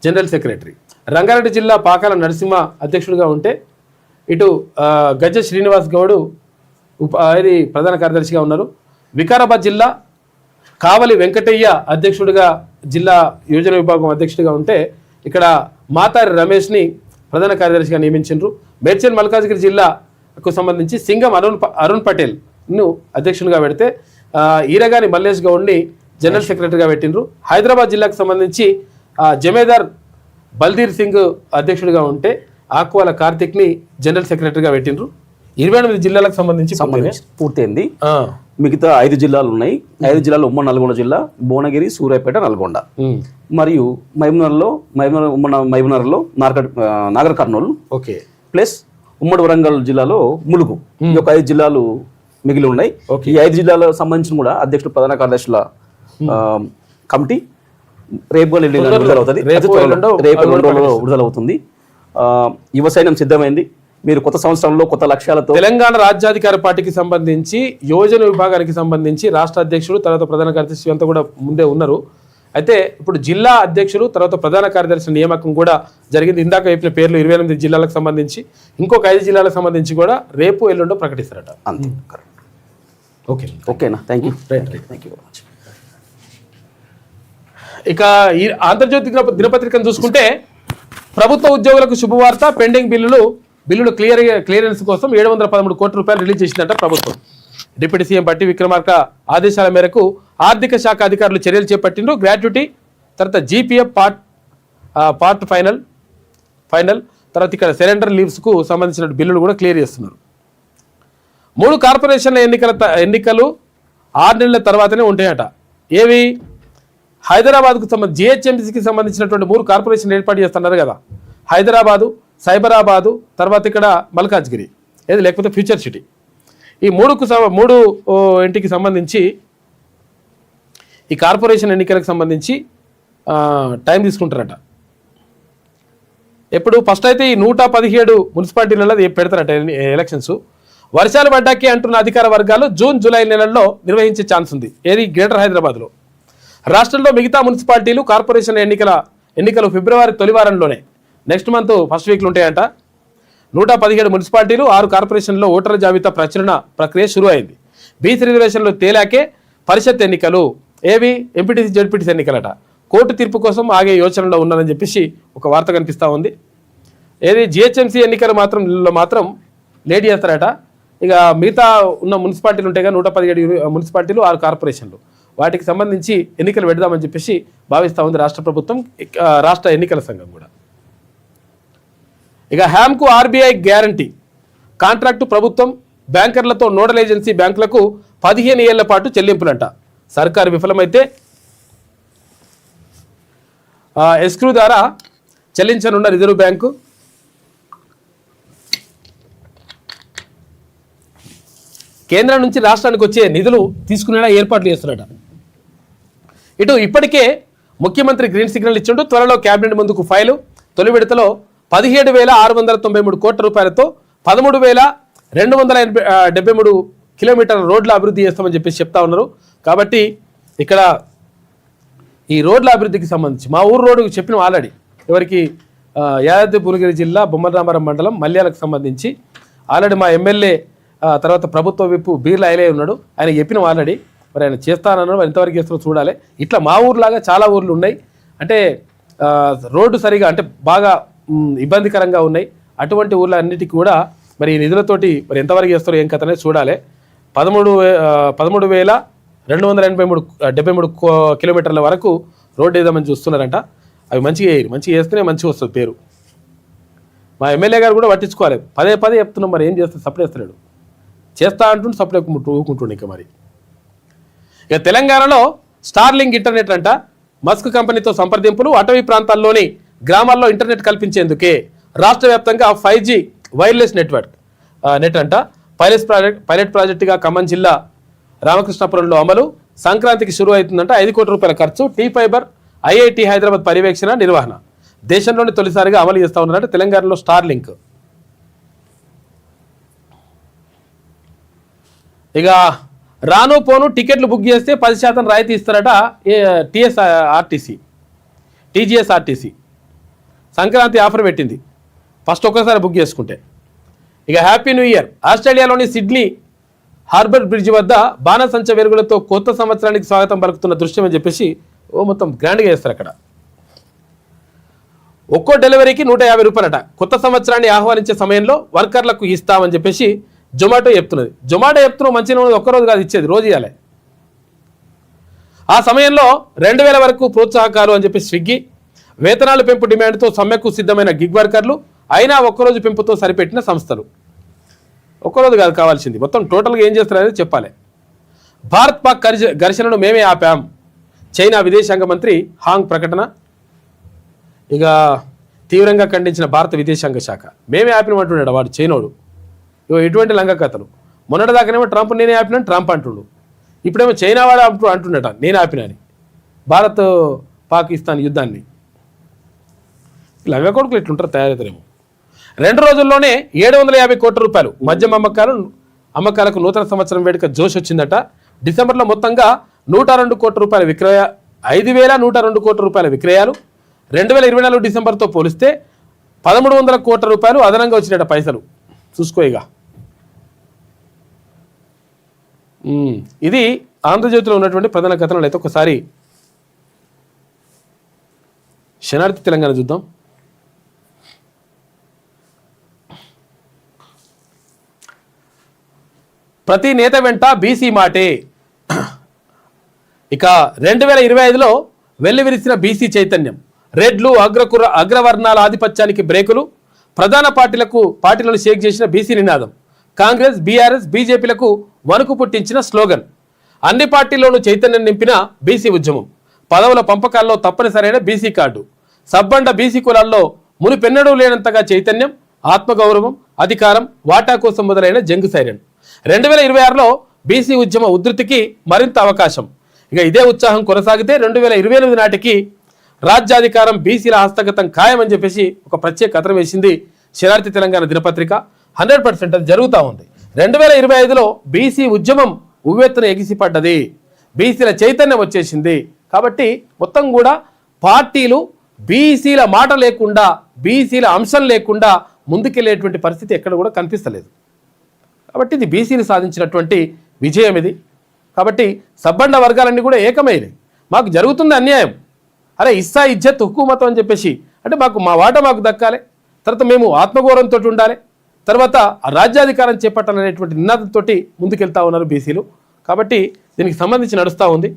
S3: జనరల్ సెక్రటరీ. రంగారెడ్డి జిల్లా పాకాల నరసింహ అధ్యక్షుడిగా ఉంటే ఇటు గజ్జ శ్రీనివాస్ గౌడ్ ఇది ప్రధాన కార్యదర్శిగా ఉన్నారు. వికారాబాద్ జిల్లా కావలి వెంకటయ్య అధ్యక్షుడిగా జిల్లా యోజన విభాగం అధ్యక్షుడిగా ఉంటే ఇక్కడ మాతారి రమేష్ని ప్రధాన కార్యదర్శిగా నియమించారు. మేడ్చల్ మల్కాజ్గిరి జిల్లాకు సంబంధించి సింగం అరుణ్ పటేల్ను అధ్యక్షుడిగా పెడితే ఈరగాని మల్లేష్ గౌడ్ని జనరల్ సెక్రటరీగా పెట్టిండ్రు. హైదరాబాద్ జిల్లాకు సంబంధించి జమేదార్ బల్దీర్ సింగ్ అధ్యక్షుడిగా ఉంటే ఆక్వాల కార్తిక్ని జనరల్ సెక్రటరీగా పెట్టిండ్రు. 28 జిల్లాలకు సంబంధించి
S5: పూర్తయింది. మిగతా 5 జిల్లాలు ఉన్నాయి. 5 జిల్లాలు ఉమ్మడి నల్గొండ జిల్లా, భువనగిరి, సూర్యాపేట, నల్గొండ మరియు మహబూబ్నగర్లో నాగర్ కర్నూలు
S3: ఓకే
S5: ప్లస్ ఉమ్మడి వరంగల్ జిల్లాలో ములుగు. ఈ యొక్క 5 జిల్లాలు మిగిలి ఉన్నాయి. ఈ 5 జిల్లాలకు సంబంధించిన కూడా అధ్యక్షుడు ప్రధాన కార్యదర్శుల కమిటీ రేపు విడుదలవుతుంది. రేపు 2 రోజుల్లో విడుదలవుతుంది. యువ సైన్యం సిద్ధమైంది. మీరు కొత్త సంవత్సరంలో కొత్త లక్ష్యాలతో
S3: తెలంగాణ రాజ్యాధికార పార్టీకి సంబంధించి యోజన విభాగానికి సంబంధించి రాష్ట్ర అధ్యక్షుడు తర్వాత ప్రధాన కార్యదర్శి అంతా కూడా ముందే ఉన్నారు. అయితే ఇప్పుడు జిల్లా అధ్యక్షులు తర్వాత ప్రధాన కార్యదర్శి నియామకం కూడా జరిగింది. ఇందాక చెప్పిన పేర్లు 28 జిల్లాలకు సంబంధించి ఇంకొక 5 జిల్లాలకు సంబంధించి కూడా రేపు ఎల్లుండో ప్రకటిస్తారట.
S5: అంతే.
S3: ఓకే,
S5: ఓకేనా, thank you.
S3: Right.
S5: Thank you very much.
S3: ఇక ఈ ఆంధ్రజ్యోతి దినపత్రికను చూసుకుంటే ప్రభుత్వ ఉద్యోగులకు శుభవార్త, పెండింగ్ బిల్లులు క్లియరెన్స్ కోసం 713 కోట్ల రూపాయలు రిలీజ్ చేసిందంట ప్రభుత్వం. డిప్యూటీ సీఎం బట్టి విక్రమార్క ఆదేశాల మేరకు ఆర్థిక శాఖ అధికారులు చర్యలు చేపట్టిండ్రు. గ్రాట్యుటీ తర్వాత జీపీఎఫ్ పార్ట్ ఫైనల్ తర్వాత ఇక్కడ సరెండర్ లీవ్స్కు సంబంధించిన బిల్లులు కూడా క్లియర్ చేస్తున్నారు. 3 కార్పొరేషన్ల ఎన్నికలు 6 నెలల తర్వాతనే ఉంటాయట. ఏవి? హైదరాబాద్కు జిహెచ్ఎంసీకి సంబంధించినటువంటి 3 కార్పొరేషన్లు ఏర్పాటు చేస్తున్నారు కదా, హైదరాబాదు, సైబరాబాదు, తర్వాత ఇక్కడ మల్కాజ్గిరి, ఏది లేకపోతే ఫ్యూచర్ సిటీ. ఈ 3 ఇంటికి సంబంధించి ఈ కార్పొరేషన్ ఎన్నికలకు సంబంధించి టైం తీసుకుంటారట. ఎప్పుడు ఫస్ట్ అయితే ఈ 117 మున్సిపాలిటీలలో పెడతారట ఎలక్షన్స్. వర్షాలు పడ్డాకే అంటున్న అధికార వర్గాలు జూన్ జూలై నెలల్లో నిర్వహించే ఛాన్స్ ఉంది. ఏది? గ్రేటర్ హైదరాబాద్లో. రాష్ట్రంలో మిగతా మున్సిపాలిటీలు కార్పొరేషన్ ఎన్నికలు ఫిబ్రవరి తొలి వారంలోనే నెక్స్ట్ మంత్ ఫస్ట్ వీక్లు ఉంటాయంట. 117 మున్సిపాలిటీలు 6 కార్పొరేషన్లో ఓటర్ల జాబితా ప్రచురణ ప్రక్రియ షురు అయింది. బీసీ రిజర్వేషన్లు తేలాకే పరిషత్ ఎన్నికలు, ఏవి? MPTC ZPTC ఎన్నికలట. కోర్టు తీర్పు కోసం ఆగే యోచనలో ఉన్నారని చెప్పేసి ఒక వార్త కనిపిస్తూ ఉంది. ఏది? జిహెచ్ఎంసీ ఎన్నికలు మాత్రం లేట్ చేస్తారట. ఇక మిగతా ఉన్న మున్సిపాలిటీలు ఉంటాయి కదా, 117 మున్సిపాలిటీలు 6 కార్పొరేషన్లు, వాటికి సంబంధించి ఎన్నికలు పెడదామని చెప్పేసి భావిస్తూ ఉంది రాష్ట్ర ప్రభుత్వం, రాష్ట్ర ఎన్నికల సంఘం కూడా. ఇక హ్యామ్కు ఆర్బీఐ గ్యారంటీ కాంట్రాక్టు ప్రభుత్వం బ్యాంకర్లతో నోడల్ ఏజెన్సీ బ్యాంకులకు 15 ఏళ్ల పాటు చెల్లింపులంట. సర్కారు విఫలమైతే ఎస్క్రూ ద్వారా చెల్లించనున్న రిజర్వ్ బ్యాంకు. కేంద్రం నుంచి రాష్ట్రానికి వచ్చే నిధులు తీసుకునేలా ఏర్పాట్లు చేస్తున్నట. ఇటు ఇప్పటికే ముఖ్యమంత్రి గ్రీన్ సిగ్నల్ ఇచ్చిండు. త్వరలో కేబినెట్ ముందుకు ఫైలు. తొలి విడతలో 17,693 కోట్ల రూపాయలతో 13,273 కిలోమీటర్ల రోడ్ల అభివృద్ధి చేస్తామని చెప్పేసి చెప్తా ఉన్నారు. కాబట్టి ఇక్కడ ఈ రోడ్ల అభివృద్ధికి సంబంధించి మా ఊరు రోడ్డు చెప్పిన ఆల్రెడీ ఎవరికి యాదాద్రి భువనగిరి జిల్లా బొమ్మరామరం మండలం మల్యాలకు సంబంధించి ఆల్రెడీ మా ఎమ్మెల్యే తర్వాత ప్రభుత్వ విప్పు బీర్ల ఐలే ఉన్నాడు, ఆయన చెప్పిన ఆల్రెడీ. మరి ఆయన చేస్తానన్నాడు, మరి ఎంతవరకు చేస్తారో చూడాలి. ఇట్లా మా ఊర్లాగా చాలా ఊర్లు ఉన్నాయి, అంటే రోడ్డు సరిగా అంటే బాగా ఇబ్బందికరంగా ఉన్నాయి. అటువంటి ఊర్లన్నిటికీ కూడా మరి ఈ నిధులతోటి మరి ఎంతవరకు చేస్తారో ఏం కథనే చూడాలి. 13,273 కిలోమీటర్ల వరకు రోడ్డు వేద్దామని చూస్తున్నారంట. అవి మంచిగా చేస్తేనే మంచిగా వస్తుంది పేరు. మా ఎమ్మెల్యే గారు కూడా పట్టించుకోవాలి, పదే చెప్తున్నాం, మరి ఏం చేస్తే సప్లై చేస్తున్నాడు, చేస్తా అంటుండు సప్లై ఊకుంటుండే. ఇంకా మరి ఇక తెలంగాణలో స్టార్లింక్ ఇంటర్నెట్ అంట. మస్క్ కంపెనీతో సంప్రదింపులు. అటవీ ప్రాంతాల్లోని గ్రామాల్లో ఇంటర్నెట్ కల్పించేందుకే రాష్ట్ర వ్యాప్తంగా 5G వైర్లెస్ నెట్ అంట. పైలట్ ప్రాజెక్టుగా ఖమ్మం జిల్లా రామకృష్ణాపురంలో అమలు. సంక్రాంతికి షురు అవుతుందంట. 5 కోట్ల రూపాయల ఖర్చు. టీ ఫైబర్ ఐఐటి హైదరాబాద్ పర్యవేక్షణ నిర్వహణ. దేశంలోని తొలిసారిగా అమలు చేస్తూ ఉన్నారంటే తెలంగాణలో స్టార్లింక్. ఇక రాను పోను టికెట్లు బుక్ చేస్తే 10% రాయితీ ఇస్తారట టీజీఎస్ఆర్టీసీ. సంక్రాంతి ఆఫర్ పెట్టింది ఫస్ట్ ఒక్కసారి బుక్ చేసుకుంటే. ఇక హ్యాపీ న్యూ ఇయర్. ఆస్ట్రేలియాలోని సిడ్నీ హార్బర్ బ్రిడ్జ్ వద్ద బాణసంచ వెలుగులతో కొత్త సంవత్సరానికి స్వాగతం పలుకుతున్న దృశ్యం అని చెప్పేసి మొత్తం గ్రాండ్గా చేస్తారు అక్కడ. ఒక్కో డెలివరీకి 150 రూపాయలట. కొత్త సంవత్సరాన్ని ఆహ్వానించే సమయంలో వర్కర్లకు ఇస్తామని చెప్పేసి జొమాటో చెప్తున్నది. మంచిగా ఉన్నది, ఒక్కరోజు కాదు ఇచ్చేది, రోజు ఇవ్వాలి. ఆ సమయంలో 2,000 వరకు ప్రోత్సాహకాలు అని చెప్పి స్విగ్గీ. వేతనాలు పెంపు డిమాండ్తో సమ్మెకు సిద్ధమైన గిగ్ వర్కర్లు. అయినా ఒక్కరోజు పెంపుతో సరిపెట్టిన సంస్థలు. ఒక్కరోజు కాదు కావాల్సింది, మొత్తం టోటల్గా ఏం చేస్తారనేది చెప్పాలి. భారత్ పాక్ ఘర్షణను మేమే ఆపాం. చైనా విదేశాంగ మంత్రి హాంగ్ ప్రకటన. ఇక తీవ్రంగా ఖండించిన భారత విదేశాంగ శాఖ. మేమే ఆపినమంటున్నాడు వాడు చైనోడు. ఎటువంటి లంగ కథలు. మొన్నటిదాకానేమో ట్రంప్ నేనే ఆపినాను ట్రంప్ అంటుండు, ఇప్పుడేమో చైనా వాడు అంటున్నట నేను ఆపినా అని భారత్ పాకిస్తాన్ యుద్ధాన్ని. లంగ కొడుకులు ఎట్లుంటారు తయారవుతారేమో. 2 రోజుల్లోనే 750 కోట్ల రూపాయలు మద్యం అమ్మకాలకు నూతన సంవత్సరం వేడుక జోష్ వచ్చిందట. డిసెంబర్లో మొత్తంగా 102 కోట్ల రూపాయల 5,102 కోట్ల రూపాయల విక్రయాలు. 2024 డిసెంబర్తో పోలిస్తే 1,300 కోట్ల రూపాయలు అదనంగా వచ్చినట పైసలు. చూసుకోయిగా. ఇది ఆంధ్రజ్యోతిలో ఉన్నటువంటి ప్రధాన కథనాలు. అయితే ఒకసారి శనార్థి తెలంగాణ చూద్దాం. ప్రతి నేత వెంట బీసీ మాటే. ఇక 2025లో వెల్లివిరిసిన బీసీ చైతన్యం. రెడ్లు అగ్రవర్ణాల ఆధిపత్యానికి బ్రేకులు. ప్రధాన పార్టీలను షేక్ చేసిన బీసీ నినాదం. కాంగ్రెస్, బీఆర్ఎస్, బీజేపీలకు వణుకు పుట్టించిన స్లోగన్. అన్ని పార్టీల్లోనూ చైతన్యం నింపిన బీసీ ఉద్యమం. పదవుల పంపకాల్లో తప్పనిసరైన బీసీ కార్డు. సబ్బండ బీసీ కులాల్లో మునిపెన్నడూ లేనంతగా చైతన్యం, ఆత్మగౌరవం, అధికారం, వాటా కోసం మొదలైన జంగు సైరన్. 2026లో బీసీ ఉద్యమ ఉధృతికి మరింత అవకాశం. ఇక ఇదే ఉత్సాహం కొనసాగితే 2028 నాటికి రాజ్యాధికారం బీసీల హస్తగతం ఖాయమని చెప్పేసి ఒక ప్రత్యేక కథనం వేసింది శనార్థి తెలంగాణ దినపత్రిక. 100% అది జరుగుతూ ఉంది. 2025లో బీసీ ఉద్యమం ఉవ్వెత్తున ఎగిసిపడ్డది. బీసీల చైతన్యం వచ్చేసింది. కాబట్టి మొత్తం కూడా పార్టీలు బీసీల మాట లేకుండా, బీసీల అంశం లేకుండా ముందుకెళ్లేటువంటి పరిస్థితి ఎక్కడ కూడా కనిపిస్తలేదు. కాబట్టి ఇది బీసీలు సాధించినటువంటి విజయం ఇది. కాబట్టి సబ్బండ వర్గాలన్నీ కూడా ఏకమైనవి. మాకు జరుగుతుంది అన్యాయం, అరే ఇస్సా ఇజ్జత్ హుకూమతం అని చెప్పేసి, అంటే మా వాటా మాకు దక్కాలి, తర్వాత మేము ఆత్మగౌరవంతో ఉండాలి, తర్వాత రాజ్యాధికారం చేపట్టాలనేటువంటి నినాదంతో ముందుకెళ్తా ఉన్నారు బీసీలు. కాబట్టి దీనికి సంబంధించి నడుస్తూ ఉంది.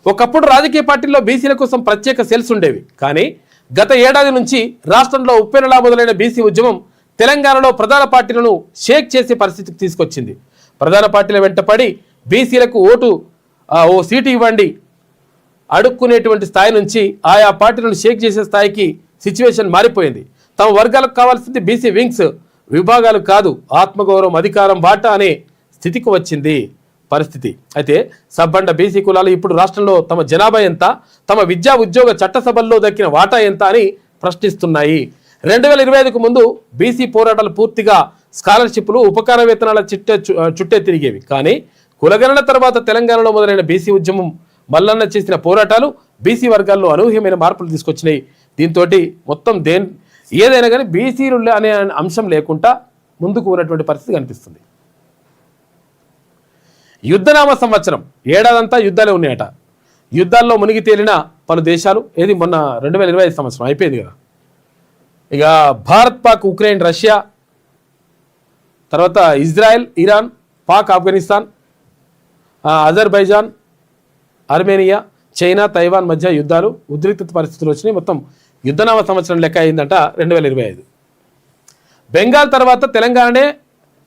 S3: ఒకప్పుడు రాజకీయ పార్టీల్లో బీసీల కోసం ప్రత్యేక సెల్స్ ఉండేవి. కానీ గత ఏడాది నుంచి రాష్ట్రంలో ఉప్పెనలా మొదలైన బీసీ ఉద్యమం తెలంగాణలో ప్రధాన పార్టీలను షేక్ చేసే పరిస్థితికి తీసుకొచ్చింది. ప్రధాన పార్టీల వెంటపడి బీసీలకు ఓ సీటు ఇవ్వండి అడుక్కునేటువంటి స్థాయి నుంచి ఆయా పార్టీలను షేక్ చేసే స్థాయికి సిచ్యువేషన్ మారిపోయింది. తమ వర్గాలకు కావాల్సింది బీసీ వింగ్స్, విభాగాలు కాదు, ఆత్మగౌరవం, అధికారం, వాటా అనే స్థితికి వచ్చింది పరిస్థితి. అయితే సబ్బండ బీసీ కులాలు ఇప్పుడు రాష్ట్రంలో తమ జనాభా ఎంత, తమ విద్యా ఉద్యోగ చట్టసభల్లో దక్కిన వాటా ఎంత అని ప్రశ్నిస్తున్నాయి. 2025కు ముందు బీసీ పోరాటాలు పూర్తిగా స్కాలర్షిప్లు, ఉపకార వేతనాల చుట్టే తిరిగేవి. కానీ కులగణన తర్వాత తెలంగాణలో మొదలైన బీసీ ఉద్యమం మల్లన్న చేసిన పోరాటాలు బీసీ వర్గాల్లో అనూహ్యమైన మార్పులు తీసుకొచ్చినాయి. దీంతో మొత్తం ఏదైనా కానీ బీసీలు అనే అంశం లేకుండా ముందుకు ఉన్నటువంటి పరిస్థితి కనిపిస్తుంది. యుద్ధనామ సంవత్సరం, ఏడాదంతా యుద్ధాలే ఉన్నాయట. యుద్ధాల్లో మునిగి తేలిన పలు దేశాలు. ఏది మొన్న 2025 సంవత్సరం అయిపోయింది కదా. ఇక భారత్, పాక్, ఉక్రెయిన్, రష్యా, తర్వాత Israel, Iran, Pak, Afghanistan, Azerbaijan, Armenia, China, Taiwan మధ్య యుద్ధాలు, ఉద్రిక్త పరిస్థితులు వచ్చినాయి. మొత్తం యుద్ధనామ సంవత్సరం లెక్క అయిందంట 2025. బెంగాల్ తర్వాత తెలంగాణనే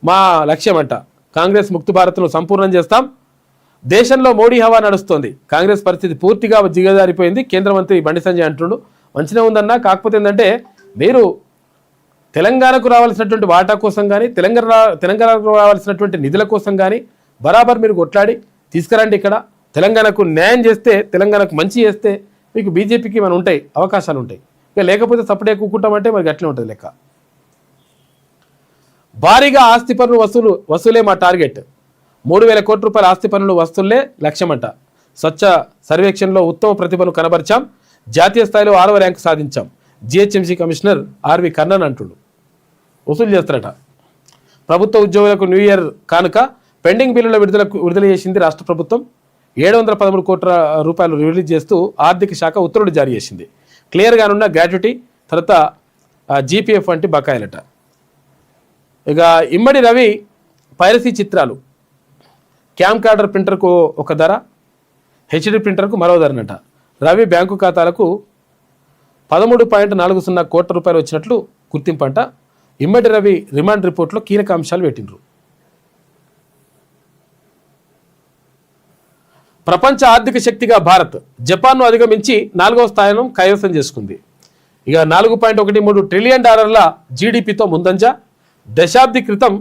S3: మా లక్ష్యం అంట. కాంగ్రెస్ ముక్తి భారత్ను సంపూర్ణం చేస్తాం. దేశంలో మోడీ హవా నడుస్తోంది. కాంగ్రెస్ పరిస్థితి పూర్తిగా దిగజారిపోయింది. కేంద్ర మంత్రి బండి సంజయ్ అంటుండు. మంచిగా ఉందన్నా, కాకపోతే ఏంటంటే మీరు తెలంగాణకు రావాల్సినటువంటి వాటా కోసం కానీ, తెలంగాణకు రావాల్సినటువంటి నిధుల కోసం కానీ బరాబర్ మీరు కొట్లాడి తీసుకురండి. ఇక్కడ తెలంగాణకు న్యాయం చేస్తే, తెలంగాణకు మంచి చేస్తే మీకు బీజేపీకి మనం ఉంటాయి, అవకాశాలు ఉంటాయి. ఇక లేకపోతే సపడే కూకుంటామంటే మరి అట్లే ఉంటుంది లెక్క. భారీగా ఆస్తి పన్ను వసూలే మా టార్గెట్. 3,000 కోట్ల రూపాయల ఆస్తి పన్నులు వసూళ్లే లక్ష్యమంట. స్వచ్ఛ సర్వేక్షణలో ఉత్తమ ప్రతిభను కనబరిచాం. జాతీయ స్థాయిలో 6వ ర్యాంకు సాధించాం. జిహెచ్ఎంసీ కమిషనర్ ఆర్వి కర్ణన్ అంటుడు. వసూలు చేస్తారట. ప్రభుత్వ ఉద్యోగులకు న్యూ ఇయర్ కానుక పెండింగ్ బిల్లుల విడుదల చేసింది రాష్ట్ర ప్రభుత్వం. 713 కోట్ల రూపాయలు రిలీజ్ చేస్తూ ఆర్థిక శాఖ ఉత్తర్వులు జారీ చేసింది. క్లియర్గానున్న గ్రాట్యుటీ, తర్వాత జీపీఎఫ్ వంటి బకాయిలట. ఇక ఇమ్మడి రవి పైరసీ చిత్రాలు, క్యామ్ కార్డర్ ప్రింటర్కు ఒక ధర, హెచ్డి ప్రింటర్కు మరో ధరనట. రవి బ్యాంకు ఖాతాలకు 13.40 కోట్ల రూపాయలు వచ్చినట్లు గుర్తింపంట. ఇమ్మడి రవి రిమాండ్ రిపోర్ట్లో కీలక అంశాలు పెట్టిండ్రు. ప్రపంచ ఆర్థిక శక్తిగా భారత్ జపాన్ను అధిగమించి 4వ స్థానం కైవసం చేసుకుంది. ఇక $4.13 ట్రిలియన్ జీడీపీతో ముందంజ. దశాబ్ది క్రితం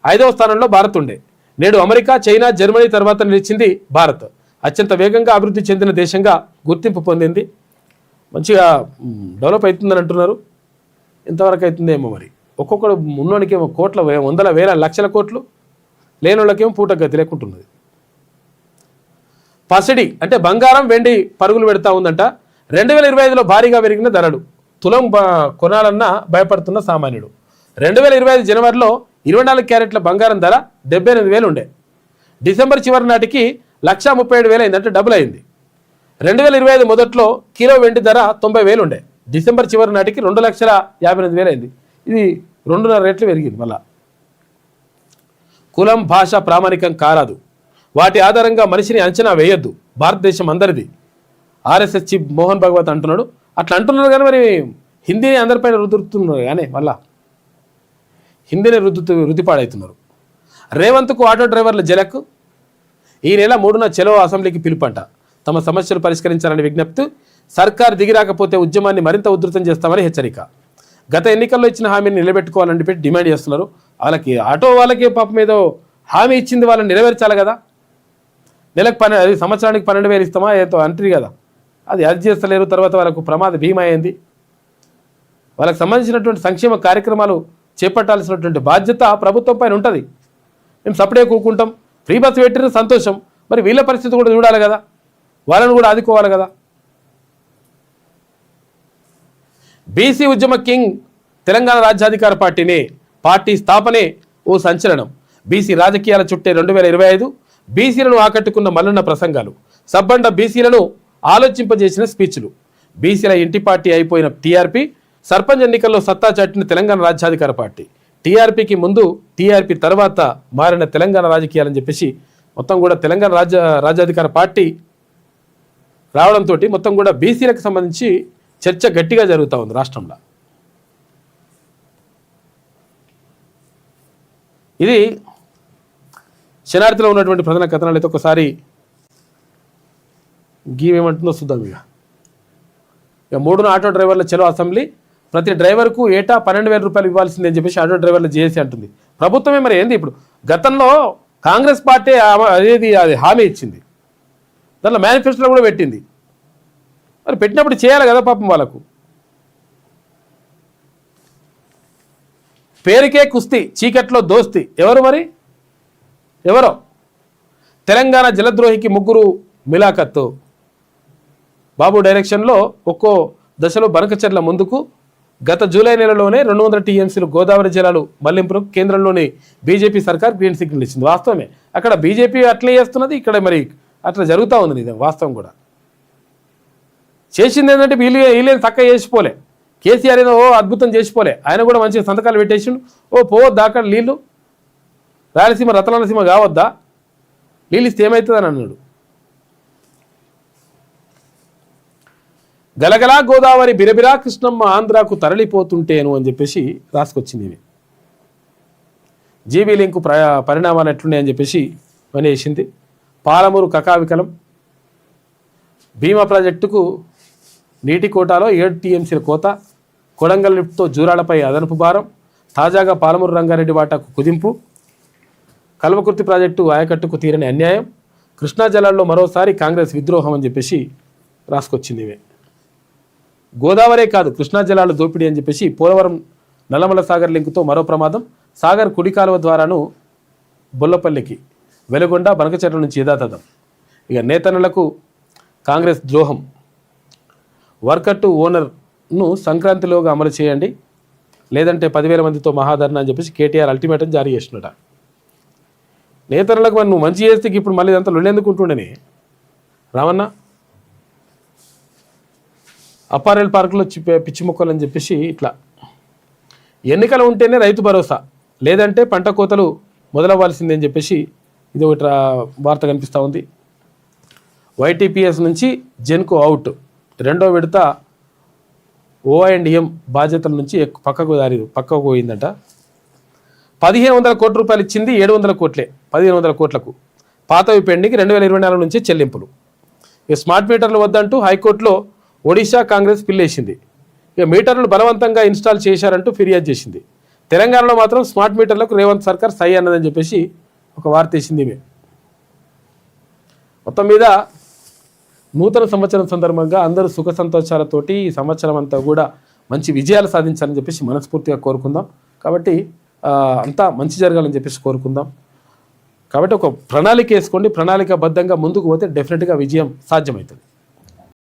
S3: 5వ స్థానంలో భారత్ ఉండే. నేడు అమెరికా, చైనా, జర్మనీ తర్వాత నిలిచింది భారత్. అత్యంత వేగంగా అభివృద్ధి చెందిన దేశంగా గుర్తింపు పొందింది. మంచిగా డెవలప్ అవుతుందని అంటున్నారు. ఇంతవరకు అవుతుందేమో మరి. ఒక్కొక్కడు ఉన్నోనికేమో కోట్ల వందల వేల లక్షల కోట్లు, లేనోళ్ళకేమో పూట గతి లేకుంటున్నది. పసిడి అంటే బంగారం వెండి పరుగులు పెడతా ఉందంట. 2025లో భారీగా పెరిగిన ధరలు, తులం కొనాలన్నా భయపడుతున్న సామాన్యుడు. 2025 జనవరిలో 24 క్యారెట్ల బంగారం ధర 78,000 ఉండే. డిసెంబర్ చివరి నాటికి 1,37,000 అయిందంటే డబుల్ అయింది. 2025 మొదట్లో కిలో వెండి ధర 90,000 ఉండే. డిసెంబర్ చివరి నాటికి 2,58,000 అయింది. ఇది 2.5 రెట్లు పెరిగింది. మళ్ళా కులం భాష ప్రామాణికం కారాదు, వాటి ఆధారంగా మనిషిని అంచనా వేయొద్దు, భారతదేశం అందరిది. ఆర్ఎస్ఎస్ చీఫ్ మోహన్ భగవత్ అంటున్నాడు. అట్లా అంటున్నారు కానీ మరి హిందీని అందరిపైన రుద్దుతున్నారు కానీ మళ్ళా హిందీని రుద్దిపాడవుతున్నారు. రేవంత్కు ఆటో డ్రైవర్ల జలకు ఈ నెల 3న చెలో అసెంబ్లీకి పిలుపంట. తమ సమస్యలు పరిష్కరించాలని విజ్ఞప్తి. సర్కార్ దిగిరాకపోతే ఉద్యమాన్ని మరింత ఉధృతం చేస్తామని హెచ్చరిక. గత ఎన్నికల్లో ఇచ్చిన హామీని నిలబెట్టుకోవాలని చెప్పి డిమాండ్ చేస్తున్నారు. వాళ్ళకి ఆటో వాళ్ళకి పాపం ఏదో హామీ ఇచ్చింది, వాళ్ళని నెరవేర్చాలి కదా. నెలకు సంవత్సరానికి 12,000 ఇస్తామా ఏదో అంటారు కదా, అది చేస్తలేరు. తర్వాత వాళ్ళకు ప్రమాద భీమా అయింది. వాళ్ళకి సంబంధించినటువంటి సంక్షేమ కార్యక్రమాలు చేపట్టాల్సినటువంటి బాధ్యత ప్రభుత్వం పైన ఉంటుంది. మేము సపడే కూకుంటాం. ఫ్రీ బస్ పెట్టిన సంతోషం, మరి వీళ్ళ పరిస్థితి కూడా చూడాలి కదా, వాళ్ళని కూడా ఆదుకోవాలి కదా. బీసీ ఉద్యమ కింగ్ తెలంగాణ రాజ్యాధికార పార్టీ స్థాపనే ఓ సంచలనం. బీసీ రాజకీయాల చుట్టే 2025 బీసీలను ఆకట్టుకున్న మల్లన్న ప్రసంగాలు, సబ్బండ బీసీలను ఆలోచింపజేసిన స్పీచ్లు. బీసీల ఇంటి పార్టీ అయిపోయిన టీఆర్పీ సర్పంచ్ ఎన్నికల్లో సత్తా చాటిన తెలంగాణ రాజ్యాధికార పార్టీ. టీఆర్పీకి ముందు, టీఆర్పీ తర్వాత మారిన తెలంగాణ రాజకీయాలని చెప్పేసి మొత్తం కూడా తెలంగాణ రాజ్యాధికార పార్టీ రావడంతో మొత్తం కూడా బీసీలకు సంబంధించి చర్చ గట్టిగా జరుగుతూ ఉంది రాష్ట్రంలో. ఇది శనార్థిలో ఉన్నటువంటి ప్రధాన కథనాలు. అయితే ఒకసారి గీమేమంటుందో చూద్దాం. ఇక 3న ఆటో డ్రైవర్ల చెలో అసెంబ్లీ. ప్రతి డ్రైవర్కు ఏటా 12,000 రూపాయలు ఇవ్వాల్సిందని చెప్పేసి ఆటో డ్రైవర్ల జేఏసీ అంటుంది. ప్రభుత్వమే మరి ఏంది ఇప్పుడు, గతంలో కాంగ్రెస్ పార్టీ అది హామీ ఇచ్చింది, దాంట్లో మేనిఫెస్టోలో కూడా పెట్టింది. మరి పెట్టినప్పుడు చేయాలి కదా పాపం వాళ్ళకు. పేరుకే కుస్తీ, చీకట్లో దోస్తి. ఎవరో తెలంగాణ జలద్రోహికి 3 మిలాఖత్తు. బాబు డైరెక్షన్లో ఒక్కో దశలో బనకచెర్ల ముందుకు. గత జూలై నెలలోనే 200 టీఎంసీలు గోదావరి జలాలు మళ్లింపులకు కేంద్రంలోని బీజేపీ సర్కార్ గ్రీన్ సిగ్నల్ ఇచ్చింది. వాస్తవమే, అక్కడ బీజేపీ అట్లే చేస్తున్నది, ఇక్కడ మరి అట్లా జరుగుతూ ఉంది. ఇది వాస్తవం కూడా. చేసింది ఏంటంటే వీళ్ళేం చక్కగా చేసిపోలే. కేసీఆర్ ఏదో అద్భుతం చేసిపోలే, ఆయన కూడా మంచిగా సంతకాలు పెట్టేసిండు. పోవద్దా అక్కడ నీళ్ళు, రాయలసీమ రతనాలసీమ కావద్దా, నీళ్ళు ఇస్తే ఏమవుతుందని అన్నాడు. గలగలా గోదావరి బిరబిరా కృష్ణమ్మ ఆంధ్రాకు తరలిపోతుంటేను అని చెప్పేసి రాసుకొచ్చింది. ఇవి జీబీ లింకు పరిణామాలు ఎట్లున్నాయని చెప్పేసి పని వేసింది. పాలమూరు కకావికలం. భీమా ప్రాజెక్టుకు నీటి కోటాలో 7 టీఎంసీల కోత. కొడంగల్ లిఫ్ట్తో జూరాలపై అదనపు భారం. తాజాగా పాలమూరు రంగారెడ్డి వాటాకు కుదింపు. కల్వకుర్తి ప్రాజెక్టు ఆయకట్టుకు తీరని అన్యాయం. కృష్ణా జలాల్లో మరోసారి కాంగ్రెస్ విద్రోహం అని చెప్పేసి రాసుకొచ్చింది. ఇవే గోదావరే కాదు, కృష్ణా జలాలు దోపిడీ అని చెప్పేసి పోలవరం నల్లమల సాగర్ లింకుతో మరో ప్రమాదం. సాగర్ కుడి కాలువ ద్వారాను బొల్లపల్లికి, వెలుగొండ బనకచెర్ల నుంచి యథాతథం. ఇక నేతన్నలకు కాంగ్రెస్ ద్రోహం. వర్కర్ టు ఓనర్ను సంక్రాంతిలోగా అమలు చేయండి, లేదంటే 10,000 మందితో మహాధరణ అని చెప్పేసి కేటీఆర్ అల్టిమేటం జారీ చేసినట. నేతన్నలకు మరి నువ్వు మంచి చేస్తే ఇప్పుడు మళ్ళీ ఇదంతా లొల్లెందుకుంటుండని రామన్న. అప్పారెల్ పార్కులో పిచ్చి మొక్కలు అని చెప్పేసి ఇట్లా. ఎన్నికలు ఉంటేనే రైతు భరోసా, లేదంటే పంట కోతలు మొదలవ్వాల్సిందే అని చెప్పేసి ఇది ఒకటి వార్త కనిపిస్తూ ఉంది. వైటీపీఎస్ నుంచి జెన్కు అవుట్. 2వ విడత OIM బాధ్యతల నుంచి పక్కకు పోయిందట. 1,500 కోట్ల రూపాయలు ఇచ్చింది, 700 కోట్లే. 1,500 కోట్లకు పాతవి పెండింగ్. 2024 నుంచి చెల్లింపులు. ఇక స్మార్ట్ మీటర్లు వద్దంటూ హైకోర్టులో ఒడిశా కాంగ్రెస్ పిల్లేసింది. ఇక మీటర్లు బలవంతంగా ఇన్స్టాల్ చేశారంటూ ఫిర్యాదు చేసింది. తెలంగాణలో మాత్రం స్మార్ట్ మీటర్లకు రేవంత్ సర్కార్ సై అన్నదని చెప్పేసి ఒక వార్త వేసింది. మొత్తం మీద నూతన సంవత్సరం సందర్భంగా అందరూ సుఖ సంతోషాలతోటి ఈ సంవత్సరం అంతా కూడా మంచి విజయాలు సాధించాలని చెప్పేసి మనస్ఫూర్తిగా కోరుకుందాం. కాబట్టి అంతా మంచి జరగాలని చెప్పేసి కోరుకుందాం. కాబట్టి ఒక ప్రణాళిక వేసుకోండి, ప్రణాళికాబద్ధంగా ముందుకు పోతే డెఫినెట్గా విజయం సాధ్యమవుతుంది.